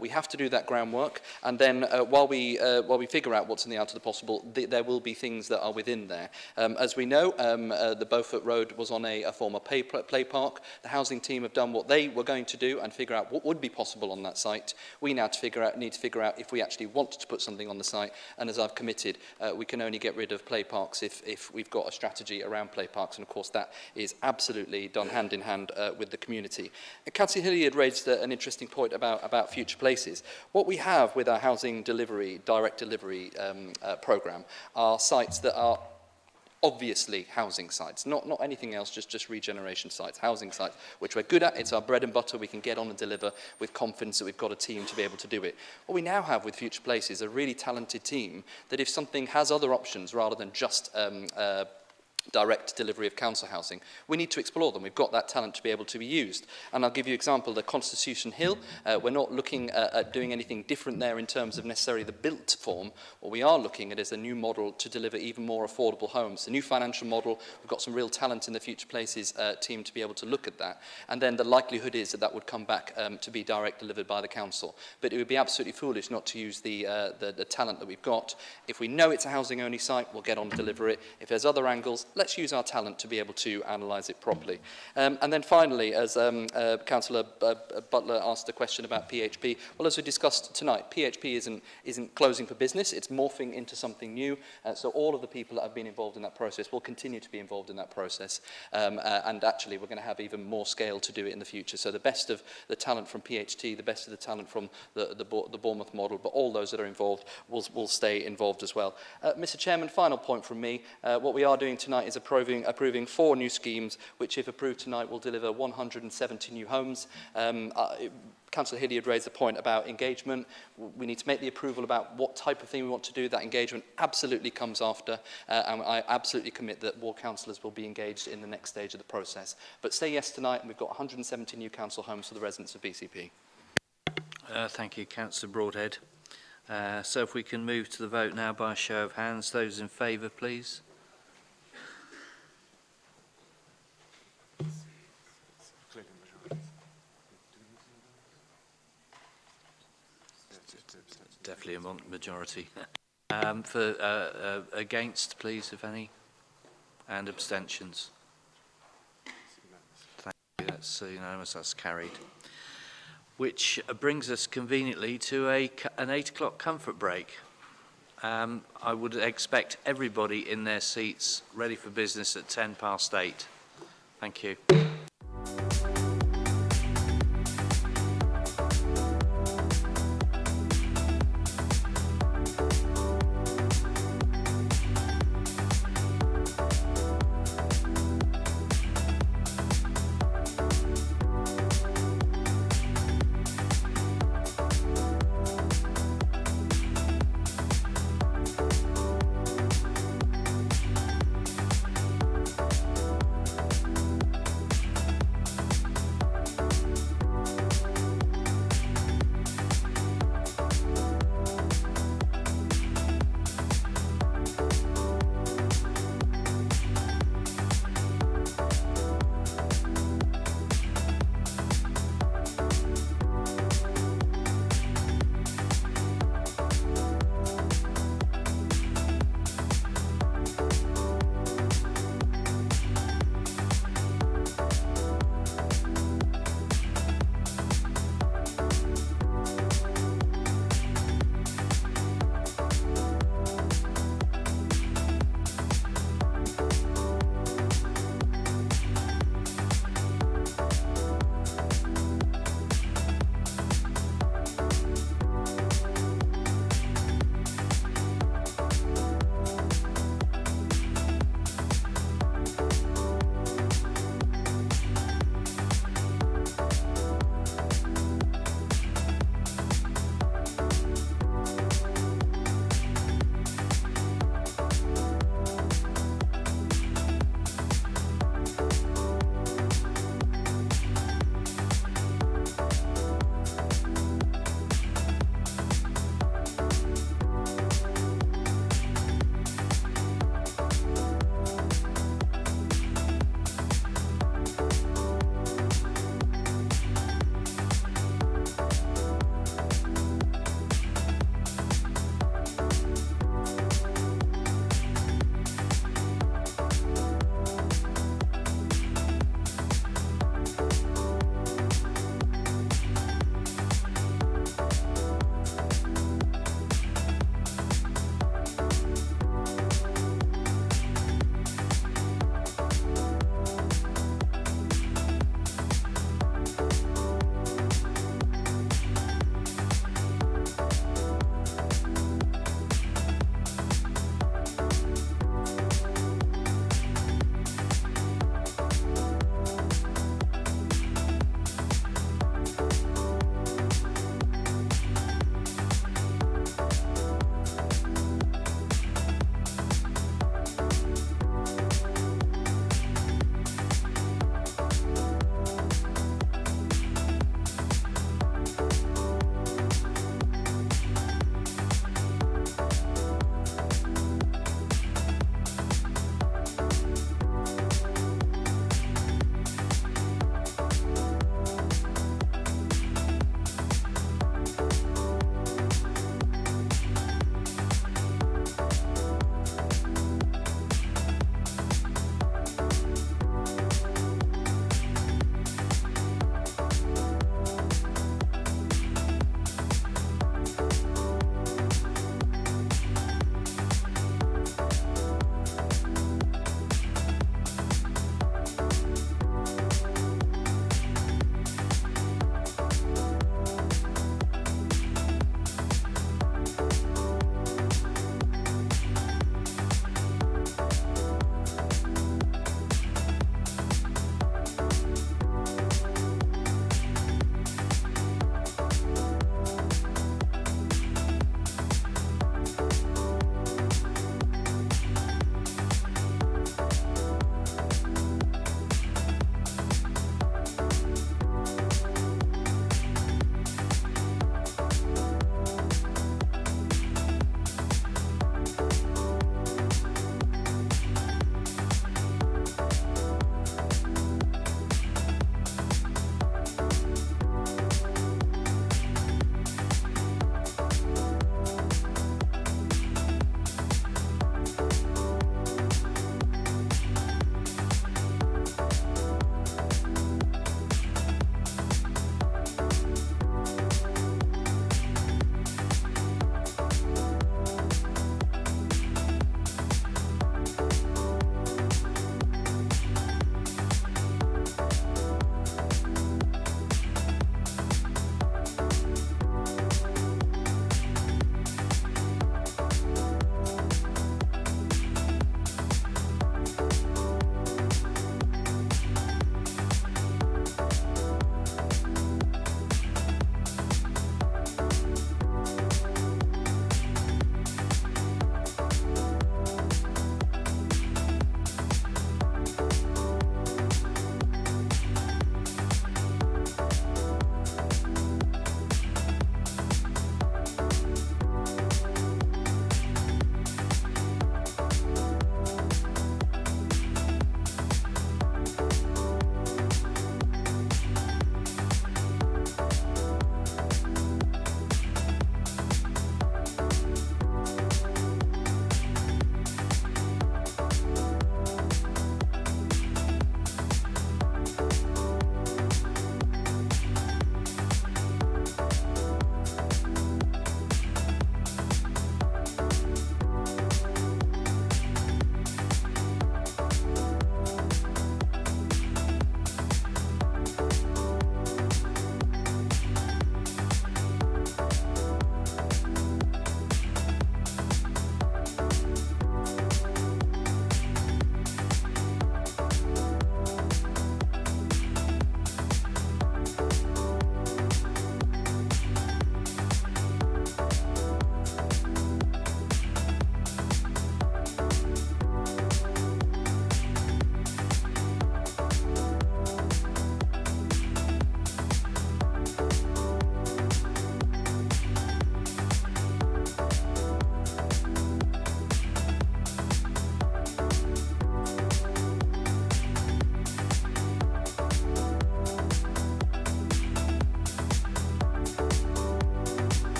We have to do that groundwork, and then while we figure out what's in the art of the possible, there will be things that are within there. As we know, the Beaufort Road was on a former play park. The housing team have done what they were going to do and figure out what would be possible on that site. We now need to figure out if we actually want to put something on the site, and as I've committed, we can only get rid of play parks if we've got a strategy around play parks, and of course that is absolutely done hand in hand with the community. Councillor Hilliard raised an interesting point about future places. What we have with our housing delivery, direct delivery programme are sites that are obviously housing sites, not anything else, just regeneration sites, housing sites, which we're good at. It's our bread and butter. We can get on and deliver with confidence that we've got a team to be able to do it. What we now have with Future Places is a really talented team that if something has other options rather than just direct delivery of council housing, we need to explore them. We've got that talent to be able to be used. And I'll give you an example, the Constitution Hill. We're not looking at doing anything different there in terms of necessarily the built form. What we are looking at is a new model to deliver even more affordable homes. A new financial model. We've got some real talent in the Future Places team to be able to look at that. And then the likelihood is that would come back to be direct delivered by the council. But it would be absolutely foolish not to use the talent that we've got. If we know it's a housing only site, we'll get on to deliver it. If there's other angles, let's use our talent to be able to analyse it properly. And then finally, as Councillor Butler asked a question about PHP, well, as we discussed tonight, PHP isn't closing for business, it's morphing into something new. So all of the people that have been involved in that process will continue to be involved in that process. And actually, we're going to have even more scale to do it in the future. So the best of the talent from PHT, the best of the talent from the Bournemouth model, but all those that are involved will stay involved as well. Mr. Chairman, final point from me. What we are doing tonight is approving 4 new schemes, which, if approved tonight, will deliver 170 new homes. Councillor Hilliard raised the point about engagement. We need to make the approval about what type of thing we want to do. That engagement absolutely comes after, and I absolutely commit that more councillors will be engaged in the next stage of the process. But say yes tonight, and we've got 170 new council homes for the residents of BCP. Thank you, Councillor Broadhead. So if we can move to the vote now by a show of hands. Those in favour, please. Definitely a majority. Against, please, if any, and abstentions. Thank you. That's unanimous. That's carried. Which brings us conveniently to an 8 o'clock comfort break. I would expect everybody in their seats ready for business at 8:10. Thank you.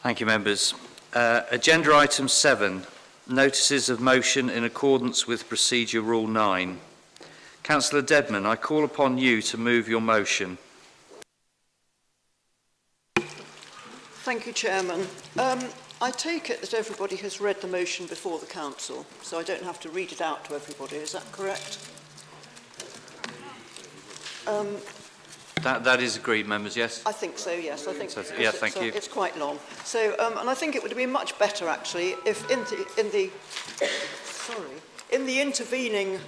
Thank you, members. Agenda item 7, notices of motion in accordance with Procedure Rule 9. Councillor Dedman, I call upon you to move your motion. Thank you, Chairman. I take it that everybody has read the motion before the Council, so I don't have to read it out to everybody. Is that correct? That is agreed, members, yes? I think so, yes. I think So, yeah, thank you. It's quite long. So, and I think it would have been much better, actually, if in the intervening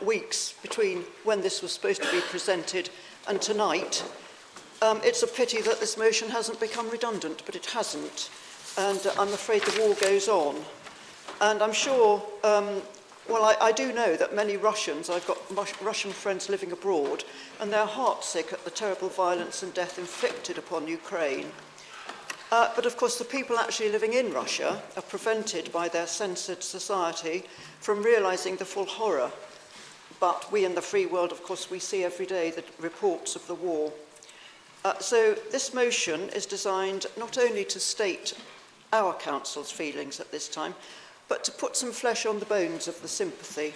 weeks between when this was supposed to be presented and tonight, it's a pity that this motion hasn't become redundant, but it hasn't. And I'm afraid the war goes on. And I'm sure, well, I do know that many Russians, I've got Russian friends living abroad, and they're heartsick at the terrible violence and death inflicted upon Ukraine. But of course, the people actually living in Russia are prevented by their censored society from realising the full horror. But we in the free world, of course, we see every day the reports of the war. So this motion is designed not only to state our council's feelings at this time, but to put some flesh on the bones of the sympathy.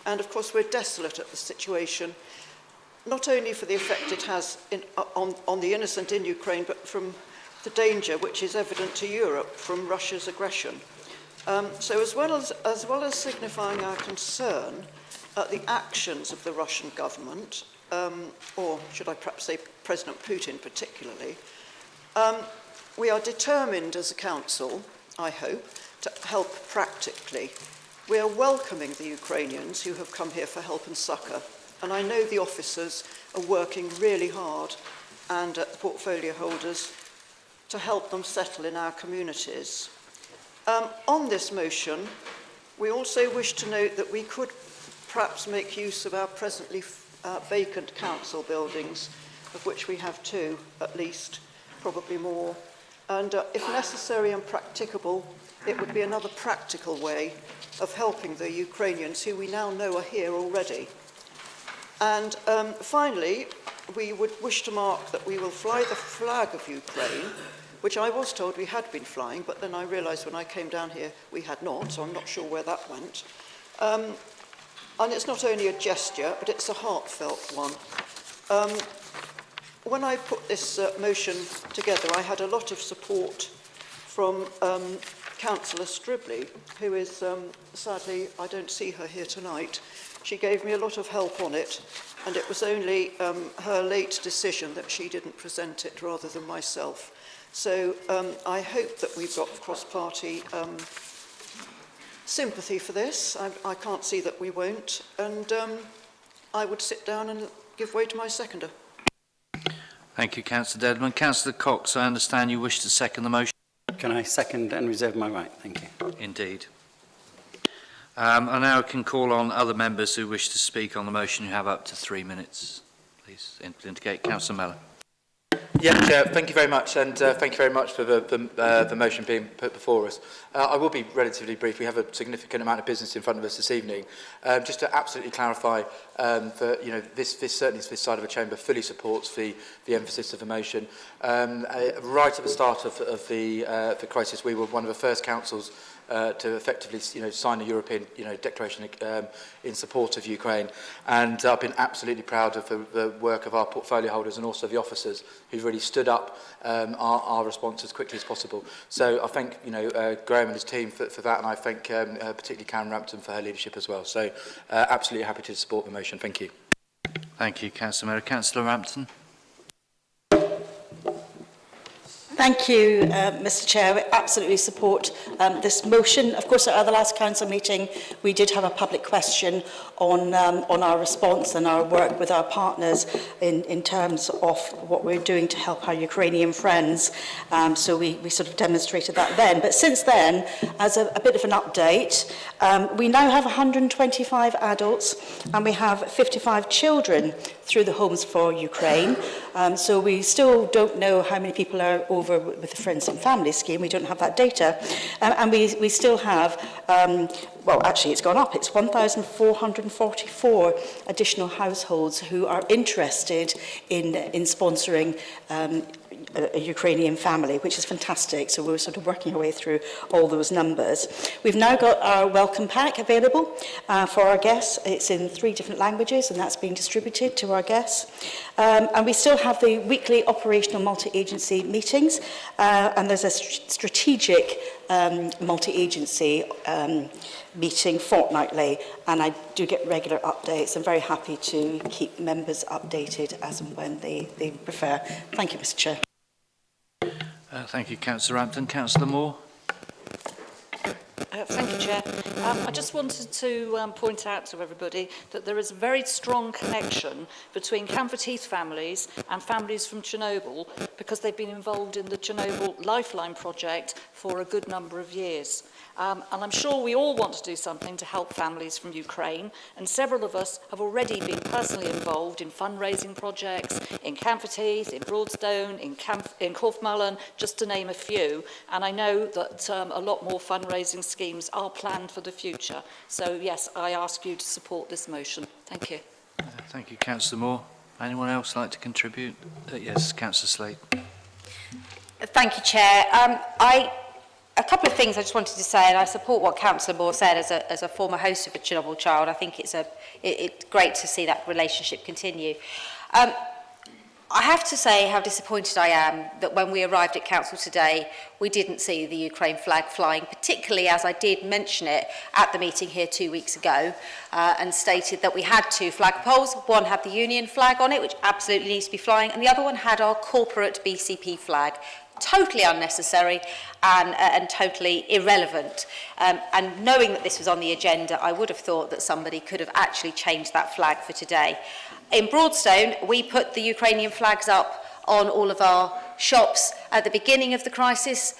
And of course, we're desolate at the situation, not only for the effect it has on the innocent in Ukraine, but from the danger which is evident to Europe from Russia's aggression. So as well as signifying our concern at the actions of the Russian government, or should I perhaps say President Putin particularly, we are determined as a council, I hope, to help practically. We are welcoming the Ukrainians who have come here for help and succour, and I know the officers are working really hard, and the portfolio holders, to help them settle in our communities. On this motion, we also wish to note that we could perhaps make use of our presently vacant council buildings, of which we have 2 at least, probably more. And if necessary and practicable, it would be another practical way of helping the Ukrainians who we now know are here already. And finally, we would wish to mark that we will fly the flag of Ukraine, which I was told we had been flying, but then I realised when I came down here we had not, so I'm not sure where that went. And it's not only a gesture, but it's a heartfelt one. When I put this motion together, I had a lot of support from Councillor Stribley, who is, sadly, I don't see her here tonight. She gave me a lot of help on it, and it was only her late decision that she didn't present it rather than myself. So I hope that we've got cross-party sympathy for this. I can't see that we won't, and I would sit down and give way to my seconder. Thank you, Councillor Dedman. Councillor Cox, I understand you wish to second the motion. Can I second and reserve my right? Thank you. Indeed. I now can call on other members who wish to speak on the motion. You have up to 3 minutes. Please indicate. Councillor Mellor. Yeah, Chair, thank you very much, and thank you very much for the motion being put before us. I will be relatively brief. We have a significant amount of business in front of us this evening. Just to absolutely clarify, that this certainly this side of the chamber fully supports the emphasis of the motion. Right at the start of the crisis, we were one of the first councils to effectively sign the European declaration in support of Ukraine, and I've been absolutely proud of the work of our portfolio holders and also the officers who've really stood up our response as quickly as possible. So I thank Graham and his team for that, and I thank particularly Karen Rampton for her leadership as well. So absolutely happy to support the motion. Thank you. Thank you, Councillor Mellor. Councillor Rampton. Thank you, Mr Chair. We absolutely support this motion. Of course, at the last council meeting, we did have a public question on our response and our work with our partners in terms of what we're doing to help our Ukrainian friends. So we sort of demonstrated that then. But since then, as a bit of an update, we now have 125 adults and we have 55 children through the Homes for Ukraine. So we still don't know how many people are over with the Friends and Family scheme. We don't have that data. And we still have, well, actually it's gone up. It's 1,444 additional households who are interested in sponsoring a Ukrainian family, which is fantastic. So we're sort of working our way through all those numbers. We've now got our welcome pack available for our guests. It's in 3 different languages, and that's being distributed to our guests. And we still have the weekly operational multi-agency meetings, and there's a strategic multi-agency meeting fortnightly, and I do get regular updates. I'm very happy to keep members updated as and when they prefer. Thank you, Mr. Chair. Thank you, Councillor Rampton. Councillor Moore. Thank you, Chair. I just wanted to point out to everybody that there is a very strong connection between Camford Heath families and families from Chernobyl, because they've been involved in the Chernobyl Lifeline project for a good number of years. And I'm sure we all want to do something to help families from Ukraine, and several of us have already been personally involved in fundraising projects in Camford Heath, in Broadstone, in Corfmullen, just to name a few. And I know that a lot more fundraising schemes are planned for the future. So yes, I ask you to support this motion. Thank you. Thank you, Councillor Moore. Anyone else like to contribute? Yes, Councillor Slade. Thank you, Chair. A couple of things I just wanted to say, and I support what Councillor Moore said as a former host of a Chernobyl child. I think it's great to see that relationship continue. I have to say how disappointed I am that when we arrived at Council today, we didn't see the Ukraine flag flying, particularly as I did mention it at the meeting here 2 weeks ago, and stated that we had 2 flagpoles. One had the Union flag on it, which absolutely needs to be flying, and the other one had our corporate BCP flag. Totally unnecessary and totally irrelevant. And knowing that this was on the agenda, I would have thought that somebody could have actually changed that flag for today. In Broadstone, we put the Ukrainian flags up on all of our shops at the beginning of the crisis.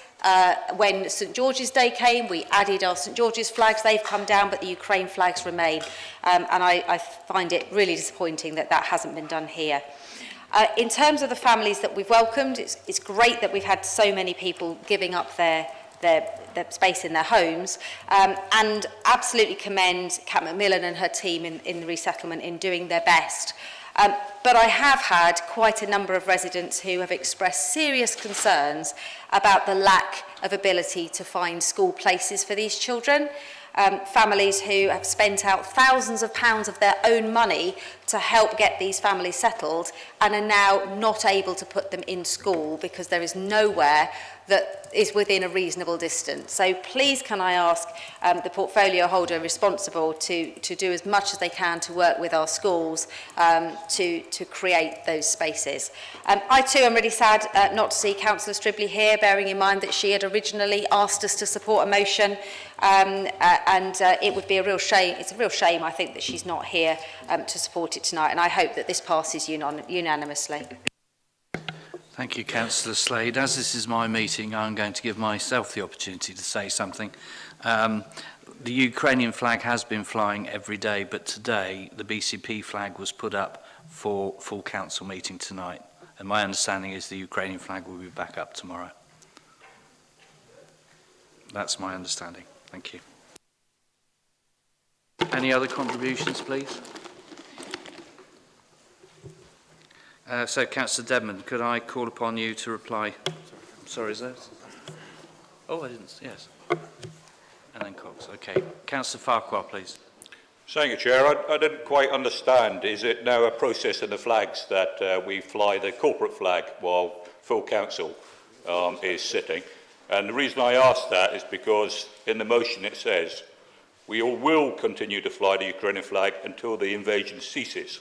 When St George's Day came, we added our St George's flags. They've come down, but the Ukraine flags remain. And I find it really disappointing that that hasn't been done here. In terms of the families that we've welcomed, it's great that we've had so many people giving up their space in their homes, and absolutely commend Kat Macmillan and her team in the resettlement in doing their best. But I have had quite a number of residents who have expressed serious concerns about the lack of ability to find school places for these children. Families who have spent out thousands of pounds of their own money to help get these families settled and are now not able to put them in school because there is nowhere that is within a reasonable distance. So please can I ask the portfolio holder responsible to do as much as they can to work with our schools to create those spaces. I too am really sad not to see Councillor Stribley here, bearing in mind that she had originally asked us to support a motion, and it would be a real shame. It's a real shame, I think, that she's not here to support it tonight, and I hope that this passes unanimously. Thank you, Councillor Slade. As this is my meeting, I'm going to give myself the opportunity to say something. The Ukrainian flag has been flying every day, but today the BCP flag was put up for full council meeting tonight. And my understanding is the Ukrainian flag will be back up tomorrow. That's my understanding. Thank you. Any other contributions, please? So, Councillor Dedman, could I call upon you to reply? Sorry, is that? Oh, I didn't. Yes. And then Cox. Okay. Councillor Farquhar, please. Thank you, Chair. I didn't quite understand. Is it now a process in the flags that we fly the corporate flag while full council is sitting? And the reason I ask that is because in the motion it says we all will continue to fly the Ukrainian flag until the invasion ceases.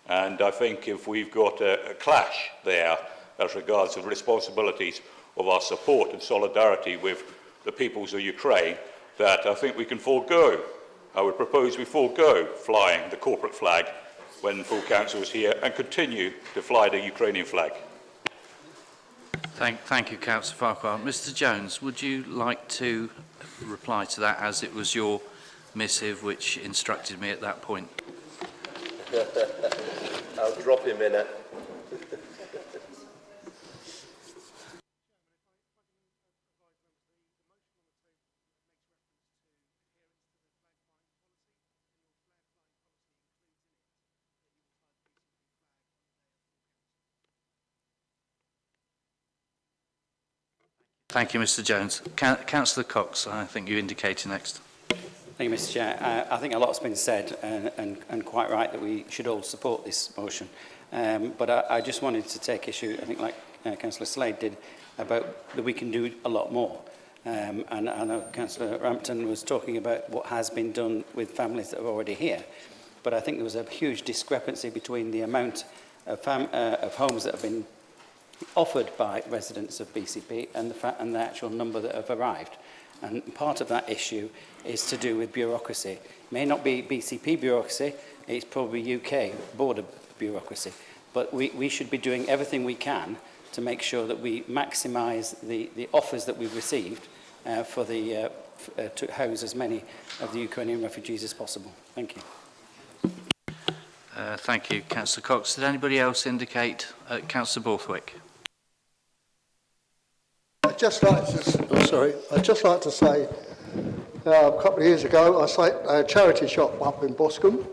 And I think if we've got a clash there as regards to the responsibilities of our support and solidarity with the peoples of Ukraine, that I think we can forego. I would propose we forego flying the corporate flag when full council is here and continue to fly the Ukrainian flag. Thank you, Councillor Farquhar. Mr Jones, would you like to reply to that, as it was your missive which instructed me at that point? I'll drop him in it. Thank you, Mr Jones. Councillor Cox, I think you indicated next. Thank you, Mr Chair. I think a lot's been said and quite right that we should all support this motion. But I just wanted to take issue, I think like Councillor Slade did, about that we can do a lot more. And I know Councillor Rampton was talking about what has been done with families that are already here. But I think there was a huge discrepancy between the amount of homes that have been offered by residents of BCP and the actual number that have arrived. And part of that issue is to do with bureaucracy. It may not be BCP bureaucracy, it's probably UK border bureaucracy. But we should be doing everything we can to make sure that we maximise the offers that we've received to house as many of the Ukrainian refugees as possible. Thank you. Thank you, Councillor Cox. Did anybody else indicate? Councillor Borthwick. I'd just like to say, a couple of years ago, I set a charity shop up in Boscombe,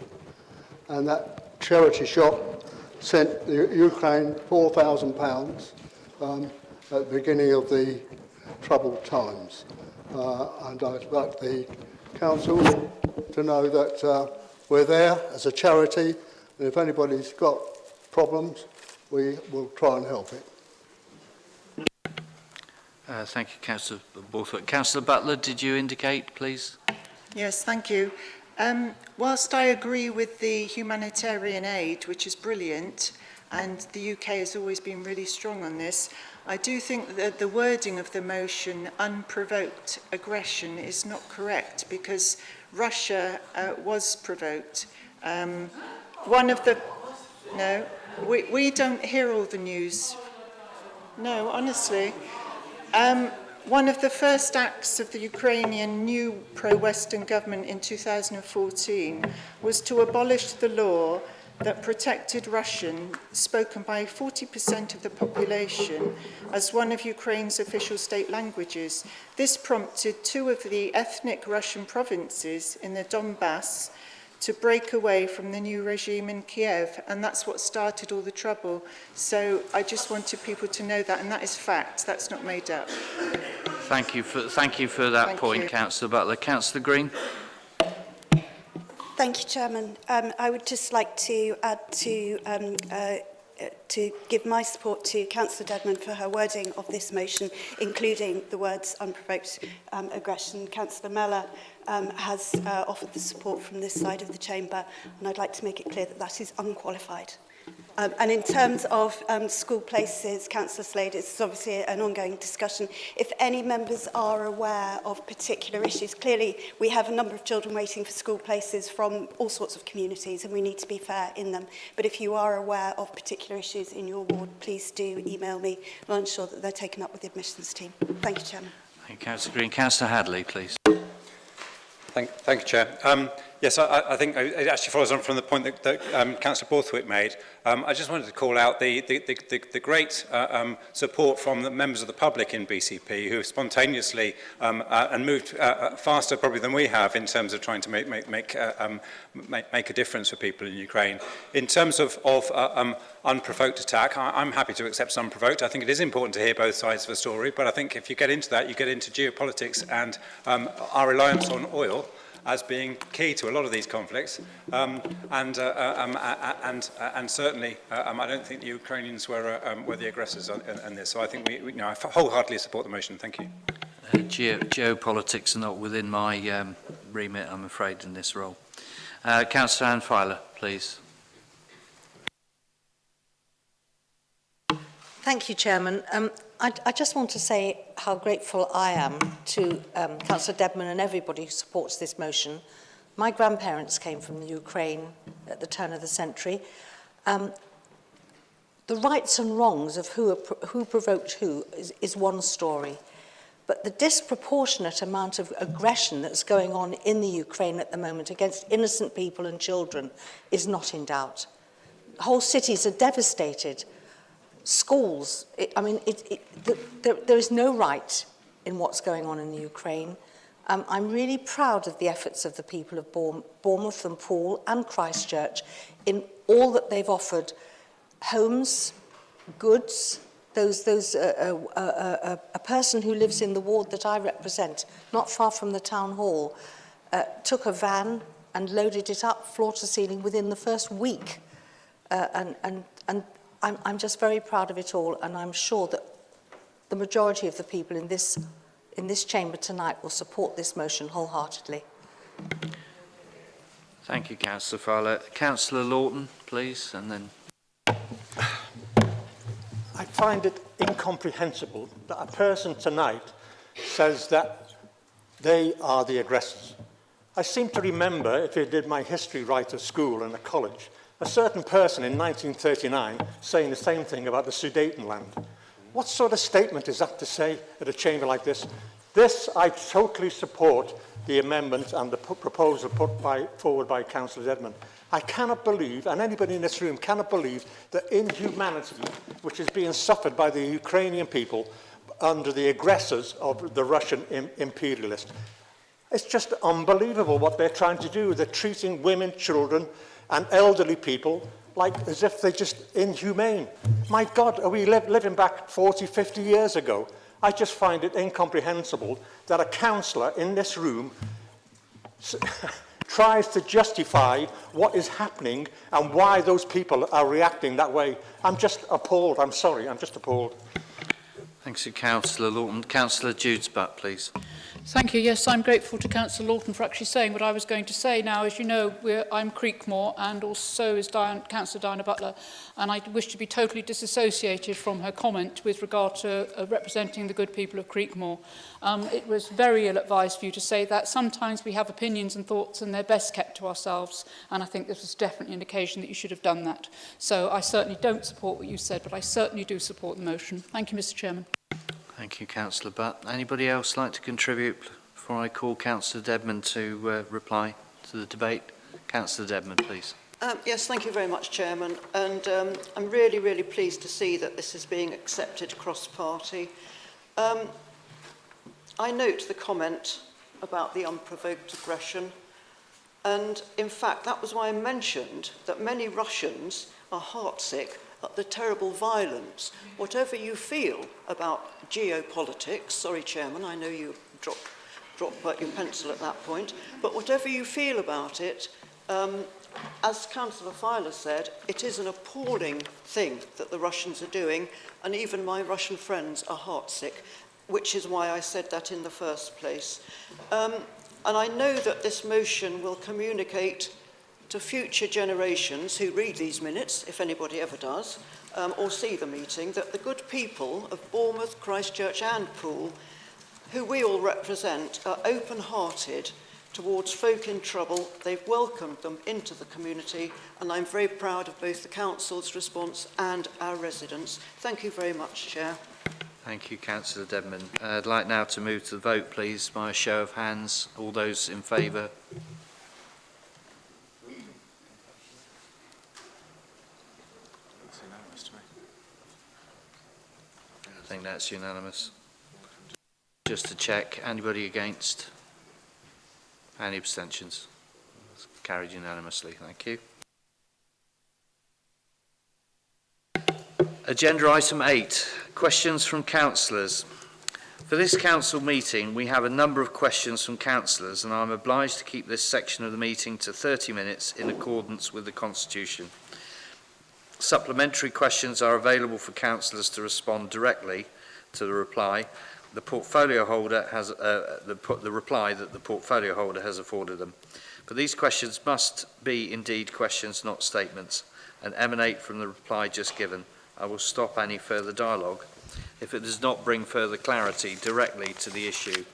and that charity shop sent Ukraine £4,000 at the beginning of the troubled times. And I'd like the council to know that we're there as a charity, and if anybody's got problems, we will try and help it. Thank you, Councillor Borthwick. Councillor Butler, did you indicate, please? Yes, thank you. Whilst I agree with the humanitarian aid, which is brilliant, and the UK has always been really strong on this, I do think that the wording of the motion, unprovoked aggression, is not correct, because Russia was provoked. No, we don't hear all the news. No, honestly. One of the first acts of the Ukrainian new pro-Western government in 2014 was to abolish the law that protected Russian, spoken by 40% of the population, as one of Ukraine's official state languages. This prompted 2 of the ethnic Russian provinces in the Donbass to break away from the new regime in Kiev, and that's what started all the trouble. So I just wanted people to know that, and that is fact, that's not made up. Thank you for that point, Councillor Butler. Councillor Green. Thank you, Chairman. I would just like to add to give my support to Councillor Dedman for her wording of this motion, including the words unprovoked aggression. Councillor Mellor has offered the support from this side of the chamber, and I'd like to make it clear that that is unqualified. And in terms of school places, Councillor Slade, it's obviously an ongoing discussion. If any members are aware of particular issues, clearly we have a number of children waiting for school places from all sorts of communities, and we need to be fair in them. But if you are aware of particular issues in your ward, please do email me, and I'll ensure that they're taken up with the admissions team. Thank you, Chairman. Thank you, Councillor Green. Councillor Hadley, please. Thank you, Chair. Yes, I think it actually follows on from the point that Councillor Borthwick made. I just wanted to call out the great support from the members of the public in BCP who have spontaneously and moved faster probably than we have in terms of trying to make a difference for people in Ukraine. In terms of unprovoked attack, I'm happy to accept unprovoked. I think it is important to hear both sides of the story, but I think if you get into that, you get into geopolitics and our reliance on oil as being key to a lot of these conflicts, and certainly I don't think the Ukrainians were the aggressors in this. So I think I wholeheartedly support the motion. Thank you. Geopolitics are not within my remit, I'm afraid, in this role. Councillor Anne Filer, please. Thank you, Chairman. I just want to say how grateful I am to Councillor Dedman and everybody who supports this motion. My grandparents came from the Ukraine at the turn of the century. The rights and wrongs of who provoked who is one story. But the disproportionate amount of aggression that's going on in the Ukraine at the moment against innocent people and children is not in doubt. Whole cities are devastated. Schools, there is no right in what's going on in the Ukraine. I'm really proud of the efforts of the people of Bournemouth and Poole and Christchurch in all that they've offered. Homes, goods, a person who lives in the ward that I represent, not far from the town hall, took a van and loaded it up floor to ceiling within the first week. And I'm just very proud of it all, and I'm sure that the majority of the people in this chamber tonight will support this motion wholeheartedly. Thank you, Councillor Fowler. Councillor Lawton, please, and then... I find it incomprehensible that a person tonight says that they are the aggressors. I seem to remember, if I did my history right at school and at college, a certain person in 1939 saying the same thing about the Sudetenland. What sort of statement is that to say at a chamber like this? This, I totally support the amendment and the proposal put forward by Councillor Edmund. I cannot believe, and anybody in this room cannot believe, the inhumanity which is being suffered by the Ukrainian people under the aggressors of the Russian imperialists. It's just unbelievable what they're trying to do. They're treating women, children, and elderly people like as if they're just inhumane. My God, are we living back 40, 50 years ago? I just find it incomprehensible that a councillor in this room tries to justify what is happening and why those people are reacting that way. I'm just appalled. I'm sorry, I'm just appalled. Thanks to Councillor Lawton. Councillor Judesbutt, please. Thank you. Yes, I'm grateful to Councillor Lawton for actually saying what I was going to say. Now, as you know, I'm Creekmore, and also is Councillor Diana Butler, and I wish to be totally disassociated from her comment with regard to representing the good people of Creekmore. It was very ill-advised for you to say that. Sometimes we have opinions and thoughts, and they're best kept to ourselves, and I think this was definitely an occasion that you should have done that. So I certainly don't support what you said, but I certainly do support the motion. Thank you, Mr. Chairman. Thank you, Councillor Butt. Anybody else like to contribute before I call Councillor Dedman to reply to the debate? Councillor Dedman, please. Yes, thank you very much, Chairman. And I'm really, really pleased to see that this is being accepted cross-party. I note the comment about the unprovoked aggression. And in fact, that was why I mentioned that many Russians are heartsick at the terrible violence. Whatever you feel about geopolitics, sorry, Chairman, I know you dropped your pencil at that point, but whatever you feel about it, as Councillor Fowler said, it is an appalling thing that the Russians are doing, and even my Russian friends are heartsick, which is why I said that in the first place. And I know that this motion will communicate to future generations who read these minutes, if anybody ever does, or see the meeting, that the good people of Bournemouth, Christchurch and Poole, who we all represent, are open-hearted towards folk in trouble. They've welcomed them into the community, and I'm very proud of both the Council's response and our residents. Thank you very much, Chair. Thank you, Councillor Dedman. I'd like now to move to the vote, please, by a show of hands. All those in favour? I think that's unanimous. Just to check, anybody against? Any abstentions? It's carried unanimously, thank you. Agenda item 8, questions from councillors. For this council meeting, we have a number of questions from councillors, and I'm obliged to keep this section of the meeting to 30 minutes in accordance with the Constitution. Supplementary questions are available for councillors to respond directly to the reply. The portfolio holder has the reply that the portfolio holder has afforded them. But these questions must be indeed questions, not statements, and emanate from the reply just given. I will stop any further dialogue if it does not bring further clarity directly to the issue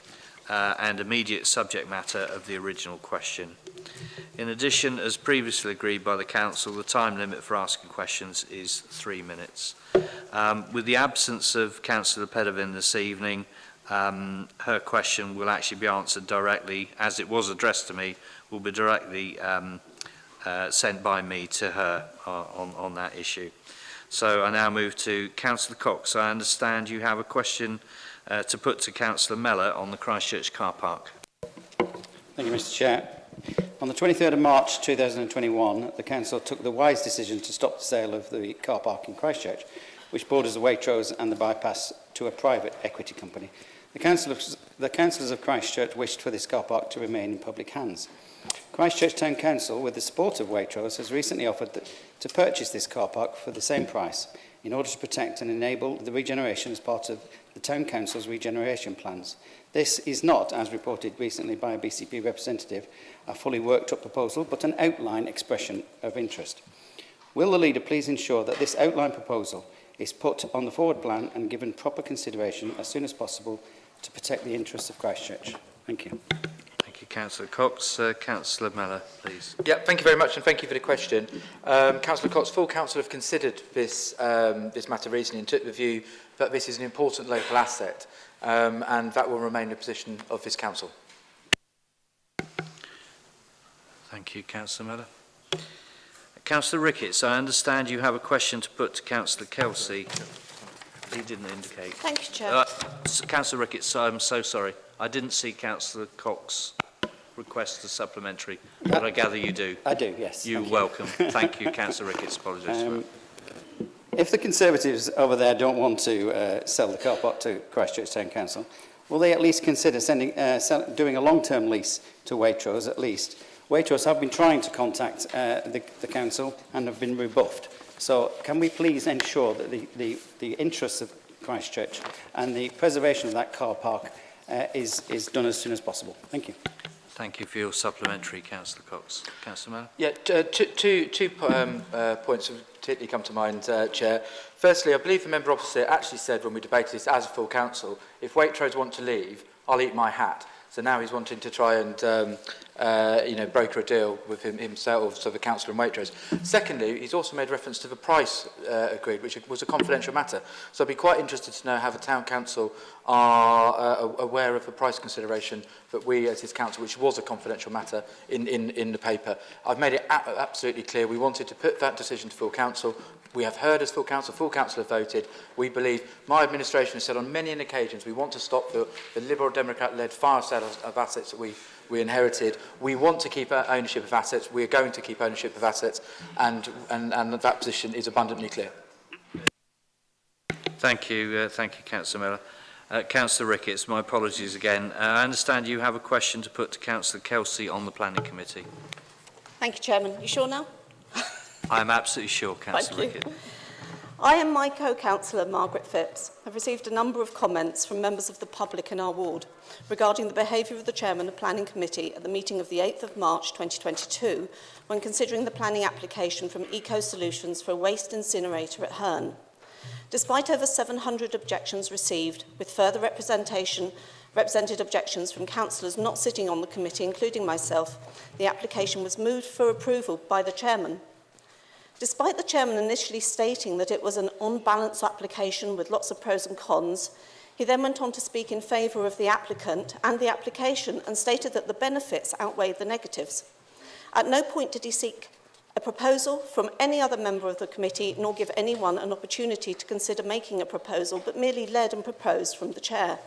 and immediate subject matter of the original question. In addition, as previously agreed by the Council, the time limit for asking questions is 3 minutes. With the absence of Councillor Pedevin this evening, her question will actually be answered directly, as it was addressed to me, will be directly sent by me to her on that issue. So I now move to Councillor Cox. I understand you have a question to put to Councillor Mellor on the Christchurch car park. Thank you, Mr. Chair. On the 23rd of March 2021, the Council took the wise decision to stop the sale of the car park in Christchurch, which borders the Waitrose and the bypass, to a private equity company. The councillors of Christchurch wished for this car park to remain in public hands. Christchurch Town Council, with the support of Waitrose, has recently offered to purchase this car park for the same price in order to protect and enable the regeneration as part of the Town Council's regeneration plans. This is not, as reported recently by a BCP representative, a fully worked up proposal, but an outline expression of interest. Will the leader please ensure that this outline proposal is put on the forward plan and given proper consideration as soon as possible to protect the interests of Christchurch? Thank you. Thank you, Councillor Cox. Councillor Mellor, please. Yeah, thank you very much, and thank you for the question. Councillor Cox, full council have considered this matter recently and took the view that this is an important local asset, and that will remain the position of this council. Thank you, Councillor Mellor. Councillor Ricketts, I understand you have a question to put to Councillor Kelsey. He didn't indicate. Thank you, Chair. Councillor Ricketts, I'm so sorry. I didn't see Councillor Cox request a supplementary, but I gather you do. I do, yes. You're welcome. Thank you, Councillor Ricketts. Apologies for that. If the Conservatives over there don't want to sell the car park to Christchurch Town Council, will they at least consider doing a long-term lease to Waitrose at least? Waitrose have been trying to contact the council and have been rebuffed. So can we please ensure that the interests of Christchurch and the preservation of that car park is done as soon as possible? Thank you. Thank you for your supplementary, Councillor Cox. Councillor Mellor? Yeah, two points have particularly come to mind, Chair. Firstly, I believe the member opposite actually said when we debated this as a full council, if Waitrose want to leave, I'll eat my hat. So now he's wanting to try and broker a deal with himself, so the councillor and Waitrose. Secondly, he's also made reference to the price agreed, which was a confidential matter. So I'd be quite interested to know how the town council are aware of the price consideration that we, as his council, which was a confidential matter in the paper. I've made it absolutely clear we wanted to put that decision to full council. We have heard as full council have voted. We believe, my administration has said on many occasions, we want to stop the Liberal Democrat-led fire sale of assets that we inherited. We want to keep ownership of assets. We are going to keep ownership of assets, and that position is abundantly clear. Thank you, Councillor Mellor. Councillor Ricketts, my apologies again. I understand you have a question to put to Councillor Kelsey on the Planning Committee. Thank you, Chairman. You sure now? I'm absolutely sure, Councillor Ricketts. I and my co-councillor, Margaret Phipps, have received a number of comments from members of the public in our ward regarding the behaviour of the Chairman of Planning Committee at the meeting of the 8th of March 2022 when considering the planning application from Eco Solutions for a waste incinerator at Herne. Despite over 700 objections received, with further represented objections from councillors not sitting on the committee, including myself, the application was moved for approval by the Chairman. Despite the Chairman initially stating that it was an on-balance application with lots of pros and cons, he then went on to speak in favour of the applicant and the application and stated that the benefits outweighed the negatives. At no point did he seek a proposal from any other member of the committee nor give anyone an opportunity to consider making a proposal, but merely led and proposed from the Chair.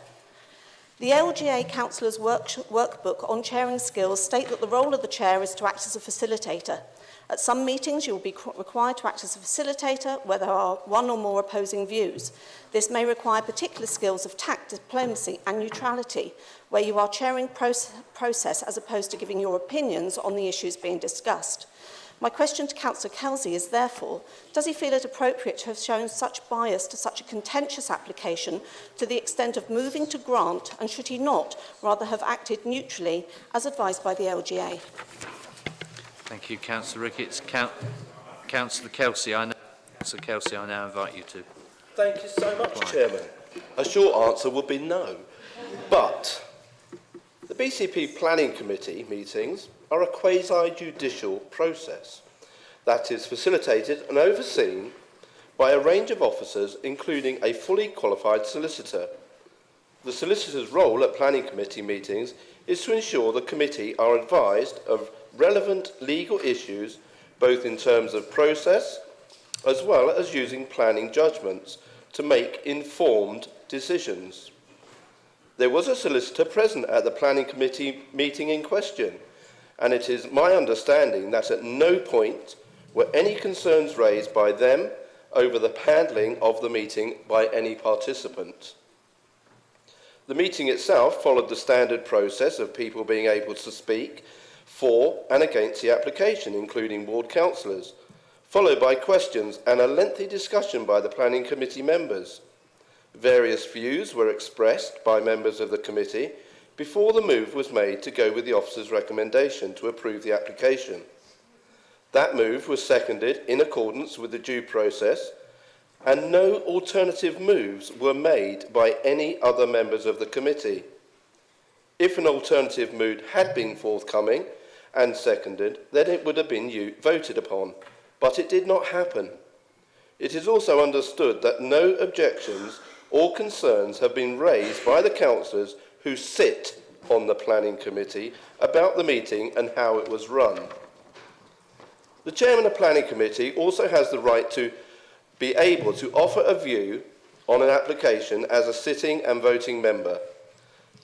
The LGA Councillors' workbook on chairing skills state that the role of the Chair is to act as a facilitator. At some meetings, you will be required to act as a facilitator where there are one or more opposing views. This may require particular skills of tact, diplomacy and neutrality, where you are chairing process as opposed to giving your opinions on the issues being discussed. My question to Councillor Kelsey is therefore, does he feel it appropriate to have shown such bias to such a contentious application to the extent of moving to grant, and should he not rather have acted neutrally as advised by the LGA? Thank you, Councillor Ricketts. Councillor Kelsey, I now invite you to. Thank you so much, Chairman. A short answer would be no. But the BCP Planning Committee meetings are a quasi-judicial process that is facilitated and overseen by a range of officers, including a fully qualified solicitor. The solicitor's role at planning committee meetings is to ensure the committee are advised of relevant legal issues, both in terms of process as well as using planning judgments to make informed decisions. There was a solicitor present at the planning committee meeting in question, and it is my understanding that at no point were any concerns raised by them over the handling of the meeting by any participant. The meeting itself followed the standard process of people being able to speak for and against the application, including ward councillors, followed by questions and a lengthy discussion by the planning committee members. Various views were expressed by members of the committee before the move was made to go with the officer's recommendation to approve the application. That move was seconded in accordance with the due process, and no alternative moves were made by any other members of the committee. If an alternative move had been forthcoming and seconded, then it would have been voted upon, but it did not happen. It is also understood that no objections or concerns have been raised by the councillors who sit on the planning committee about the meeting and how it was run. The chairman of the planning committee also has the right to be able to offer a view on an application as a sitting and voting member.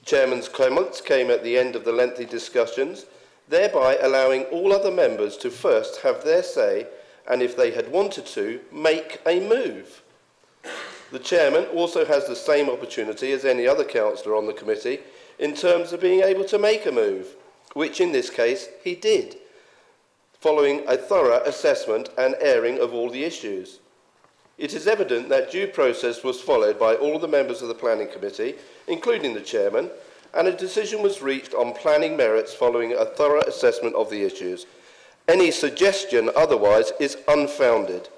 Chairman's comments came at the end of the lengthy discussions, thereby allowing all other members to first have their say and, if they had wanted to, make a move. The chairman also has the same opportunity as any other councillor on the committee in terms of being able to make a move, which in this case he did, following a thorough assessment and airing of all the issues. It is evident that due process was followed by all the members of the planning committee, including the chairman, and a decision was reached on planning merits following a thorough assessment of the issues. Any suggestion otherwise is unfounded.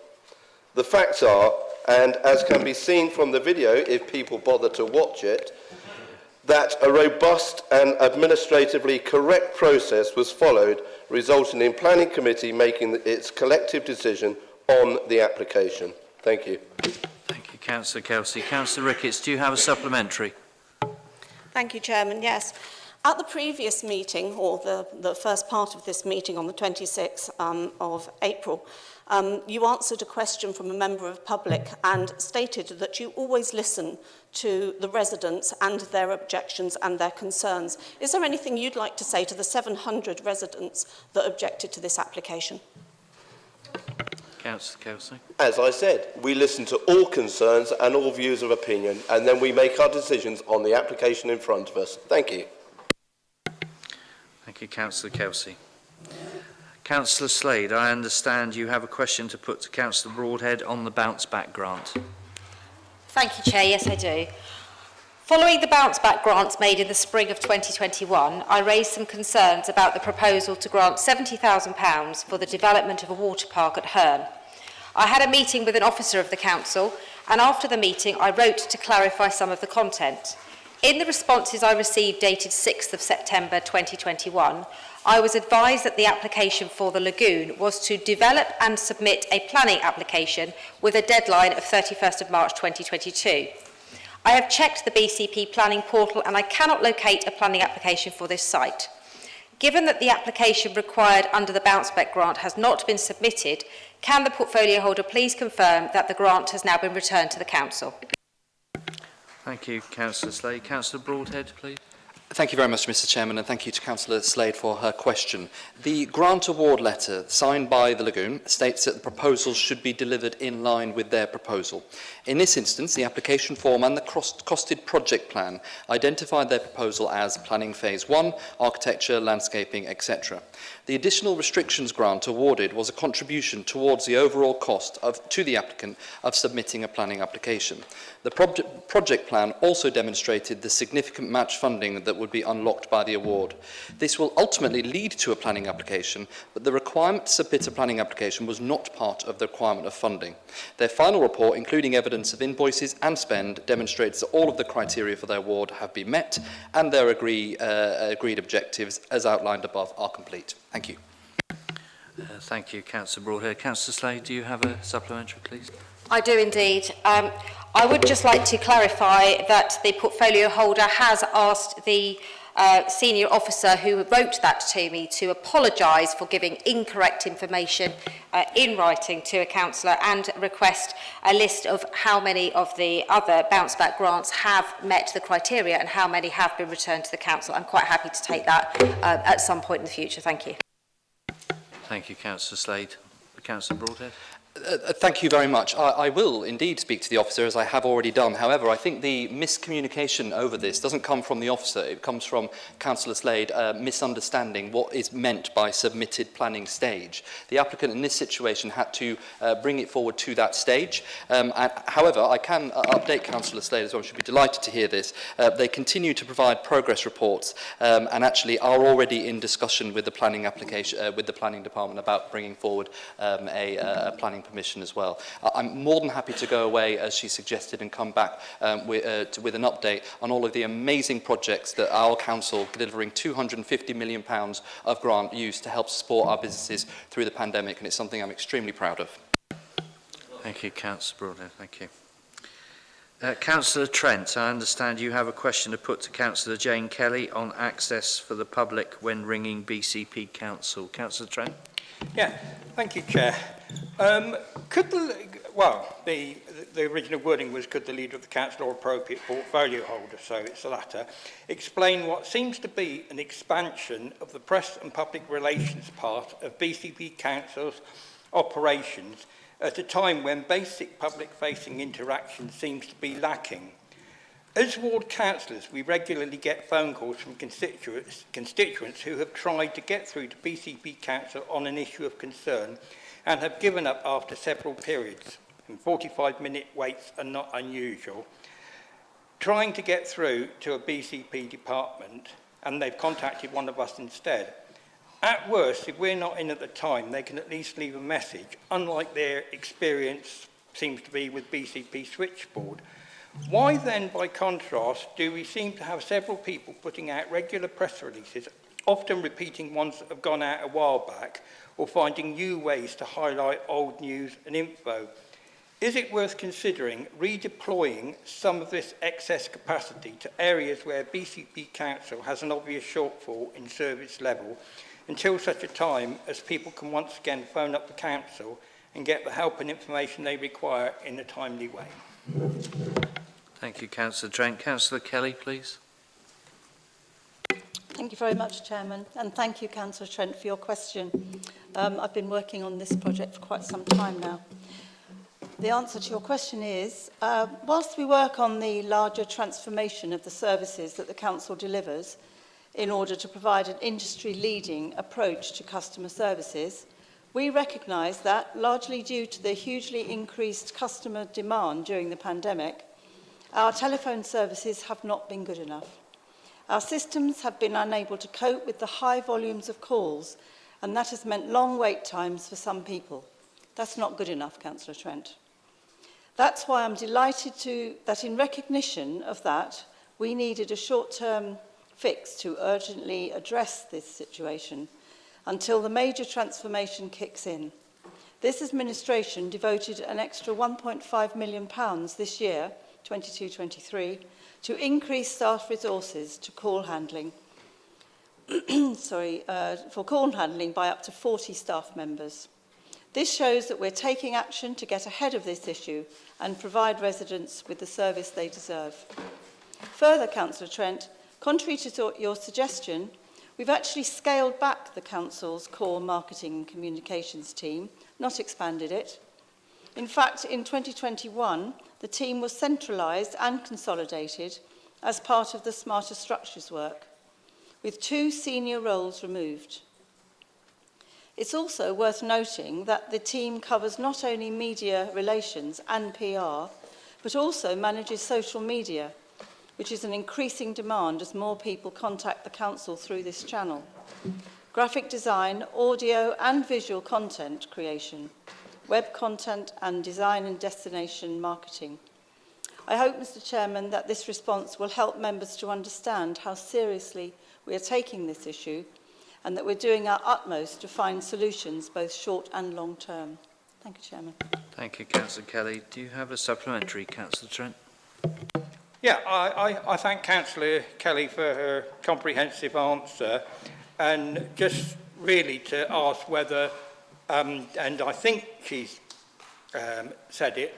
The facts are, and as can be seen from the video if people bother to watch it, that a robust and administratively correct process was followed, resulting in planning committee making its collective decision on the application. Thank you. Thank you, Councillor Kelsey. Councillor Ricketts, do you have a supplementary? Thank you, Chairman. Yes. At the previous meeting, or the first part of this meeting on the 26th of April, you answered a question from a member of the public and stated that you always listen to the residents and their objections and their concerns. Is there anything you'd like to say to the 700 residents that objected to this application? Councillor Kelsey. As I said, we listen to all concerns and all views of opinion, and then we make our decisions on the application in front of us. Thank you. Thank you, Councillor Kelsey. Councillor Slade, I understand you have a question to put to Councillor Broadhead on the bounce back grant. Thank you, Chair. Yes, I do. Following the bounce back grants made in the spring of 2021, I raised some concerns about the proposal to grant £70,000 for the development of a water park at Herne. I had a meeting with an officer of the council, and after the meeting I wrote to clarify some of the content. In the responses I received dated 6th of September 2021, I was advised that the application for the lagoon was to develop and submit a planning application with a deadline of 31st of March 2022. I have checked the BCP planning portal and I cannot locate a planning application for this site. Given that the application required under the bounce back grant has not been submitted, can the portfolio holder please confirm that the grant has now been returned to the council? Thank you, Councillor Slade. Councillor Broadhead, please. Thank you very much, Mr. Chairman, and thank you to Councillor Slade for her question. The grant award letter signed by the Lagoon states that the proposals should be delivered in line with their proposal. In this instance, the application form and the costed project plan identified their proposal as planning phase 1, architecture, landscaping, etc. The additional restrictions grant awarded was a contribution towards the overall cost to the applicant of submitting a planning application. The project plan also demonstrated the significant match funding that would be unlocked by the award. This will ultimately lead to a planning application, but the requirement to submit a planning application was not part of the requirement of funding. Their final report, including evidence of invoices and spend, demonstrates that all of the criteria for their award have been met and their agreed objectives, as outlined above, are complete. Thank you. Thank you, Councillor Broadhead. Councillor Slade, do you have a supplementary, please? I do indeed. I would just like to clarify that the portfolio holder has asked the senior officer who wrote that to me to apologise for giving incorrect information in writing to a councillor and request a list of how many of the other bounce back grants have met the criteria and how many have been returned to the council. I'm quite happy to take that at some point in the future. Thank you. Thank you, Councillor Slade. Councillor Broadhead. Thank you very much. I will indeed speak to the officer, as I have already done. However, I think the miscommunication over this doesn't come from the officer. It comes from Councillor Slade misunderstanding what is meant by submitted planning stage. The applicant in this situation had to bring it forward to that stage. However, I can update Councillor Slade as well. She'll be delighted to hear this. They continue to provide progress reports and actually are already in discussion with the planning application, with the planning department about bringing forward a planning permission as well. I'm more than happy to go away, as she suggested, and come back with an update on all of the amazing projects that our council, delivering £250 million of grant, used to help support our businesses through the pandemic, and it's something I'm extremely proud of. Thank you, Councillor Broadhead. Thank you. Councillor Trent, I understand you have a question to put to Councillor Jane Kelly on access for the public when ringing BCP Council. Councillor Trent? Yeah, thank you, Chair. Could the original wording was, could the leader of the council or appropriate portfolio holder, so it's the latter, explain what seems to be an expansion of the press and public relations part of BCP Council's operations at a time when basic public-facing interaction seems to be lacking. As ward councillors, we regularly get phone calls from constituents who have tried to get through to BCP Council on an issue of concern and have given up after several periods, and 45-minute waits are not unusual. Trying to get through to a BCP department, and they've contacted one of us instead. At worst, if we're not in at the time, they can at least leave a message, unlike their experience seems to be with BCP Switchboard. Why then, by contrast, do we seem to have several people putting out regular press releases, often repeating ones that have gone out a while back, or finding new ways to highlight old news and info? Is it worth considering redeploying some of this excess capacity to areas where BCP Council has an obvious shortfall in service level, until such a time as people can once again phone up the council and get the help and information they require in a timely way? Thank you, Councillor Trent. Councillor Kelly, please. Thank you very much, Chairman, and thank you, Councillor Trent, for your question. I've been working on this project for quite some time now. The answer to your question is, whilst we work on the larger transformation of the services that the Council delivers in order to provide an industry-leading approach to customer services, we recognise that, largely due to the hugely increased customer demand during the pandemic, our telephone services have not been good enough. Our systems have been unable to cope with the high volumes of calls, and that has meant long wait times for some people. That's not good enough, Councillor Trent. That's why I'm delighted that in recognition of that, we needed a short-term fix to urgently address this situation until the major transformation kicks in. This administration devoted an extra £1.5 million this year, 22-23, to increase staff resources to call handling, for call handling by up to 40 staff members. This shows that we're taking action to get ahead of this issue and provide residents with the service they deserve. Further, Councillor Trent, contrary to your suggestion, we've actually scaled back the Council's core marketing and communications team, not expanded it. In fact, in 2021, the team was centralised and consolidated as part of the Smarter Structures work, with 2 senior roles removed. It's also worth noting that the team covers not only media relations and PR, but also manages social media, which is an increasing demand as more people contact the Council through this channel. Graphic design, audio and visual content creation, web content and design and destination marketing. I hope, Mr. Chairman, that this response will help members to understand how seriously we are taking this issue and that we're doing our utmost to find solutions both short and long term. Thank you, Chairman. Thank you, Councillor Kelly. Do you have a supplementary, Councillor Trent? Yeah, I thank Councillor Kelly for her comprehensive answer, and just really to ask whether, and I think she's said it,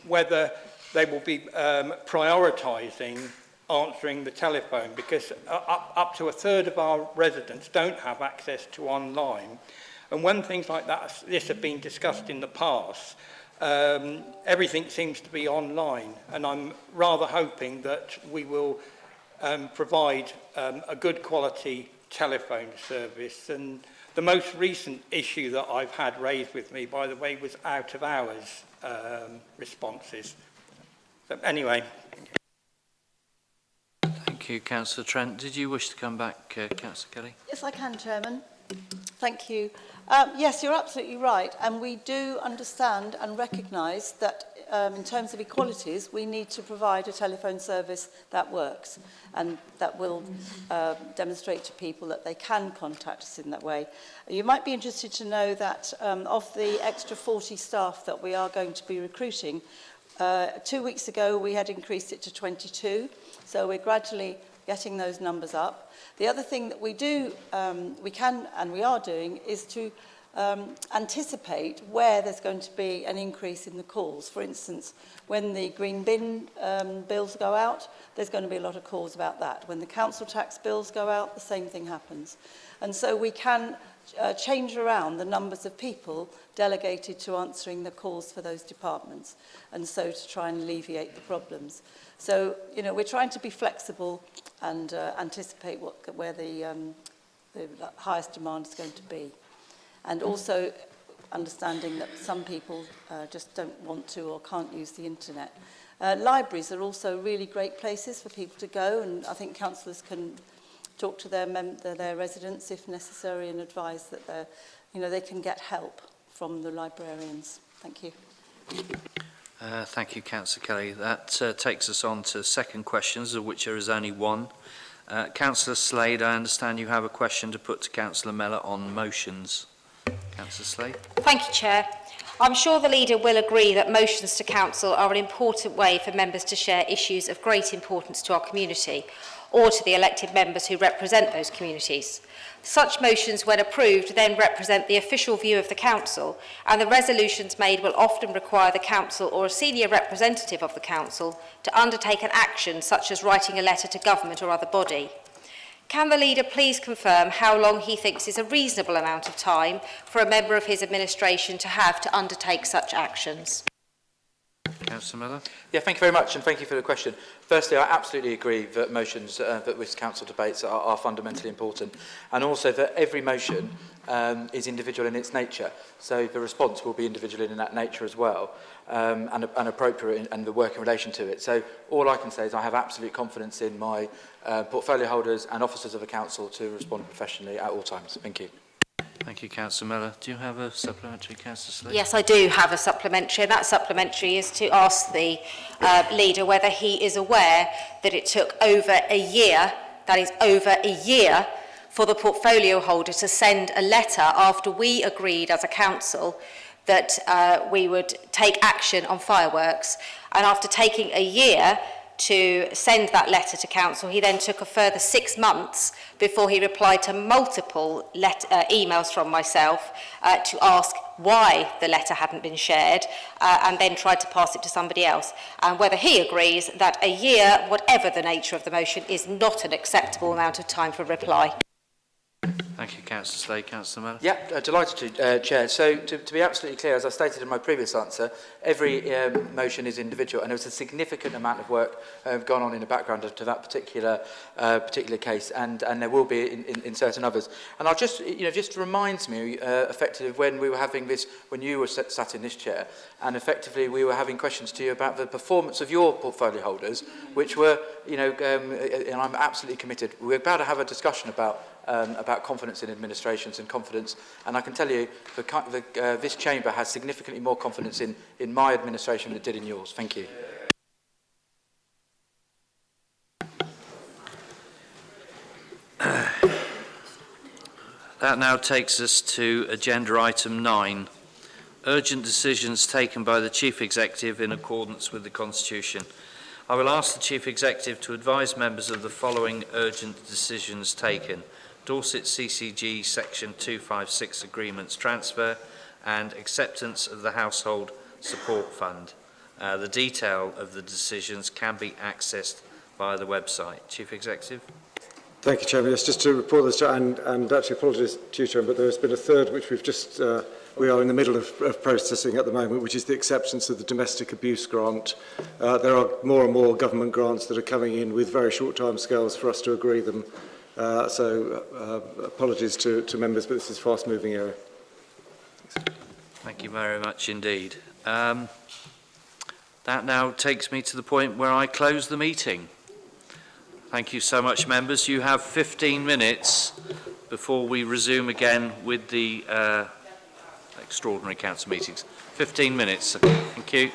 whether they will be prioritising answering the telephone, because up to a third of our residents don't have access to online, And when things like this have been discussed in the past, everything seems to be online, and I'm rather hoping that we will provide a good quality telephone service. And the most recent issue that I've had raised with me, by the way, was out of hours responses. So anyway. Thank you, Councillor Trent. Did you wish to come back, Councillor Kelly? Yes, I can, Chairman. Thank you. Yes, you're absolutely right, and we do understand and recognise that in terms of equalities, we need to provide a telephone service that works and that will demonstrate to people that they can contact us in that way. You might be interested to know that of the extra 40 staff that we are going to be recruiting, 2 weeks ago we had increased it to 22, so we're gradually getting those numbers up. The other thing that we do, we can and we are doing, is to anticipate where there's going to be an increase in the calls. For instance, when the green bin bills go out, there's going to be a lot of calls about that. When the council tax bills go out, the same thing happens. And so we can change around the numbers of people delegated to answering the calls for those departments, and so to try and alleviate the problems. So, you know, we're trying to be flexible and anticipate where the highest demand is going to be. And also understanding that some people just don't want to or can't use the internet. Libraries are also really great places for people to go, and I think councillors can talk to their residents if necessary and advise that they can get help from the librarians. Thank you. Thank you, Councillor Kelly. That takes us on to second questions, of which there is only one. Councillor Slade, I understand you have a question to put to Councillor Mellor on motions. Councillor Slade. Thank you, Chair. I'm sure the Leader will agree that motions to Council are an important way for members to share issues of great importance to our community or to the elected members who represent those communities. Such motions, when approved, then represent the official view of the Council, and the resolutions made will often require the Council or a senior representative of the Council to undertake an action such as writing a letter to government or other body. Can the Leader please confirm how long he thinks is a reasonable amount of time for a member of his administration to have to undertake such actions? Councillor Miller. Yeah, thank you very much, and thank you for the question. Firstly, I absolutely agree that motions that with council debates are fundamentally important, and also that every motion is individual in its nature, so the response will be individual in that nature as well, and appropriate and the work in relation to it. So all I can say is I have absolute confidence in my portfolio holders and officers of the council to respond professionally at all times. Thank you. Thank you, Councillor Miller. Do you have a supplementary, Councillor Slade? Yes, I do have a supplementary, and that supplementary is to ask the Leader whether he is aware that it took over a year, that is over a year, for the portfolio holder to send a letter after we agreed as a council that we would take action on fireworks. And after taking a year to send that letter to council, he then took a further 6 months before he replied to multiple emails from myself to ask why the letter hadn't been shared, and then tried to pass it to somebody else, and whether he agrees that a year, whatever the nature of the motion, is not an acceptable amount of time for reply. Thank you, Councillor Slade. Councillor Miller. Yeah, delighted to, Chair. So to be absolutely clear, as I stated in my previous answer, every motion is individual, and there was a significant amount of work gone on in the background to that particular case, and there will be in certain others. And I'll just, just reminds me effectively of when we were having this, when you were sat in this chair, and effectively we were having questions to you about the performance of your portfolio holders, which were, and I'm absolutely committed. We're about to have a discussion about confidence in administrations and confidence, and I can tell you this chamber has significantly more confidence in my administration than it did in yours. Thank you. That now takes us to agenda item 9, urgent decisions taken by the Chief Executive in accordance with the Constitution. I will ask the Chief Executive to advise members of the following urgent decisions taken: Dorset CCG Section 256 agreements transfer and acceptance of the Household Support Fund. The detail of the decisions can be accessed via the website. Chief Executive. Thank you, Chairman. Yes, just to report this, and actually apologies to you, Chairman, but there has been a third which we've just, we are in the middle of processing at the moment, which is the acceptance of the domestic abuse grant. There are more and more government grants that are coming in with very short time scales for us to agree them. Apologies to members, but this is a fast-moving area. Thank you very much indeed. That now takes me to the point where I close the meeting. Thank you so much, members. You have 15 minutes before we resume again with the extraordinary council meetings. 15 minutes. Thank you.